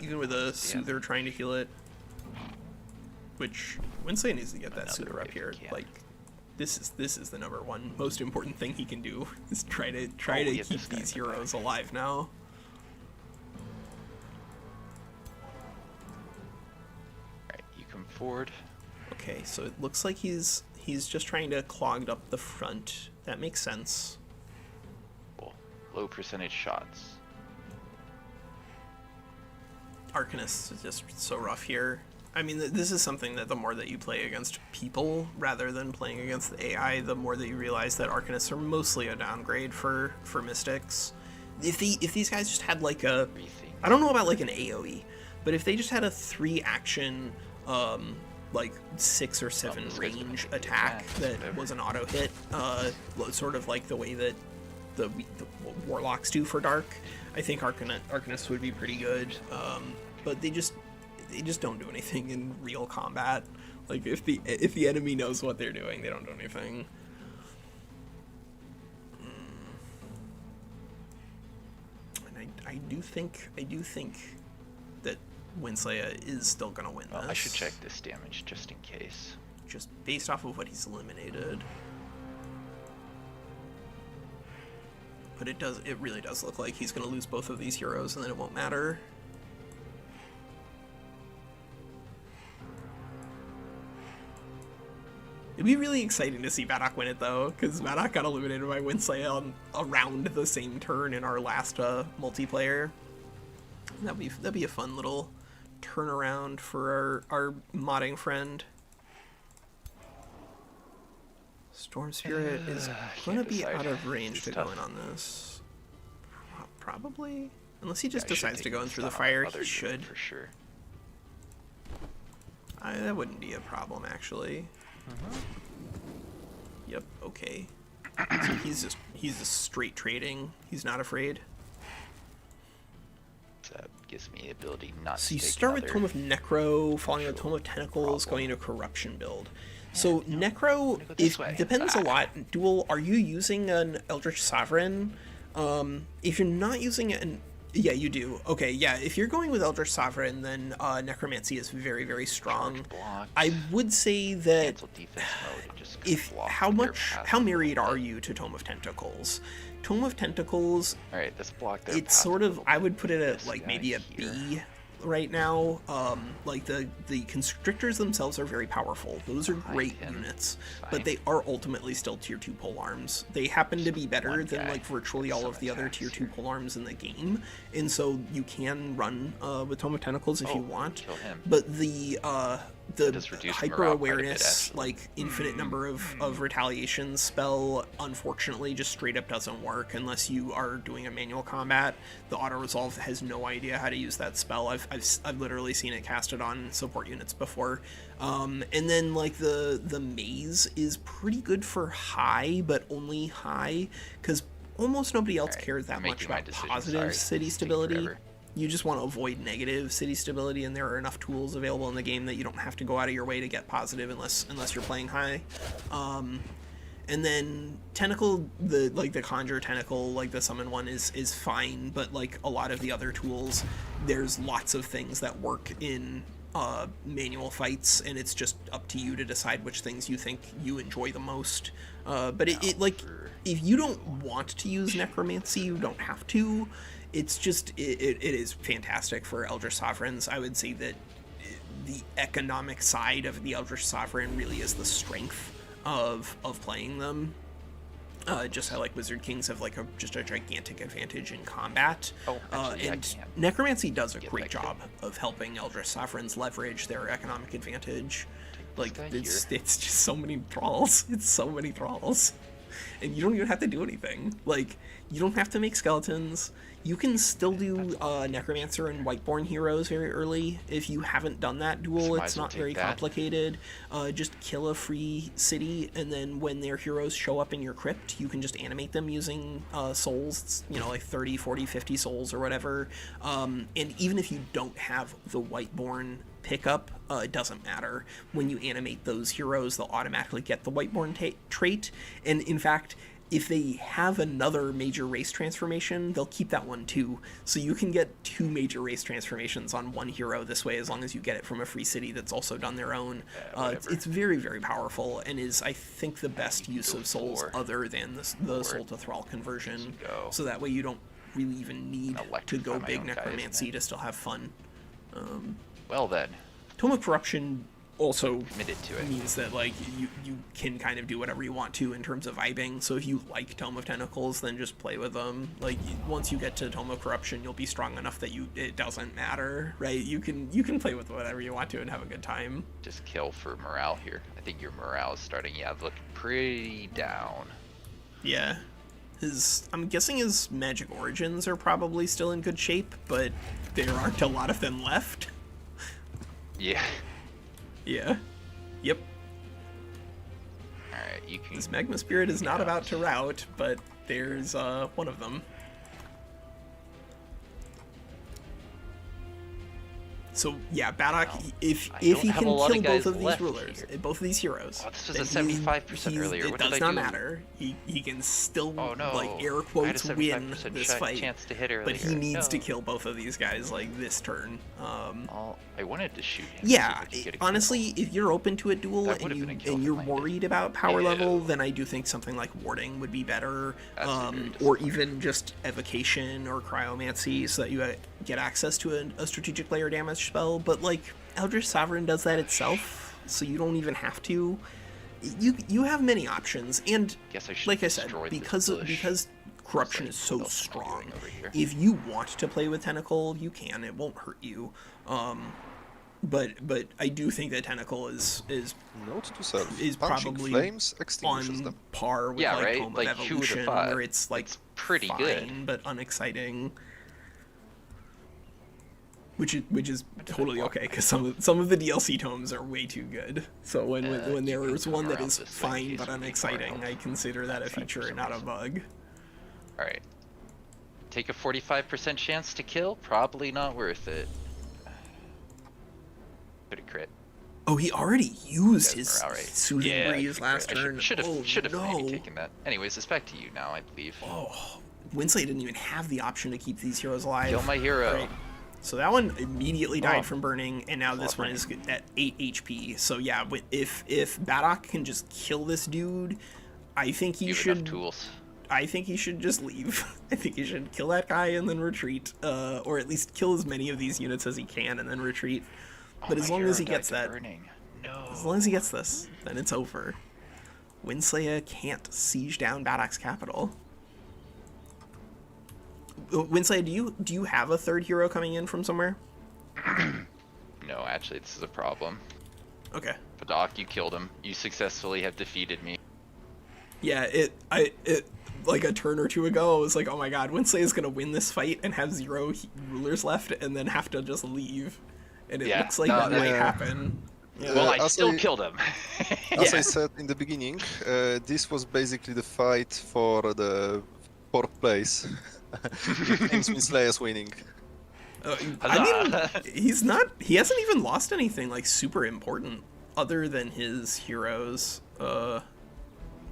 Even with a Soother trying to heal it, which WinSlaya needs to get that Soother up here. Like, this is the number one most important thing he can do, is try to keep these heroes alive now. Alright, you come forward. Okay, so it looks like he's just trying to clog up the front. That makes sense. Cool. Low percentage shots. Arcanist is just so rough here. I mean, this is something that the more that you play against people rather than playing against the AI, the more that you realize that Arcanists are mostly a downgrade for Mystics. If these guys just had like a, I don't know about like an AoE, but if they just had a 3-action, like 6 or 7 range attack that was an auto hit, sort of like the way that the Warlocks do for Dark, I think Arcanists would be pretty good. But they just don't do anything in real combat. Like, if the enemy knows what they're doing, they don't do anything. And I do think that WinSlaya is still gonna win this. I should check this damage just in case. Just based off of what he's eliminated. But it really does look like he's gonna lose both of these heroes and then it won't matter. It'd be really exciting to see Badok win it, though, because Badok got eliminated by WinSlaya around the same turn in our last multiplayer. That'd be a fun little turnaround for our modding friend. Storm Spirit is gonna be out of range to go in on this. Probably, unless he just decides to go in through the fire. He should. For sure. That wouldn't be a problem, actually. Yep, okay. So he's just straight trading. He's not afraid. That gives me the ability not to. So you start with Tome of Necro, following with Tome of Tentacles, going into Corruption build. So Necro, it depends a lot. Duel, are you using an Eldritch Sovereign? If you're not using an... Yeah, you do. Okay, yeah, if you're going with Eldritch Sovereign, then Necromancy is very, very strong. I would say that how married are you to Tome of Tentacles? Tome of Tentacles, alright, this block there, it's sort of, I would put it at like maybe a B right now. Like the Constrictors themselves are very powerful. Those are great units, but they are ultimately still tier 2 polearms. They happen to be better than like virtually all of the other tier 2 polearms in the game, and so you can run with Tome of Tentacles if you want. But the does reduce hyper morale quite a bit, awareness, actually. like infinite number of retaliation spell, unfortunately, just straight up doesn't work unless you are doing a manual combat. The auto resolve has no idea how to use that spell. I've literally seen it casted on support units before. And then like the maze is pretty good for high, but only high, because almost nobody else cares that much about positive city stability. You just want to avoid negative city stability, and there are enough tools available in the game that you don't have to go out of your way to get positive unless you're playing high. And then tentacle, the conjure tentacle, like the summon one is fine, but like a lot of the other tools, there's lots of things that work in manual fights, and it's just up to you to decide which things you think you enjoy the most. But it like, if you don't want to use necromancy, you don't have to. It's just, it is fantastic for Eldritch Sovereigns. I would say that the economic side of the Eldritch Sovereign really is the strength of playing them. Just how like Wizard Kings have like just a gigantic advantage in combat. And necromancy does a great job of helping Eldritch Sovereigns leverage their economic advantage. Like it's just so many thralls. It's so many thralls. And you don't even have to do anything. Like, you don't have to make skeletons. You can still do Necromancer and Whiteborn heroes very early. If you haven't done that duel, it's not very complicated. Just kill a free city, and then when their heroes show up in your crypt, you can just animate them using souls. It's, you know, like 30, 40, 50 souls or whatever. And even if you don't have the Whiteborn pickup, it doesn't matter. When you animate those heroes, they'll automatically get the Whiteborn trait. And in fact, if they have another major race transformation, they'll keep that one too. So you can get 2 major race transformations on one hero this way, as long as you get it from a free city that's also done their own. It's very, very powerful, and is, I think, the best use of souls other than the soul to thrall conversion. So that way you don't really even need to go big necromancy to still have fun. Well then. Tome of Corruption also committed to it. Means that like you can kind of do whatever you want to in terms of vibing. So if you like Tome of Tentacles, then just play with them. Like once you get to Tome of Corruption, you'll be strong enough that it doesn't matter, right? You can play with whatever you want to and have a good time. Just kill for morale here. I think your morale is starting, looking pretty down. Yeah. I'm guessing his magic origins are probably still in good shape, but there aren't a lot of them left. Yeah. Yeah. Yep. Alright, you can... This Magma Spirit is not about to rout, but there's one of them. So yeah, Badok, if he can kill both of these rulers, both of these heroes, this was a 75% earlier. It does not matter. He can still like air quotes win this fight, chance to hit earlier. But he needs to kill both of these guys like this turn. I wanted to shoot him. Yeah, honestly, if you're open to a duel and you're worried about power level, then I do think something like warding would be better, or even just evocation or cryomancy, so that you get access to a strategic layer damage spell. But like Eldritch Sovereign does that itself, so you don't even have to. You have many options, and like I said, because corruption is so strong, if you want to play with Tentacle, you can. It won't hurt you. But I do think that Tentacle is probably flames extinguishes on par with like Tome of Evolution, where it's like pretty good but unexciting. Which is totally okay, because some of the DLC tomes are way too good. So when there is one that is fine but unexciting, I consider that a feature and not a bug. Alright. Take a 45% chance to kill? Probably not worth it. Pretty crit. Oh, he already used his Soothing Breeze last turn. Should have maybe taken that. Anyways, it's back to you now, I believe. Oh, WinSlaya didn't even have the option to keep these heroes alive. Kill my hero. Right. So that one immediately died from burning, and now this one is at 8 HP. So yeah, if Badok can just kill this dude, I think he should. Tools. I think he should just leave. I think he should kill that guy and then retreat, or at least kill as many of these units as he can and then retreat. But as long as he gets that, as long as he gets this, then it's over. WinSlaya can't siege down Badok's capital. WinSlaya, do you have a third hero coming in from somewhere? No, actually, this is a problem. Okay. Badok, you killed him. You successfully have defeated me. Yeah, it like a turn or two ago, I was like, oh my god, WinSlaya's gonna win this fight and have 0 rulers left and then have to just leave. And it Yeah, looks like no, that might yeah. happen. Yeah. Well, I as still I- killed him. As Yeah. I said in the beginning, this was basically the fight for the 4th place. Which means WinSlaya's winning. I mean, Huzzah. he hasn't even lost anything like super important other than his heroes.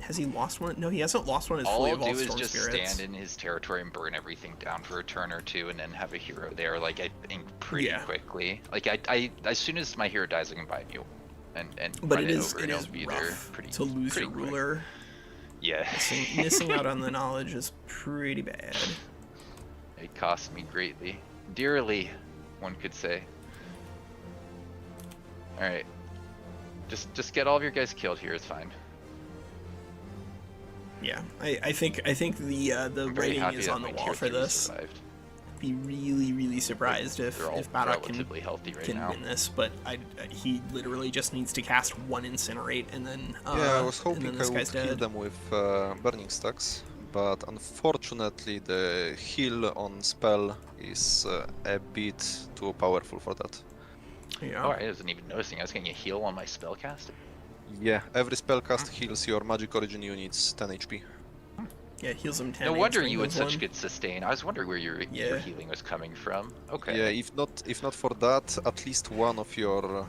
Has he lost one? No, he hasn't lost one. His All fully I'll do evolved is storm just spirits. stand in his territory and burn everything down for a turn or two, and then have a hero there. Like I think pretty Yeah. quickly. Like I as soon as my hero dies, I can buy you, and But run it is over, it and is it'll be there rough pretty to lose pretty your quick. ruler. Yeah, Missing out on the knowledge is pretty bad. it cost me greatly, dearly, one could say. All right, just get all of your guys killed here. It's fine. Yeah, I think the I'm very writing happy is that on the my wall tier for 3 this. survived. Be really surprised if They're all Badok relatively healthy right can now. win this, but he literally just needs to cast 1 incinerate and then Yeah, I was and then hoping I this would guy's heal dead. them with burning stacks, but unfortunately the heal on spell is a bit too powerful for that. Yeah. Oh, I wasn't even noticing. I was getting a heal on my spellcasting. Yeah, every spellcast heals your magic origin units 10 HP. Yeah, heals him 10. No wonder and you had strengthens such 1. good sustain. I was wondering where your Yeah. healing was coming from. Okay. Yeah, if not for that, at least one of your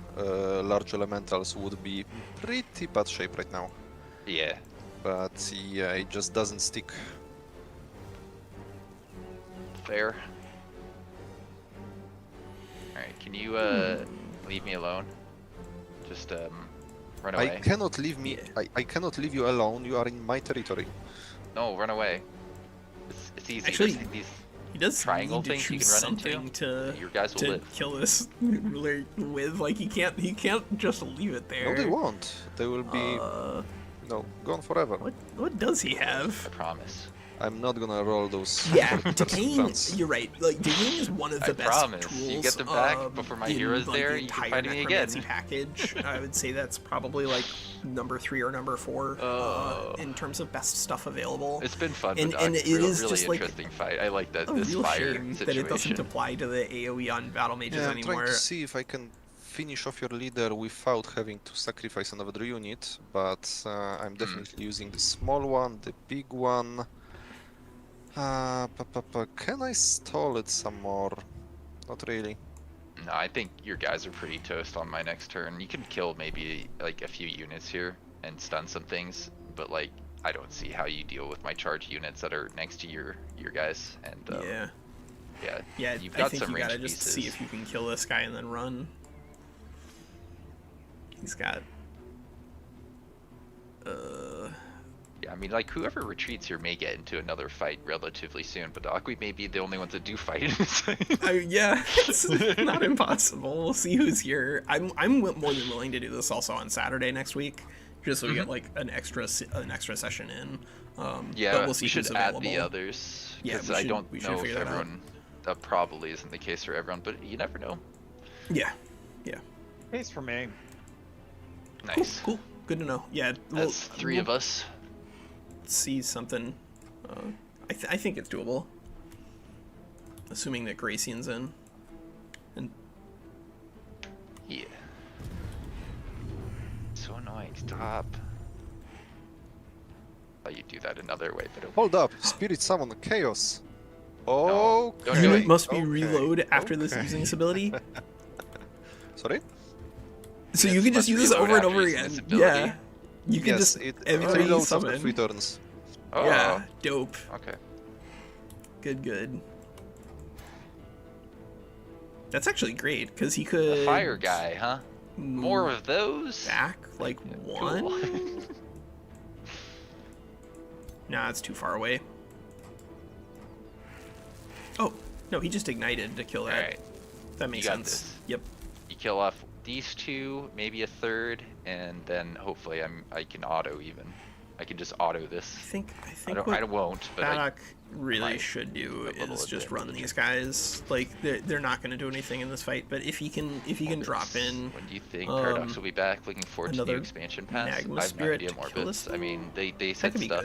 large elementals would be pretty bad shape right now. Yeah. But yeah, it just doesn't stick. Fair. Alright, can you leave me alone? Just run away. I cannot leave me. Yeah. I cannot leave you alone. You are in my territory. No, run away. It's easy. Actually, There's these He does triangle need to things you choose can run into, something to your guys will to live. kill this ruler with. Like he can't just leave it there. No, they won't. They will be, gone forever. What does he have? I promise. I'm not gonna roll those. Yeah, 40% decaying. plants. You're right. Like decaying is one of the I best promise. tools. You get them back before my in, hero's like, there, the you can entire fight me again. necromancy package. I would say that's probably like number 3 or number 4 Oh. in terms of best stuff available. It's been fun, And- but and it is really just, like, interesting fight. I like that a this real fire shame situation. that it doesn't apply to the AOE on Battlemages Yeah, I'm trying anymore. to see if I can finish off your leader without having to sacrifice another unit, but I'm definitely using the small one, the big one. Can I stall it some more? Not really. No, I think your guys are pretty toast on my next turn. You can kill maybe like a few units here and stun some things, but like I don't see how you deal with my charge units that are next to your guys. And Yeah, you've I got think some you gotta ranged just pieces. see if you can kill this guy and then run. He's got. Yeah, I mean, like whoever retreats here may get into another fight relatively soon, but Aqui may be the only ones that do fight. Yeah, it's not impossible. We'll see who's here. I'm more than willing to do this also on Saturday next week, just so we get like an extra session in. Yeah, but we'll see we should who's add available. the others. Yeah, because we I should- don't we should know if figure that out. everyone. That probably isn't the case for everyone, but you never know. Yeah. Case for me. Nice. Cool. Good to know. Yeah. That's 3 of us. See something. I think it's doable. Assuming that Garacian's in. And Yeah. So annoying. Stop. Oh, you do that another way, but Hold up, Spirit Summon Chaos. don't Okay. do unit it. must be okay, reload after this okay. using this ability. Sorry? So Yes, you can just must use this reload over and after over using again. this ability. Yeah. You can Yes, just it every reloads after summon. 3 turns. Oh, Yeah, dope. okay. Good. That's actually great because he The could fire guy, huh? move More of those? back like one. Cool. Nah, it's too far away. Oh no, he just ignited to kill that. Alright, That makes got sense. this. Yep. you kill off these 2, maybe a third, and then hopefully I can auto even I can just auto this. I think I won't, but Badok really might should do a little is just bit run of a these guys. Like they're not going to do anything in this fight, but if he can drop in. When do you think Paradox will be back? Looking forward to the another expansion pass. Magma I have no Spirit idea to more kill bits. this I mean, they said could be stuff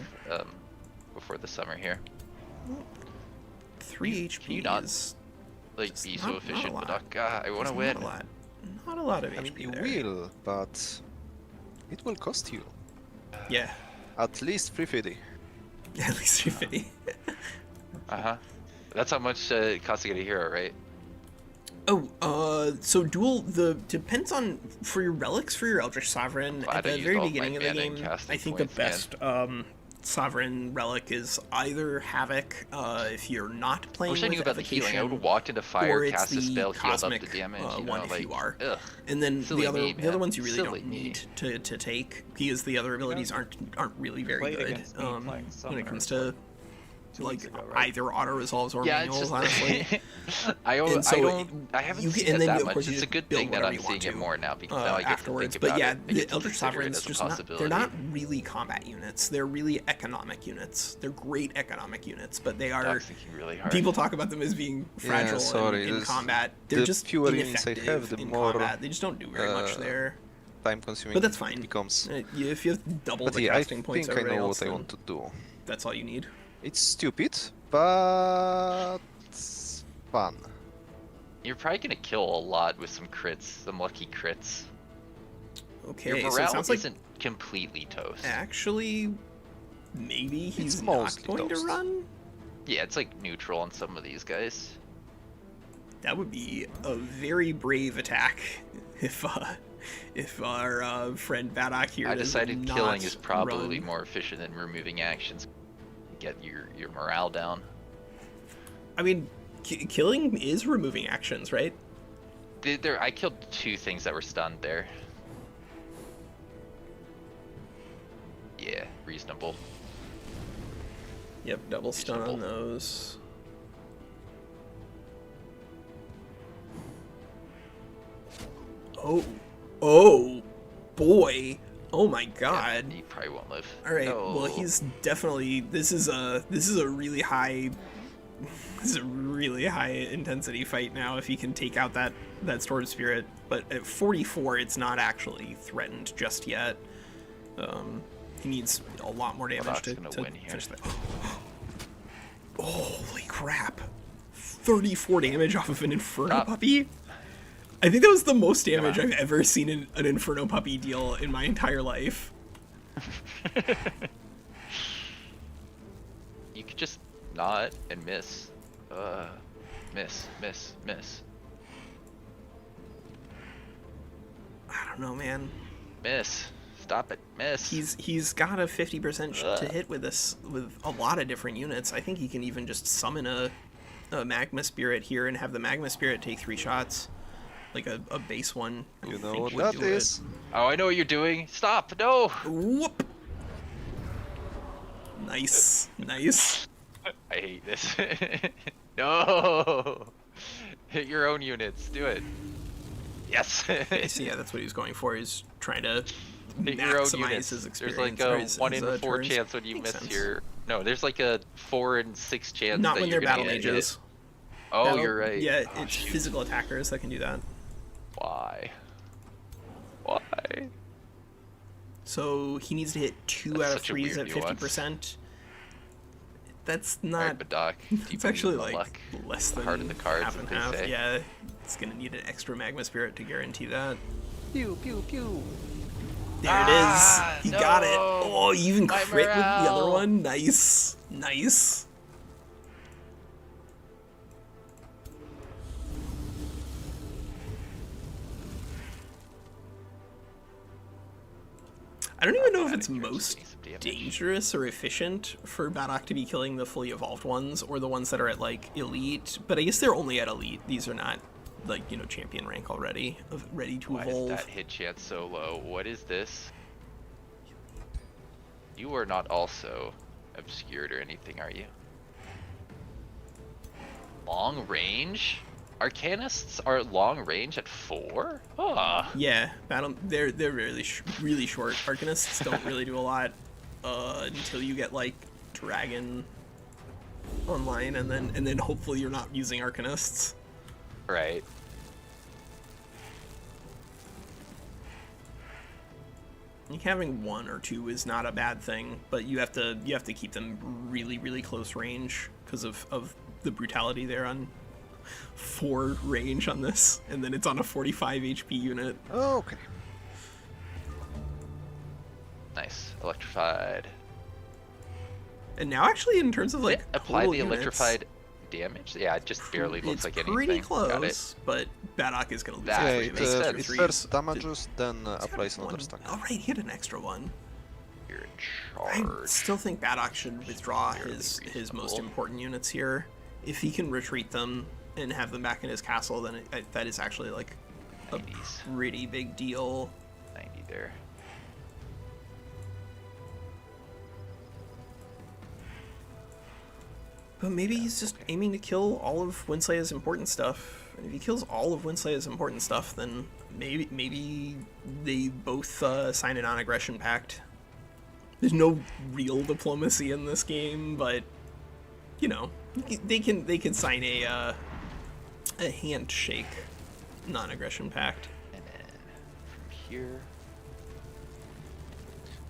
before the summer here. 3 Can you HP not, is like, just be not- so not a efficient, lot. Badok. God, I want to Just win. Not a lot of I mean, HP you there. will, but it will cost you Yeah, at least 350. at least 350. That's how much it costs to get a hero, right? So depends on for your relics for your Eldritch Sovereign Glad at I the used very all my beginning of the mana and game. casting I think the points, best Sovereign relic is either Havoc if you're not I playing wish I knew with about the healing. I would Evocation, have walked into or fire, it's cast a the spell, healed up cosmic the damage. You know, one if like, you are. ugh. And then Silly the other me, ones you man. really Silly don't me. need to take because the other abilities aren't really very Played good against me playing when it Summoner, comes to 2 like weeks ago, right? either auto resolves or Yeah, it's manuals. just Honestly, I And so haven't you seen can- and it then, that of course, much. you It's a just good build thing that whatever I'm you seeing want it to, more now because now I get afterwards. to think But about yeah, it. I the get to Eldritch consider Sovereigns it as a just not, possibility. they're not really combat units. They're really economic units. They're great economic units, but they are Badok's thinking really hard. people talk about them as being fragile sorry, in this- combat. They're the just fewer units I ineffective have, the in more, combat. They just don't do very much there. Time consuming But that's fine. it becomes. If you have double But the yeah, I casting points think I everybody know else, what I then want to do. that's all you need. It's stupid, but fun. You're probably gonna kill a lot with some crits, some lucky crits. Okay, Your so it morale sounds like isn't completely toast. actually maybe he's not mostly going to toast. run. Yeah, it's like neutral on some of these guys. That would be a very brave attack if our friend Badok here I does decided not killing is probably run. more efficient than removing actions. Get your morale down. I mean, killing is removing actions, right? I killed 2 things that were stunned there. Yeah, reasonable. Yep, double stun on Reasonable. those. Oh boy. Oh my god. Yeah, he probably won't live. All right. No. Well, he's definitely. This is a really high. This is a really high intensity fight now. If he can take out that Storm Spirit, but at 44, it's not actually threatened just yet. He needs a lot more damage Badok's to gonna win here. finish that. Holy crap! 34 damage off of an Inferno Stop. Puppy. I think that was the most damage I've ever seen an Inferno Puppy deal in my entire life. You could just nod and miss. Miss. I don't know, man. Miss. Stop it. Miss. He's got a 50% to hit with this with a lot of different units. I think he can even just summon a Magma Spirit here and have the Magma Spirit take 3 shots, like a base one. I You think know what would that do it. is? Oh, I know what you're doing. Stop. No. Whoop. Nice. I hate this. No. Hit your own units. Do it. Yes. Okay, so yeah, that's what he was going for. He's trying to Hit your own maximize units. his experience. There's like or a his 1 in 4 turns. chance when you Makes miss sense. your. No, there's like a 4 in 6 chance. Not that when you're they're gonna battle get hit. mages. Oh, Battle- you're right. Yeah, Oh, it's shoot. physical attackers that can do that. Why? Why? So he needs to hit 2 That's out of such a 3s weird at nuance. 50%. That's Alright, not. Badok. It's actually like like less than heart in the cards, half as and they half. say. Yeah, it's gonna need an extra Magma Spirit to guarantee that. Pew pew pew. There Ah, it is. He got it. no. Oh, you even My crit with the other morale. one. Nice. I don't even know if Badok it's here is most getting some damage. dangerous or efficient for Badok to be killing the fully evolved ones or the ones that are at like elite, but I guess they're only at elite. These are not like, you know, champion rank already, ready to Why evolve. is that hit chance so low? What is this? You are not also obscured or anything, are you? Long range? Arcanists are long range at 4? Ah. Yeah, they're really really short. Arcanists don't really do a lot. until you get like Dragon online, and then hopefully you're not using Arcanists. Right. Like having 1 or 2 is not a bad thing, but you have to keep them really, really close range because of the brutality there on 4 range on this, and then it's on a 45 HP unit. Okay. Nice. Electrified. And now actually in terms of like apply total the units, electrified damage. Yeah, it just barely looks like anything. Pretty Got it. close, but Badok is gonna lose. That Yeah, three it, of his makes two sense. it threes. first damages, then He's got applies another one. stack. Oh right, he had an extra one. You're in I charge. still think Badok should withdraw Fairly his most reasonable. important units here. If he can retreat them and have them back in his castle, then that is actually like a 90s. pretty big deal. 90 there. But maybe he's just aiming to kill all of WinSlaya's important stuff. And if he kills all of WinSlaya's important stuff, then maybe they both sign a non-aggression pact. There's no real diplomacy in this game, but you know, they can sign a handshake non-aggression pact. And then from here.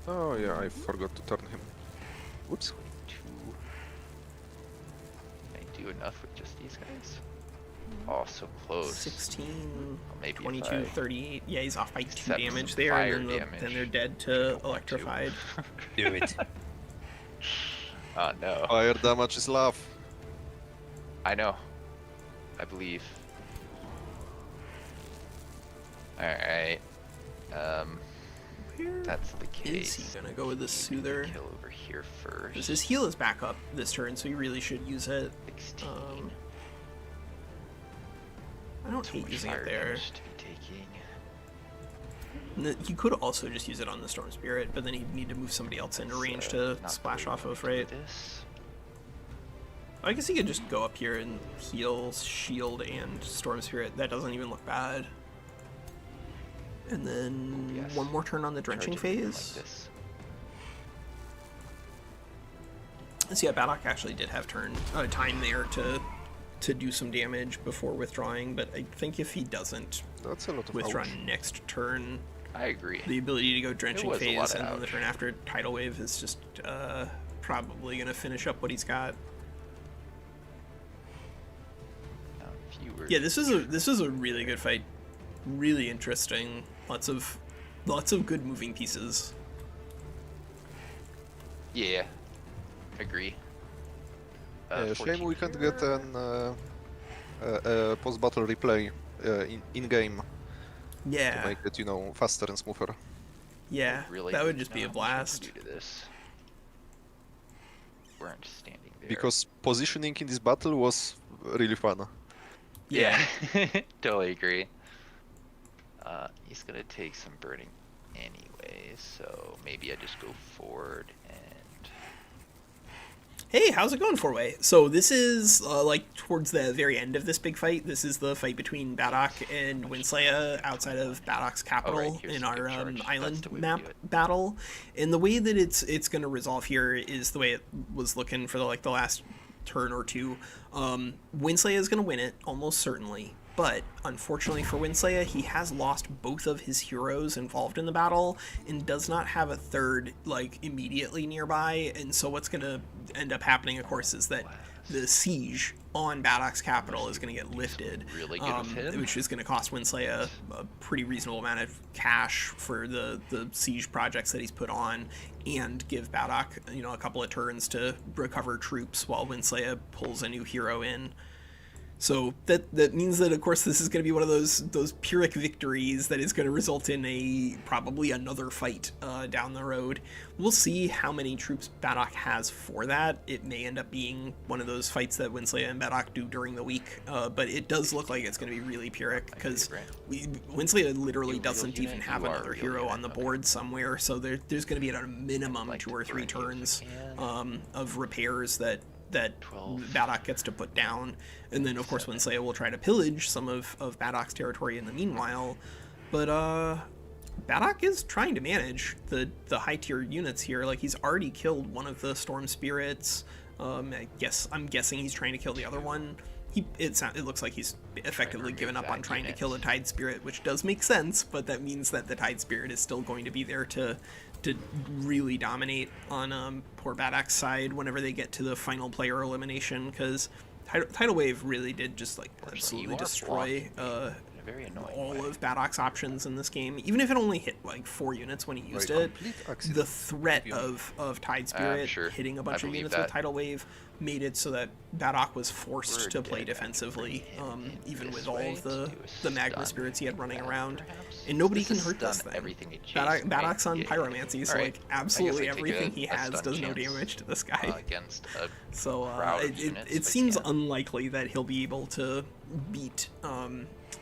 Oh yeah, I forgot to turn him. Whoops. 2. Can I do enough with just these guys? Oh, so close. 16, Well, maybe 22, if I 38. Yeah, he's off by 2 accept damage some there, fire and then damage. they're dead I to don't want to. electrified. Do it. Oh no. Fire damage is love. I know. I believe. Alright. Where That's the is case. he gonna go with the Maybe Soother? Kill over here first. Because his heal is back up this turn, so he really should use it. 16. I don't Too hate much using fire it there. damage to be taking. You could also just use it on the Storm Spirit, but then he'd need to move somebody else into range to Not splash really off of, wanna do right? This. I guess he could just go up here and heal Shield and Storm Spirit. That doesn't even look bad. And then Yes. one more turn on the Drenching Charge everything phase. Like this. So yeah, Badok actually did have time there to do some damage before withdrawing, but I think if he doesn't That's a lot of withdraw ouch. next turn, I agree. the ability to go Drenching was a phase lot of and then the ouch. turn after Tidal Wave is just probably going to finish up what he's got. If you were Yeah, this is a really good fight. Really interesting. Lots of good moving pieces. Yeah. Agree. Shame 14 we can't here. get an post-battle replay in game to Yeah. make it, you know, faster and smoother. Yeah. Really That would just be a not much I can blast. do to this. Weren't standing there. Because positioning in this battle was really fun. Yeah, totally agree. He's gonna take some burning anyway, so maybe I just go forward and Hey, how's it going, 4-way? So this is like towards the very end of this big fight. This is the fight between Badok and WinSlaya outside of Badok's capital here's in the our big charge. That's island the way to map do it. battle. And the way that it's going to resolve here is the way it was looking for the last turn or two. WinSlaya is going to win it almost certainly. But unfortunately for WinSlaya, he has lost both of his heroes involved in the battle and does not have a third like immediately nearby. And so what's going to end up happening, of course, is that the siege on Badok's capital is going to get lifted, really good with him. which is going to cost WinSlaya a pretty reasonable amount of cash for the siege projects that he's put on, and give Badok a couple of turns to recover troops while WinSlaya pulls a new hero in. So that means that, of course, this is going to be one of those Pyrrhic victories that is going to result in probably another fight down the road. We'll see how many troops Badok has for that. It may end up being one of those fights that WinSlaya and Badok do during the week, but it does look like it's going to be really Pyrrhic because WinSlaya literally You doesn't real even unit? have You are another real hero unit, on the okay. board somewhere, so there's going to be at a minimum like 2 to or 3 burn you if I turns can. of repairs that 12. Badok gets to put down, and then of course WinSlaya will try to pillage some of Badok's territory in the meanwhile. But Badok is trying to manage the high tier units here. Like, he's already killed one of the storm spirits. I'm guessing he's trying to kill the other one. It looks like he's effectively given up on trying to kill the tide spirit, which does make sense, but that means that the tide spirit is still going to be there to really dominate on poor Badok's side whenever they get to the final player elimination, because Tidal Wave really did just like absolutely destroy very annoying all way. of Badok's options in this game. Even if it only hit like 4 units when he used it, the threat of Tide Spirit hitting a bunch of units with Tidal Wave made it so that Badok was forced to play defensively, even with all of the Magma Spirits he had running around. And nobody can hurt this thing. Badok's on Pyromancy, so like absolutely everything he has does no damage to this guy. So it seems unlikely that he'll be able to beat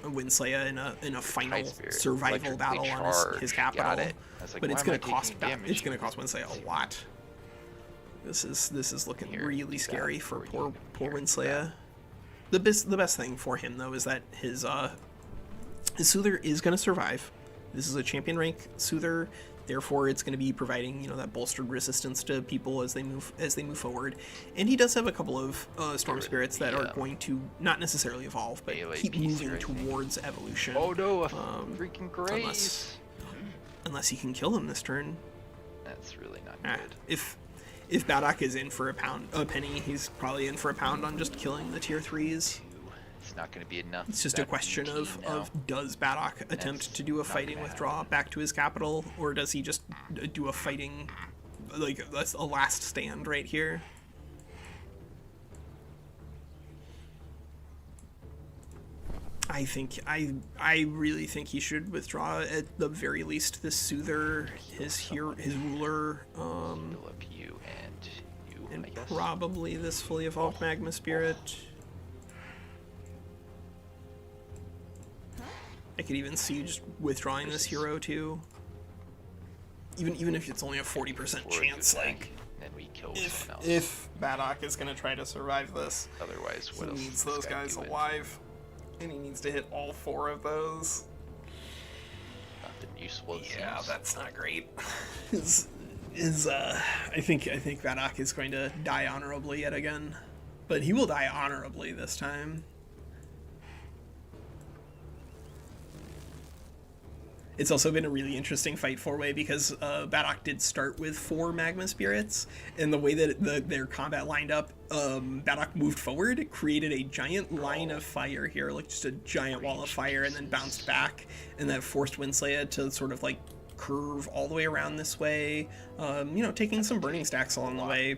WinSlaya in a final survival battle on his capital, but it's going to cost WinSlaya a lot. This is looking really scary for poor WinSlaya. The best thing for him though is that his Soother is going to survive. This is a champion rank Soother. Therefore, it's going to be providing, that bolstered resistance to people as they move forward. And he does have a couple of storm spirits that are going to not necessarily evolve, but keep moving towards evolution. Oh no, freaking Grace! Unless he can kill them this turn. That's really not good. If Badok is in for a penny, he's probably in for a pound on just killing the tier 3s. It's not going to be enough. It's just a question of does Badok attempt to do a fighting withdraw back to his capital, or does he just do a fighting, like, that's a last stand right here? I really think he should withdraw at the very least this Soother, his ruler, and probably this fully evolved Magma Spirit. I could even see just withdrawing this hero too. Even if it's only a 40% chance, like, then we kill someone else. If Badok is gonna try to survive this, Otherwise, what else he needs those guys alive, and he needs to hit all 4 of those. Nothing useful. Yeah, that's not great. I think Badok is going to die honorably yet again, but he will die honorably this time. It's also been a really interesting fight 4-way because Badok did start with 4 Magma Spirits, and the way that their combat lined up, Badok moved forward, created a giant line of fire here, like just a giant wall of fire, and then bounced back, and that forced WinSlaya to sort of like curve all the way around this way, taking some burning stacks along the way.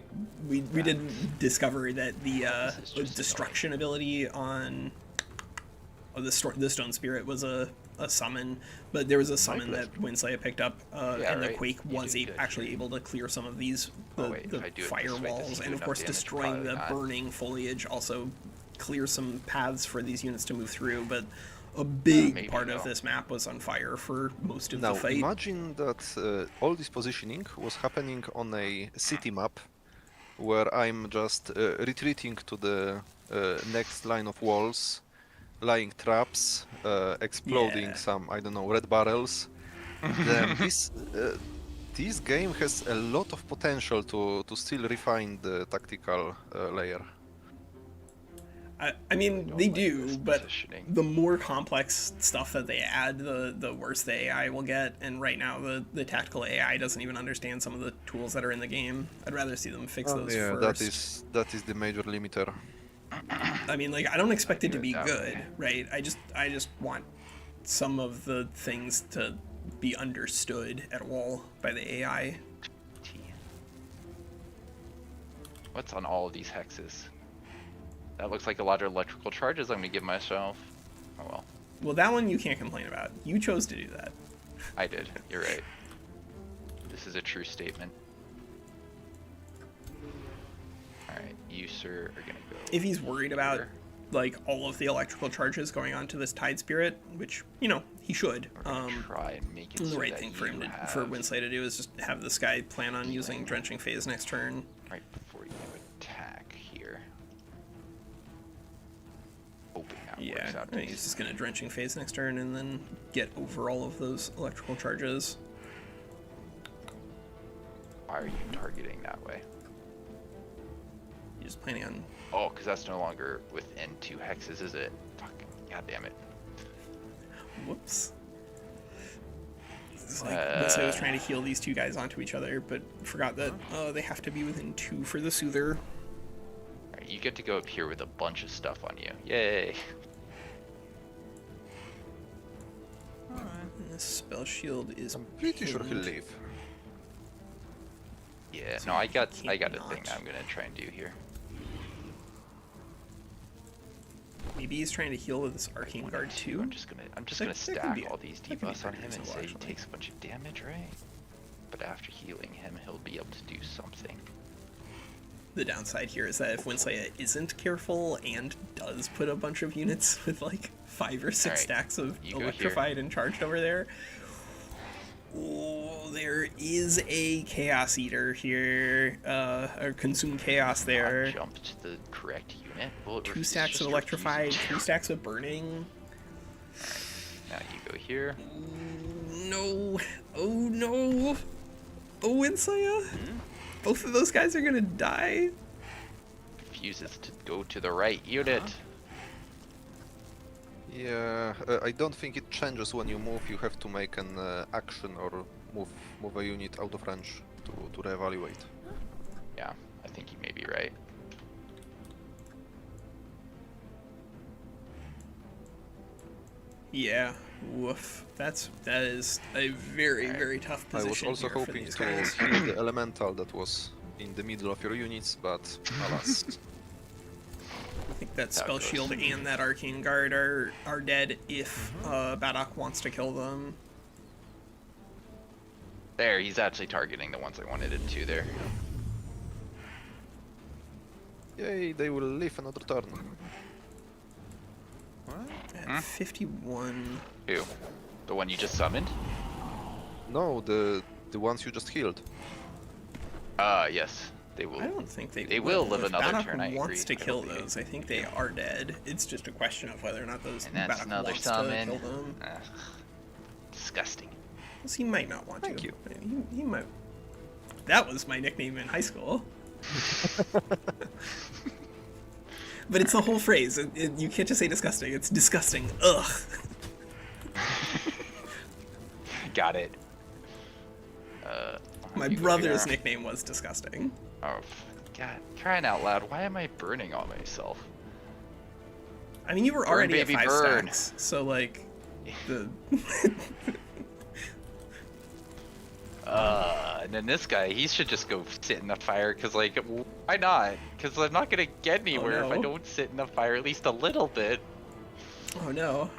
We did discover that the destruction ability on the Stone Spirit was a summon, but there was a summon that WinSlaya picked up, and the Quake was actually able to clear some of these the firewalls, and of course destroying the burning foliage also clears some paths for these units to move through, but a big part of this map was on fire for most of the fight. Now imagine that all this positioning was happening on a city map where I'm just retreating to the next line of walls, lying traps, exploding some, I don't know, red barrels. Then this game has a lot of potential to still refine the tactical layer. I mean, they do, but the more complex stuff that they add, the worse the AI will get, and right now the tactical AI doesn't even understand some of the tools that are in the game. I'd rather see them fix those first. that is the major limiter. I mean, like, I don't expect it to be good, right? I just want some of the things to be understood at all by the AI. What's on all of these hexes? That looks like a lot of electrical charges I'm gonna give myself. Oh well. Well, that one you can't complain about. You chose to do that. I did. You're right. This is a true statement. Alright, you, sir, are gonna go. If he's worried about, like, all of the electrical charges going on to this Tide Spirit, which, he should. Try and make it the right thing for WinSlaya to do is just have this guy plan on using Drenching Phase next turn. Right before you attack here. Hoping Yeah, works out I think he's just gonna drenching phase next turn and then get over all of those electrical charges. Why are you targeting that way? You're just planning on. Oh, because that's no longer within 2 hexes, is it? Fuck. God damn it. Whoops. It's like Winslaya was trying to heal these two guys onto each other, but forgot that they have to be within 2 for the Soother. Alright, you get to go up here with a bunch of stuff on you. Yay! And this spell shield is. I'm pretty sure he'll pinned. leave. Yeah, So no, I got can't a thing not. I'm gonna try and do here. Maybe he's trying to heal with this Arcane Guard too. I'm just gonna That could stack be- all these that could be debuffs on pretty him and reasonable, say he actually. takes a bunch of damage, right? But after healing him, he'll be able to do something. The downside here is that if Winslaya isn't careful and does put a bunch of units with like 5 or 6 Alright, stacks of you go here. electrified and charged over there. Oh, there is a Chaos Eater here, or Consume Chaos there. Not jump to the correct unit. Well, 2 stacks of electrified, 3 stacks of burning. Now you go here. No. Oh no. Oh, Winslaya. Both of those guys are gonna die. Refuses to go to the right unit. Yeah, I don't think it changes when you move. You have to make an action or move a unit out of range to reevaluate. Yeah, I think you may be right. Yeah. Woof. That is a very, very tough I position was also here for hoping these to guys. heal the elemental that was in the middle of your units, but alas. I think that spell goes. shield and that arcane guard are dead if Badok wants to kill them. There, he's actually targeting the ones I wanted him to there. Yay, they will live another turn. At 51. Who? The one you just summoned? No, the ones you just healed. Yes. They will. I don't think They will live If another Badok turn, I wants agree. to I kill believe. those. I think they are dead. It's just a question of whether or not those And that's Badok another wants summon. to kill them. Disgusting. 'Cause he might not want Thank to. you. He might. That was my nickname in high school. But it's the whole phrase. You can't just say disgusting. It's disgusting. Ugh. Got it. My you go brother's here. nickname was disgusting. Oh, God. Crying out loud. Why am I burning on myself? I mean, you were Burn, already baby, at 5 burn. stacks, so like, the And then this guy, he should just go sit in the fire, because, like, why not? Because I'm not going to get anywhere if I no. don't sit in the fire at least a little bit. oh no.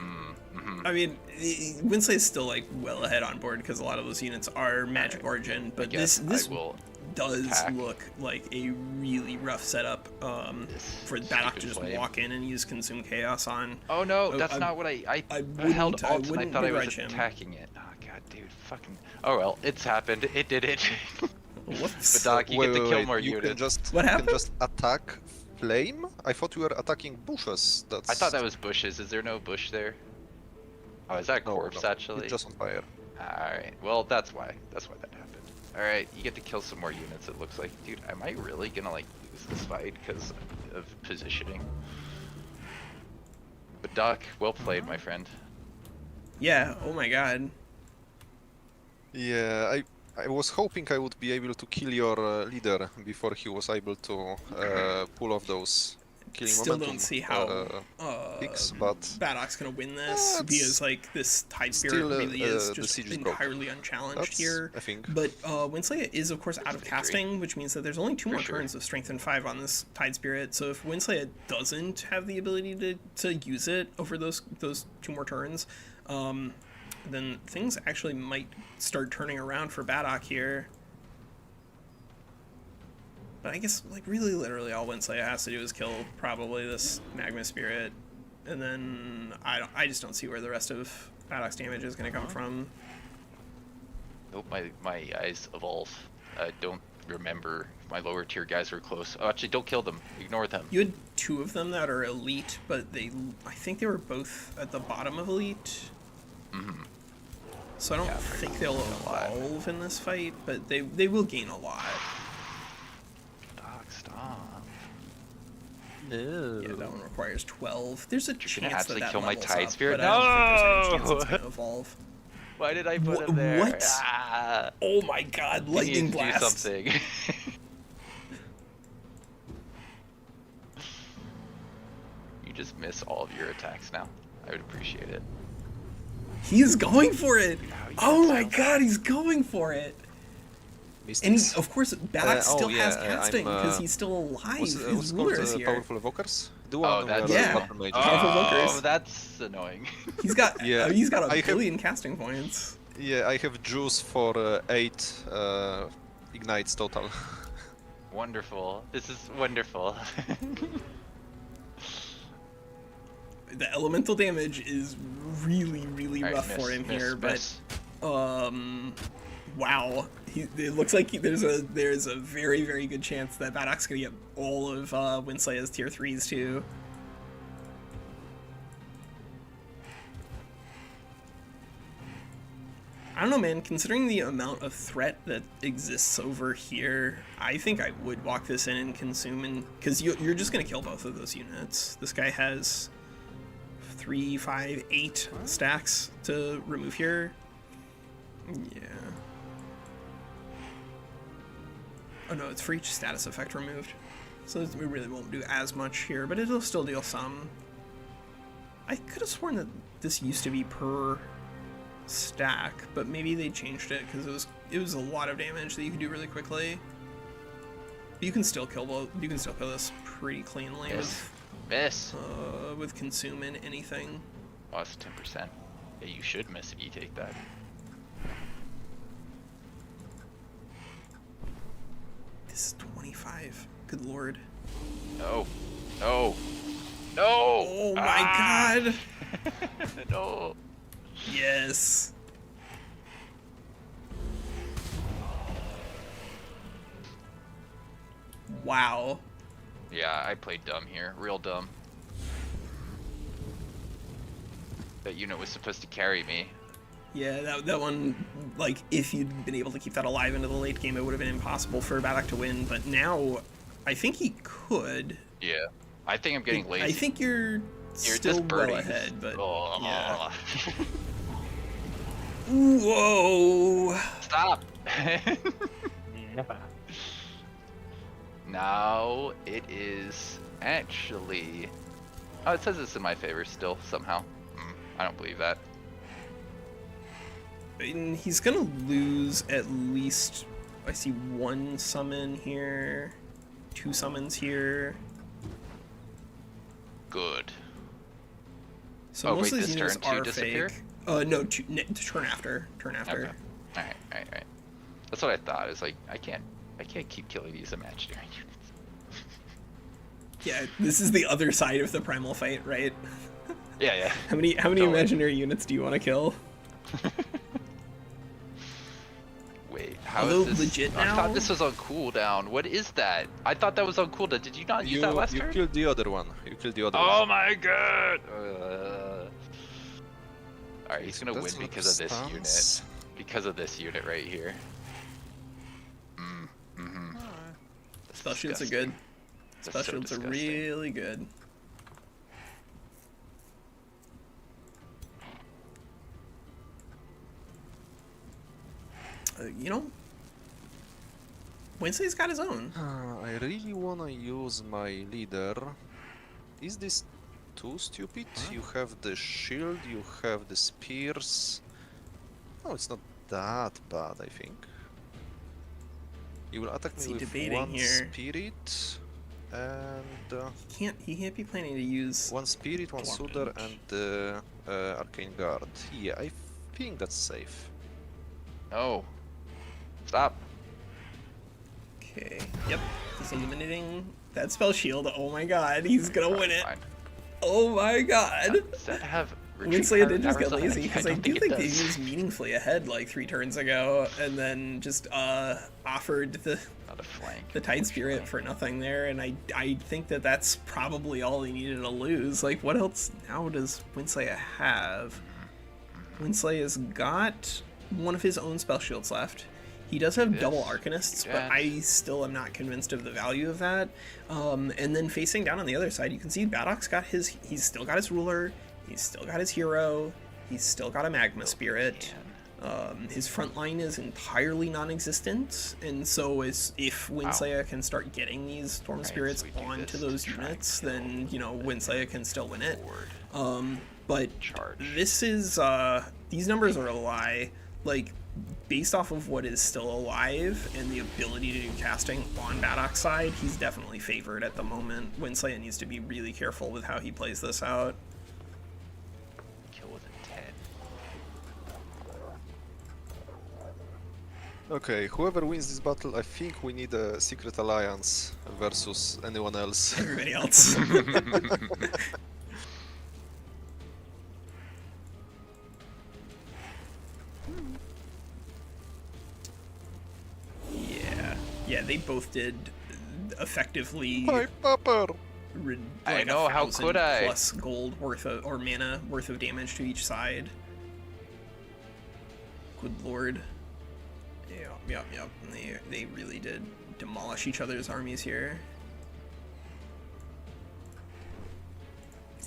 Mm-hmm. I mean, Winslaya is still like well ahead on board because a lot of those units are magic origin, but this I will does attack. look like a really rough setup for Badok to just flame. walk in and use Consume Chaos on. Oh no, Oh, that's I- not what I I held wouldn't- I alt and I wouldn't thought I was begrudge him. attacking it. Oh god, dude, fucking. Oh well, it's happened. It did it. Whoops. Badok, you get to kill more you units. can just What you happened? can just attack flame. I thought you were attacking bushes. That's I thought that was bushes. Is there no bush there? Oh, is that no, corpse no, actually? It's just on fire. Alright, well that's why. That's why that happened. Alright, you get to kill some more units it looks like. Dude, am I really gonna like lose this fight because of positioning? But Doc, well played, my friend. Yeah. Oh my God. Yeah, I was hoping I would be able to kill your leader before he was able to pull off those killing Still momentum don't see how picks, but Badok's gonna win this That's because like this Tide Spirit still, really is the just siege is broke. entirely unchallenged that's here. I think. But Winslaya is of course out of victory. casting, which means that there's only 2 more sure. turns of Strength and 5 on this Tide Spirit. So if Winslaya doesn't have the ability to use it over those 2 more turns, then things actually might start turning around for Badok here. But I guess like really literally all Winslaya has to do is kill probably this Magma Spirit, and then I just don't see where the rest of Badok's damage is going to come from. Nope, my eyes evolve. Don't remember if my lower tier guys were close. Oh, actually, don't kill them. Ignore them. You had 2 of them that are elite, but I think they were both at the bottom of elite. Mm-hmm. So I don't think they'll evolve in this fight, but they will gain a lot. Stop. No. Yeah, that one requires 12. There's a chance actually that kill my levels Tide up, Spirit? but I don't think there's any chance No! it's gonna evolve. Why did I put him there? What? Ah, Oh my god, you lightning need to blast. do something. You just miss all of your attacks now. I would appreciate it. He's going for it! Wow, you Oh did my so god, he's going for it! And he, of course, Badok still has casting because he's still alive. His ruler is here. Powerful evokers? The Oh, one that's where yeah. Battlemages Powerful are. evokers. Oh, that's annoying. He's got Yeah, he's got I a have- billion casting points. Yeah, I have juice for 8 ignites total. Wonderful. This is wonderful. The elemental damage is really Alright, rough miss, for him miss, here, miss. but wow, it looks like there's a very good chance that Badok's gonna get all of WinSlaya's tier 3s too. I don't know, man. Considering the amount of threat that exists over here, I think I would walk this in and consume, because you're just gonna kill both of those units. This guy has 3, 5, 8 stacks to remove here. Yeah. Oh no, it's for each status effect removed. So we really won't do as much here, but it'll still deal some. I could have sworn that this used to be per stack, but maybe they changed it because it was a lot of damage that you could do really quickly. But you can still kill this pretty cleanly Miss. with consume and anything. Oh, that's 10%. Yeah, you should miss if you take that. This is 25. Good lord. No. No. No! Oh my god! No! Yes. Wow. Yeah, I played dumb here. Real dumb. That unit was supposed to carry me. Yeah, that one, like, if you'd been able to keep that alive into the late game, it would have been impossible for Badok to win, but now, I think he could. Yeah. I think I'm getting lazy. I think you're still just well birdie. ahead, but Oh. yeah. Whoa! Stop! Now it is actually... Oh, it says it's in my favor still, somehow. I don't believe that. And he's gonna lose at least, I see 1 summon here, 2 summons here. Good. So Oh, most wait, of these this units turn two are disappear? fake. No, turn after. Turn after. Okay. Alright. That's what I thought. It's like, I can't keep killing these imaginary units. Yeah, this is the other side of the primal fight, right? Yeah. How many Totally. imaginary units do you want to kill? Wait, how Although is this? legit I now- thought this was on cooldown. What is that? I thought that was on cooldown. Did you not use that last You turn? killed the other one. Oh my god! Alright, he's gonna win That's because of this unit. stance. Because of this unit right here. Spell shields are good. That's Spell so shields are disgusting. really good. You know, Wednesday's got his own. I really wanna use my leader. Is this too stupid? You have the shield, you have the spears. Oh, it's not that bad, I think. You will attack What's me he with debating 1 here? spirit and He can't be planning to use. 1 spirit, 1 Block Sudar, mage. and arcane guard. Yeah, I think that's safe. No. Stop. Okay. Yep. He's eliminating that spell shield. Oh my god, he's gonna win it. Fine. Oh my god. Does that have WinSlaya did just get lazy, because I don't do think it he does. was meaningfully ahead like 3 turns ago, and then just offered Not a flank. the Tide Spirit for nothing there, and I think that that's probably all he needed to lose. Like, what else now does WinSlaya have? WinSlaya's got one of his own spell shields left. He does have double Arcanists, but I still am not convinced of the value of that. And then facing down on the other side, you can see Badok's got he's still got his ruler, he's still got his hero, he's still got a Magma Spirit. His front line is entirely non-existent, and so if WinSlaya can start getting these Storm Spirits onto those units, then, you know, WinSlaya can still win it. But this is, these numbers are a lie. Like, based off of what is still alive and the ability to do casting on Badok's side, he's definitely favored at the moment. WinSlaya needs to be really careful with how he plays this out. Kill with a 10. Okay, whoever wins this battle, I think we need a secret alliance versus anyone else. Everybody else. Yeah, they both did effectively. My pupper! I know, how 1,000 could I? plus gold worth of, or mana worth of damage to each side. Good lord. Yep. They really did demolish each other's armies here.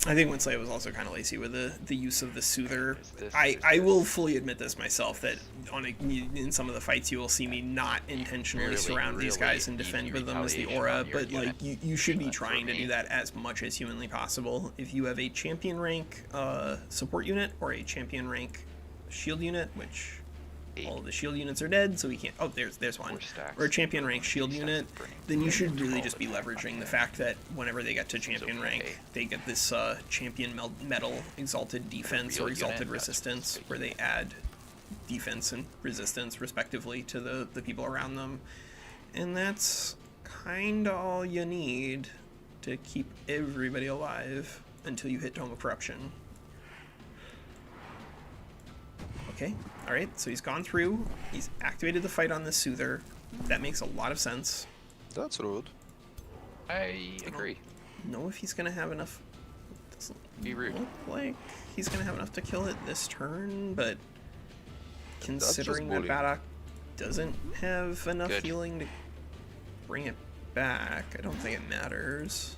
I think WinSlaya was also kind of lazy with the use of the Soother. I will fully admit this myself, that in some of the fights you will see me not intentionally surround these guys and defend with them as the aura, but like you should be trying to do that as much as humanly possible. If you have a champion rank support unit or a champion rank shield unit, which all of the shield units are dead, so we can't. Oh, there's one. Or a champion rank shield unit. Then you should really just be leveraging the fact that whenever they get to champion rank, they get this champion metal exalted defense or exalted resistance, where they add defense and resistance respectively to the people around them, and that's kind of all you need to keep everybody alive until you hit Dome of Corruption. Okay, alright, so he's gone through, he's activated the fight on the Soother. That makes a lot of sense. That's rude. I agree. Know if he's gonna have enough. Doesn't Be rude. look like he's gonna have enough to kill it this turn, but considering that Badok doesn't have enough healing to bring it back, I don't think it matters.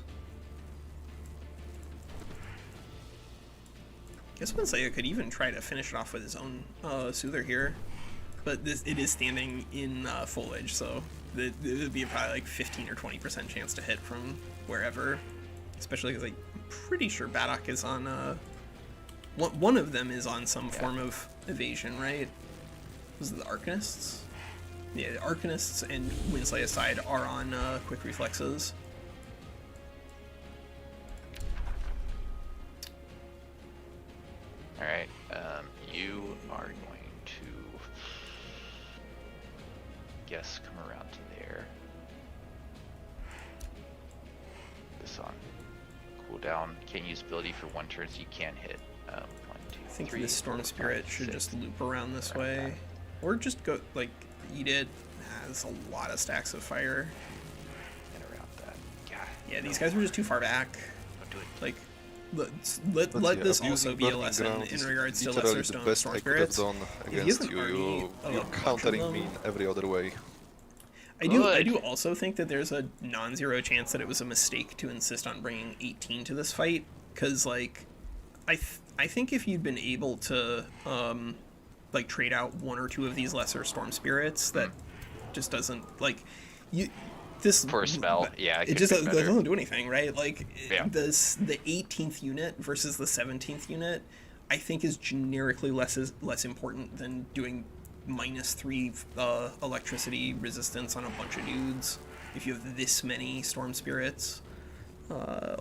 I guess WinSlaya could even try to finish it off with his own Soother here, but it is standing in foliage, so it would be probably like 15 or 20% chance to hit from wherever, especially because I'm pretty sure Badok is on one of them is on some form of evasion, right? Was it the Arcanists? Yeah, the Arcanists and WinSlaya's side are on quick reflexes. Alright, you are going to, guess, come around to there. This on. Cooldown, can't use ability for 1 turn, so you can hit. 1, 2, I think 3, the Storm 4, Spirit 5, should 6. just loop around this way. Or just go, like, eat it. Has a lot of stacks of fire. And around that. God. Yeah, these guys were just too far back. Don't do it. Like, let this also be a lesson in regards to lesser Storm Spirits. If you have an army of you're a bunch of countering them, me in every other way. I do also think that there's a non-zero chance that it was a mistake to insist on bringing 18 to this fight, because like I think if you'd been able to like trade out 1 or 2 of these lesser Storm Spirits, that just doesn't like you. This For a spell, yeah, it just doesn't do anything, right? Like Yeah. the 18th unit versus the 17th unit, I think is generically less important than doing -3 electricity resistance on a bunch of dudes if you have this many Storm Spirits,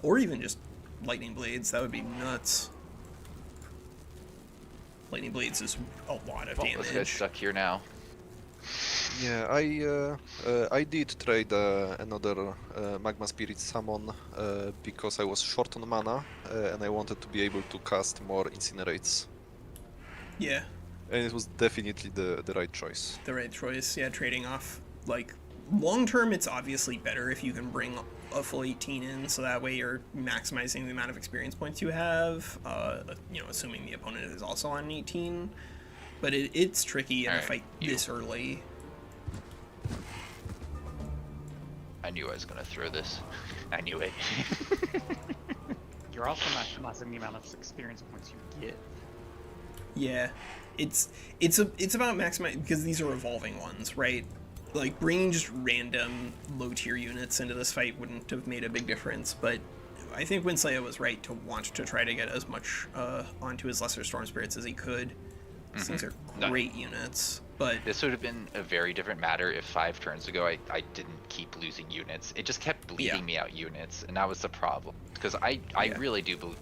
or even just Lightning Blades. That would be nuts. Lightning Blades is a lot of damage. This guy's stuck here now. Yeah, I did trade another Magma Spirits summon because I was short on mana and I wanted to be able to cast more Incinerates. Yeah, And it was definitely the right choice. the right choice. Yeah, trading off, like, long term, it's obviously better if you can bring a full 18 in, so that way you're maximizing the amount of experience points you have, assuming the opponent is also on an 18. But it's tricky in a fight this early. I knew I was gonna throw this. I knew it. You're also maximizing the amount of experience points you get. Yeah, it's about maximizing, because these are evolving ones, right? Like, bringing just random low tier units into this fight wouldn't have made a big difference, but I think WinSlaya was right to want to try to get as much onto his lesser storm spirits as he could. These things are great units, but this would have been a very different matter if 5 turns ago I didn't keep losing units. It just kept bleeding me out units, and that was the problem. Because I really do believe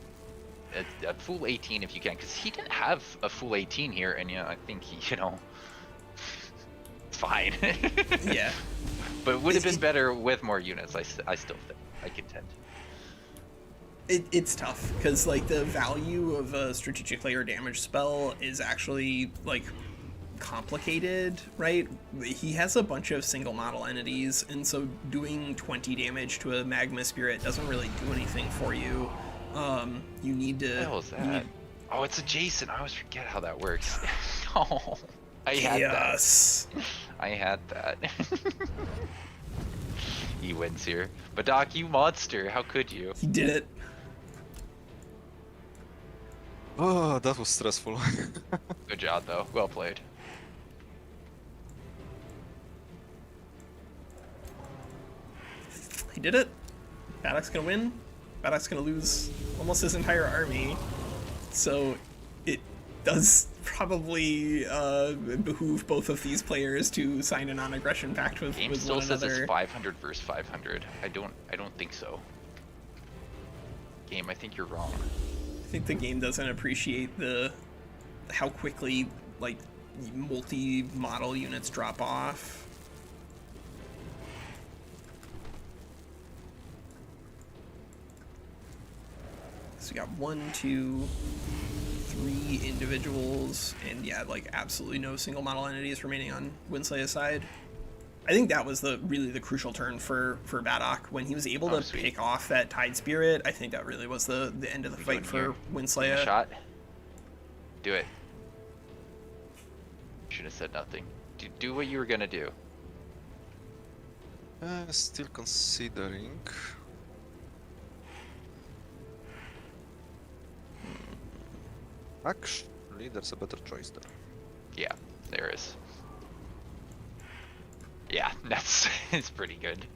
a full 18 if you can, because he didn't have a full 18 here, and I think he, it's fine. Yeah. But it would have been better with more units. I still think. I contend. It's tough, because, like, the value of a strategic layer damage spell is actually, like, complicated, right? He has a bunch of single model entities, and so doing 20 damage to a Magma Spirit doesn't really do anything for you. You need to... What the hell is that? Oh, it's adjacent. I always forget how that works. Oh, I had that. I had that. He wins here. Badok, you monster. How could you? He did it. Oh, that was stressful. Good job, though. Well played. He did it. Badok's gonna win. Badok's gonna lose almost his entire army. So it does probably behoove both of these players to sign a non-aggression pact with Game one still says another. it's 500 versus 500. I don't think so. Game, I think you're wrong. I think the game doesn't appreciate how quickly, like, multi-model units drop off. So we got 1, 2, 3 individuals, and yeah, like, absolutely no single model entities remaining on WinSlaya's side. I think that was really the crucial turn for Badok when he was able to pick off that Tide Spirit. I think that really was the end of the fight for WinSlaya. Shot. Do it. Should have said nothing. Do what you were gonna do. Still considering. Actually, there's a better choice there. Yeah, there is. Yeah, it's pretty good.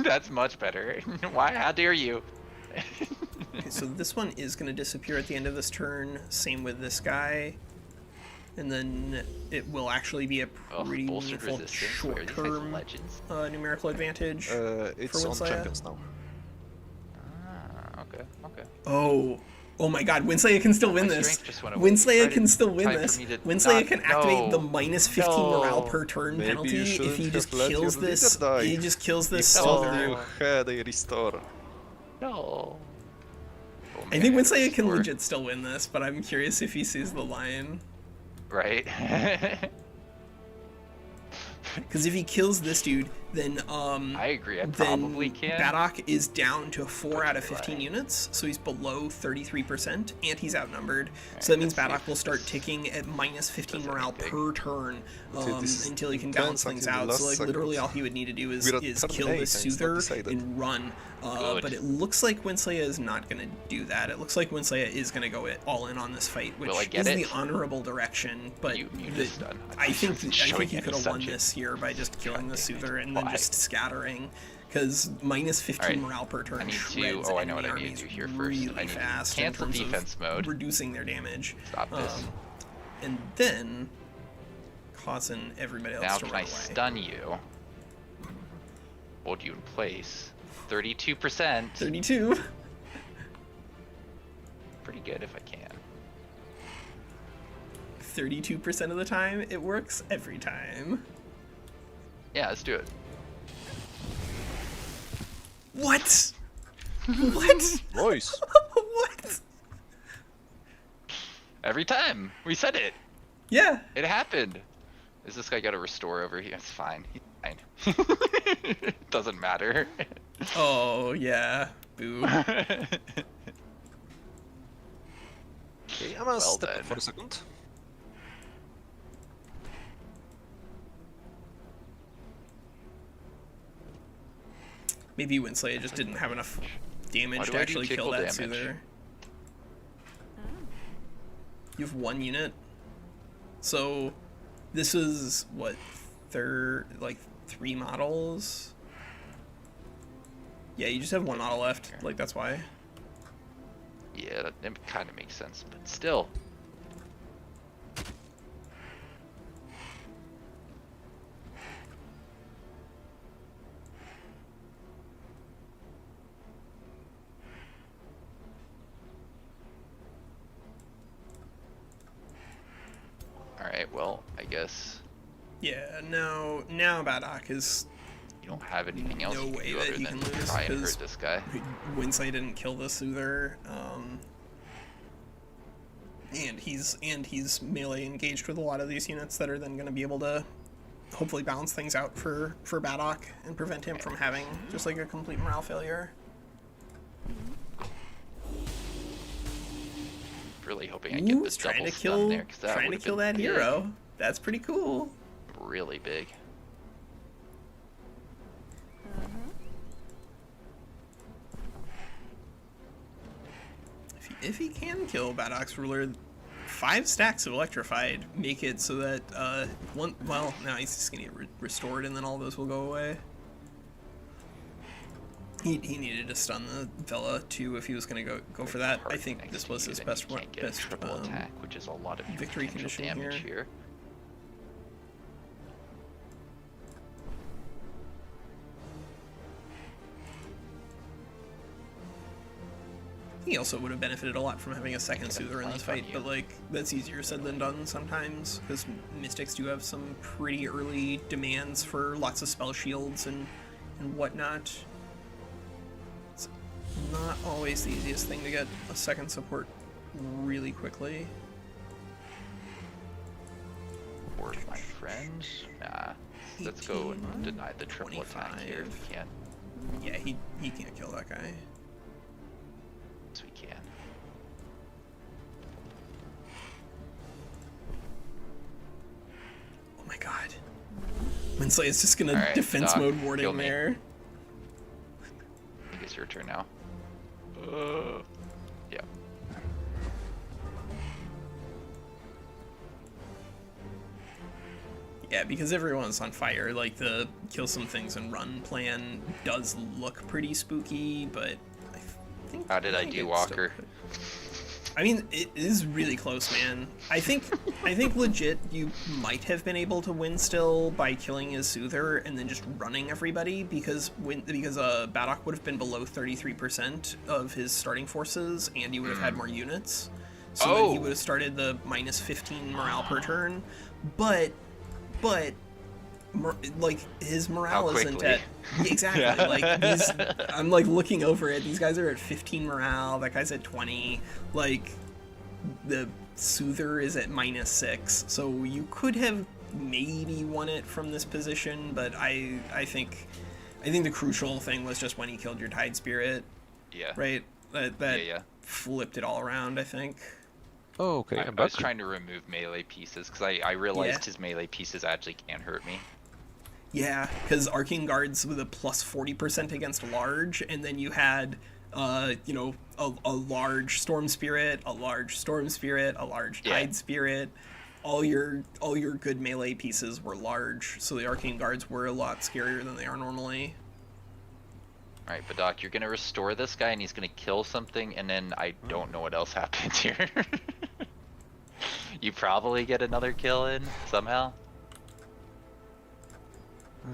That's much better. Why? How dare you? Okay, so this one is going to disappear at the end of this turn. Same with this guy. And then it will actually be a pretty meaningful short-term numerical advantage it's for on WinSlaya. champions now. Ah, okay. Oh my god, WinSlaya can still win this. WinSlaya can still win this. WinSlaya can activate the minus 15 morale per turn penalty if he just kills this. He just kills this Silver. You had a restore. No. I think WinSlaya can legit still win this, but I'm curious if he sees the lion. Right. Because if he kills this dude, then I agree. I probably can. Badok is down to 4 out of 15 units, so he's below 33%, and he's outnumbered. Right, so that means Badok will start ticking at minus 15 morale per turn until he can balance things out. So like literally all he would need to do is kill this Soother and run. But it looks like WinSlaya is not going to do that. It looks like WinSlaya is going to go all in on this fight, which is the honorable direction. But I think he could have won this here by just killing the Soother and then just scattering, because minus 15 morale per turn shreds enemy armies really fast in terms of reducing their damage. Stop this. And then causing everybody else to run away. Now can I stun you? Hold you in place. 32%. 32. Pretty good if I can. 32% of the time, it works every time. Yeah, let's do it. What? What? Nice. What? Every time we said it, Yeah. it happened. Is this guy got to restore over here? It's fine. He's fine. Doesn't matter. Oh yeah. Boo. Okay, I'm gonna Well step then. up for a second. Maybe WinSlaya just didn't have enough damage Why to do I do actually kill tickle that damage? Soother. You have 1 unit. So this is what, like 3 models? Yeah, you just have 1 model left. Like, that's why. Yeah, that kind of makes sense, but still. Alright, well, I guess Yeah, now Badok is you don't have anything else no you can way do that other he than can lose, try and hurt because this guy. WinSlaya didn't kill the Soother. And he's melee engaged with a lot of these units that are then going to be able to hopefully balance things out for Badok and prevent him from having just like a complete morale failure. Really hoping I get this trying double to stun kill, there, because that trying to would've kill been that big. hero. That's pretty cool. Really big. If he can kill Badok's ruler, 5 stacks of electrified make it so that well, now he's just gonna get restored and then all those will go away. He needed to stun the Vela too if he was gonna go for that. I think Next this to was you, his then best you can't get a triple attack, which is a lot of victory potential condition damage here. here. He also would have benefited a lot from having a second Soother in this fight, but like that's easier said than done sometimes because Mystics do have some pretty early demands for lots of spell shields and whatnot. It's not always the easiest thing to get a second support really quickly. Or my friend. Nah. Let's go and deny the triple attack here if we can. Yeah, he can't kill that guy. Yes, we can. Oh my god. WinSlaya is just gonna Alright, defense Doc, mode kill warding me. there. I think it's your turn now. Yeah. Yeah, because everyone's on fire, like the kill some things and run plan does look pretty spooky, but I think... How did I think do, it's Walker? still good. I mean, it is really close, man. I think legit you might have been able to win still by killing his Soother and then just running everybody because Badok would have been below 33% of his starting forces and you would have had more units. So then he would have started the minus 15 morale per turn, but like his morale isn't at exactly like I'm like looking over it. These guys are at 15 morale. That guy's at 20. Like the Soother is at minus 6. So you could have maybe won it from this position, but I think the crucial thing was just when he killed your Tide Spirit. Yeah. Right. That Yeah. flipped it all around. I think. Oh, okay. I was trying to remove melee pieces because I realized Yeah. his melee pieces actually can hurt me. Yeah, because Arcane Guards with a plus 40% against large, and then you had, a large Storm Spirit, a large Storm Spirit, a large Tide Spirit. All your good melee pieces were large, so the Arcane Guards were a lot scarier than they are normally. Alright, Badok, you're gonna restore this guy and he's gonna kill something, and then I don't know what else happens here. You probably get another kill in somehow.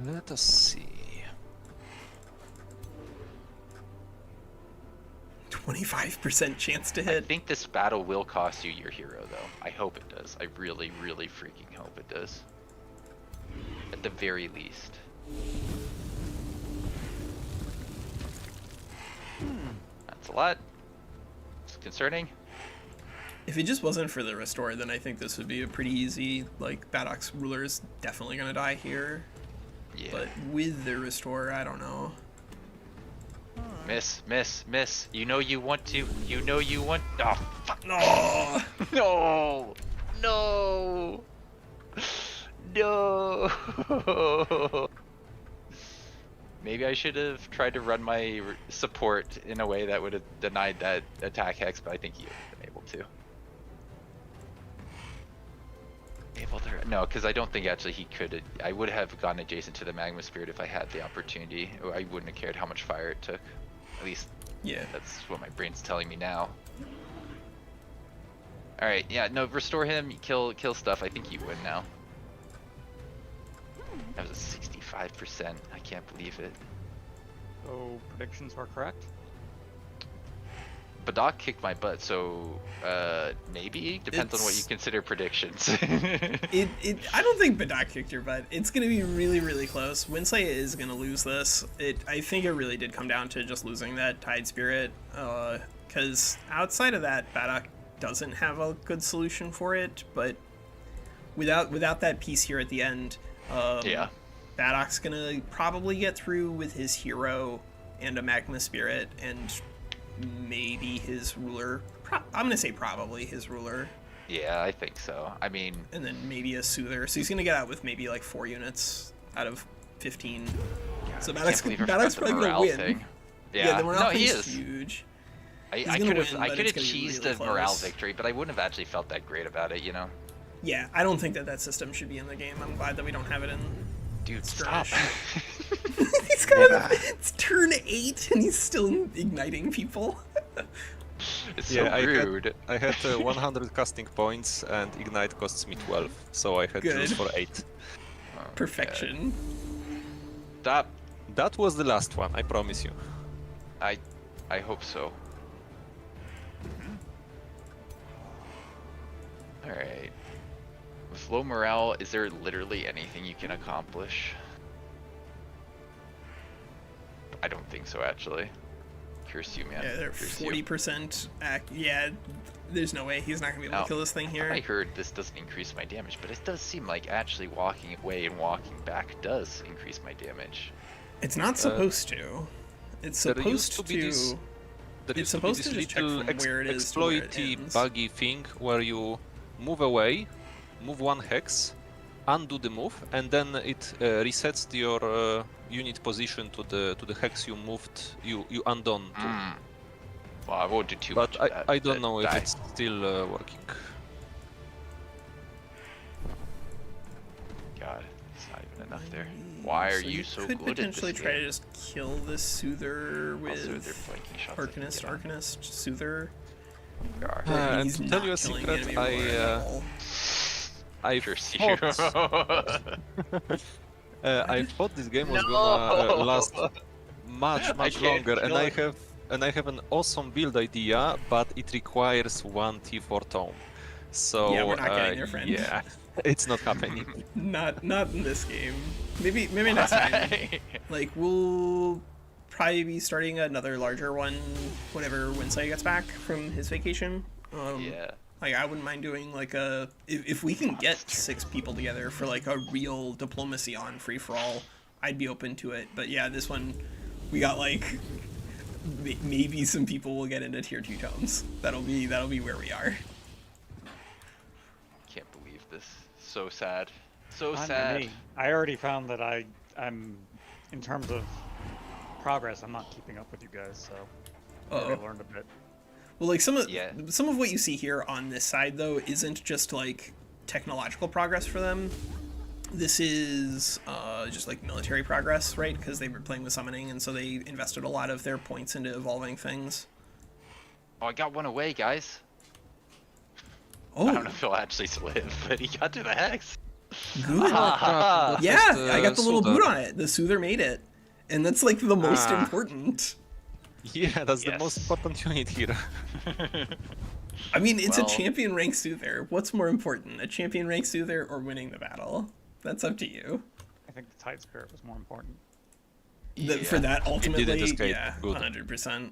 Let us see. 25% chance to I hit. think this battle will cost you your hero, though. I hope it does. I really, really freaking hope it does. At the very least. That's a lot. It's concerning. If it just wasn't for the restore, then I think this would be a pretty easy, like, Badok's ruler is definitely gonna die here. Yeah. But with the restore, I don't know. Miss, miss, miss. You know you want to. You know you want. Oh, fuck. No! No! No! No! Maybe I should have tried to run my support in a way that would have denied that attack hex, but I think you would have been able to. No, because I don't think actually he could. I would have gone adjacent to the Magma Spirit if I had the opportunity. I wouldn't have cared how much fire it took. At least, Yeah. that's what my brain's telling me now. All right, yeah, no, restore him, kill stuff. I think you win now. That was a 65%. I can't believe it. So predictions were correct. Badok kicked my butt, so maybe depends on what you consider predictions. I don't think Badok kicked your butt. It's gonna be really, really close. WinSlaya is gonna lose this. I think it really did come down to just losing that Tide Spirit, because outside of that, Badok doesn't have a good solution for it. But without that piece here at the end, Yeah. Badok's gonna probably get through with his hero and a Magma Spirit and maybe his ruler. I'm gonna say probably his ruler. Yeah, I think so. I mean, And then maybe a Soother. So he's gonna get out with maybe like 4 units out of 15. So I can't believe I forgot Badok's the probably gonna morale win. thing. Yeah, the morale no, he thing's is. huge. I gonna could win, have but it's gonna be cheesed really a morale close. victory, but I wouldn't have actually felt that great about it, you know? Yeah, I don't think that system should be in the game. I'm glad that we don't have it in. Dude, Skirmish. stop. He's got it's turn 8 and he's still igniting people. It's Yeah, so rude. I had 100 casting points and ignite costs me 12, so I had Good. juice for 8. Oh, Perfection. God. Stop. That was the last one, I promise you. I hope so. Alright. With low morale, is there literally anything you can accomplish? I don't think so, actually. Curse you, man. Yeah, they're Curse you. 40% yeah, there's no way he's not gonna be able Now, to kill this thing here. I heard this doesn't increase my damage, but it does seem like actually walking away and walking back does increase my damage. It's not supposed to. It's there used supposed to be to. this- There It's used to be supposed this to just check little from where it is to where it exploity ends. buggy thing where you move away, move 1 hex, undo the move, and then it resets your unit position to the hex you moved, you undone to. Well, I won't do too But much of that. I don't that know if die. it's still working. God, it's not even enough there. Why are you so could good at potentially this try game? to just kill this Soother Also, they're with flanking shots. I can Arcanist, get on. Arcanist, Soother. There are. Like, and he's to tell not you a killing secret, enemy ruler at all. I Curse thought, you. I thought this game was No! gonna last much I can't longer, and kill I it. have an awesome build idea, but it requires 1 T4 tome. So Yeah, we're not getting there, friend. Yeah, it's not happening. Not in this game. Maybe next time. Like we'll probably be starting another larger one whenever WinSlaya gets back from his vacation. Yeah. Like I wouldn't mind doing like a if we can get 6 people together for like a real diplomacy on free for all, I'd be open to it. But yeah, this one we got like maybe some people will get into tier 2 tomes. That'll be where we are. Can't believe this. So sad. So Fine by sad. me. I already found that I'm in terms of progress, I'm not keeping up with you guys, so Uh-oh. I've learned a bit. Well, like some Yeah. of what you see here on this side though isn't just like technological progress for them. This is just like military progress, right? Because they were playing with summoning, and so they invested a lot of their points into evolving things. Oh, I got one away, guys. Oh, I don't know if he'll actually live, but he got to the hex. good. Ah, Yeah, Just, I got the little Soother. boot on it. The Soother made it, and that's like the most important. Yeah, that's the Yes. most important unit here. I mean, it's Well- a champion rank Soother. What's more important, a champion rank Soother or winning the battle? That's up to you. I think the Tide Spirit was more important. For that, ultimately, didn't escape. yeah, Good. 100%.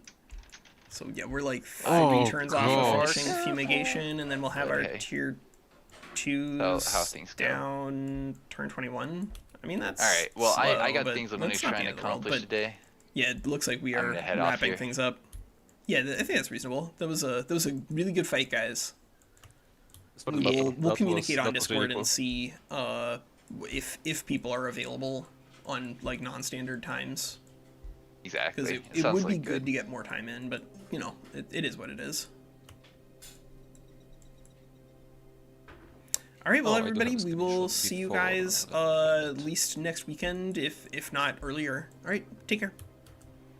So yeah, we're like 3 Oh, turns off God. of finishing Fumigation, and then we'll have our Okay. tier 2s how things go. down turn 21. I mean, that's All right. Well, I slow, got but things I'm going to that's not try the and end of the world, accomplish but today. yeah, it looks like we I'm are gonna head off wrapping here. things up. Yeah, I think that's reasonable. That was a really good fight, guys. We'll communicate on Discord and see if people are available on like non-standard times, Exactly. because it sounds would be like good to get more time in, but you know, it is what it is. All right, well, Oh, I do everybody, have a we will screenshot see you before, guys uh, at least next weekend, if not earlier. All right, take care.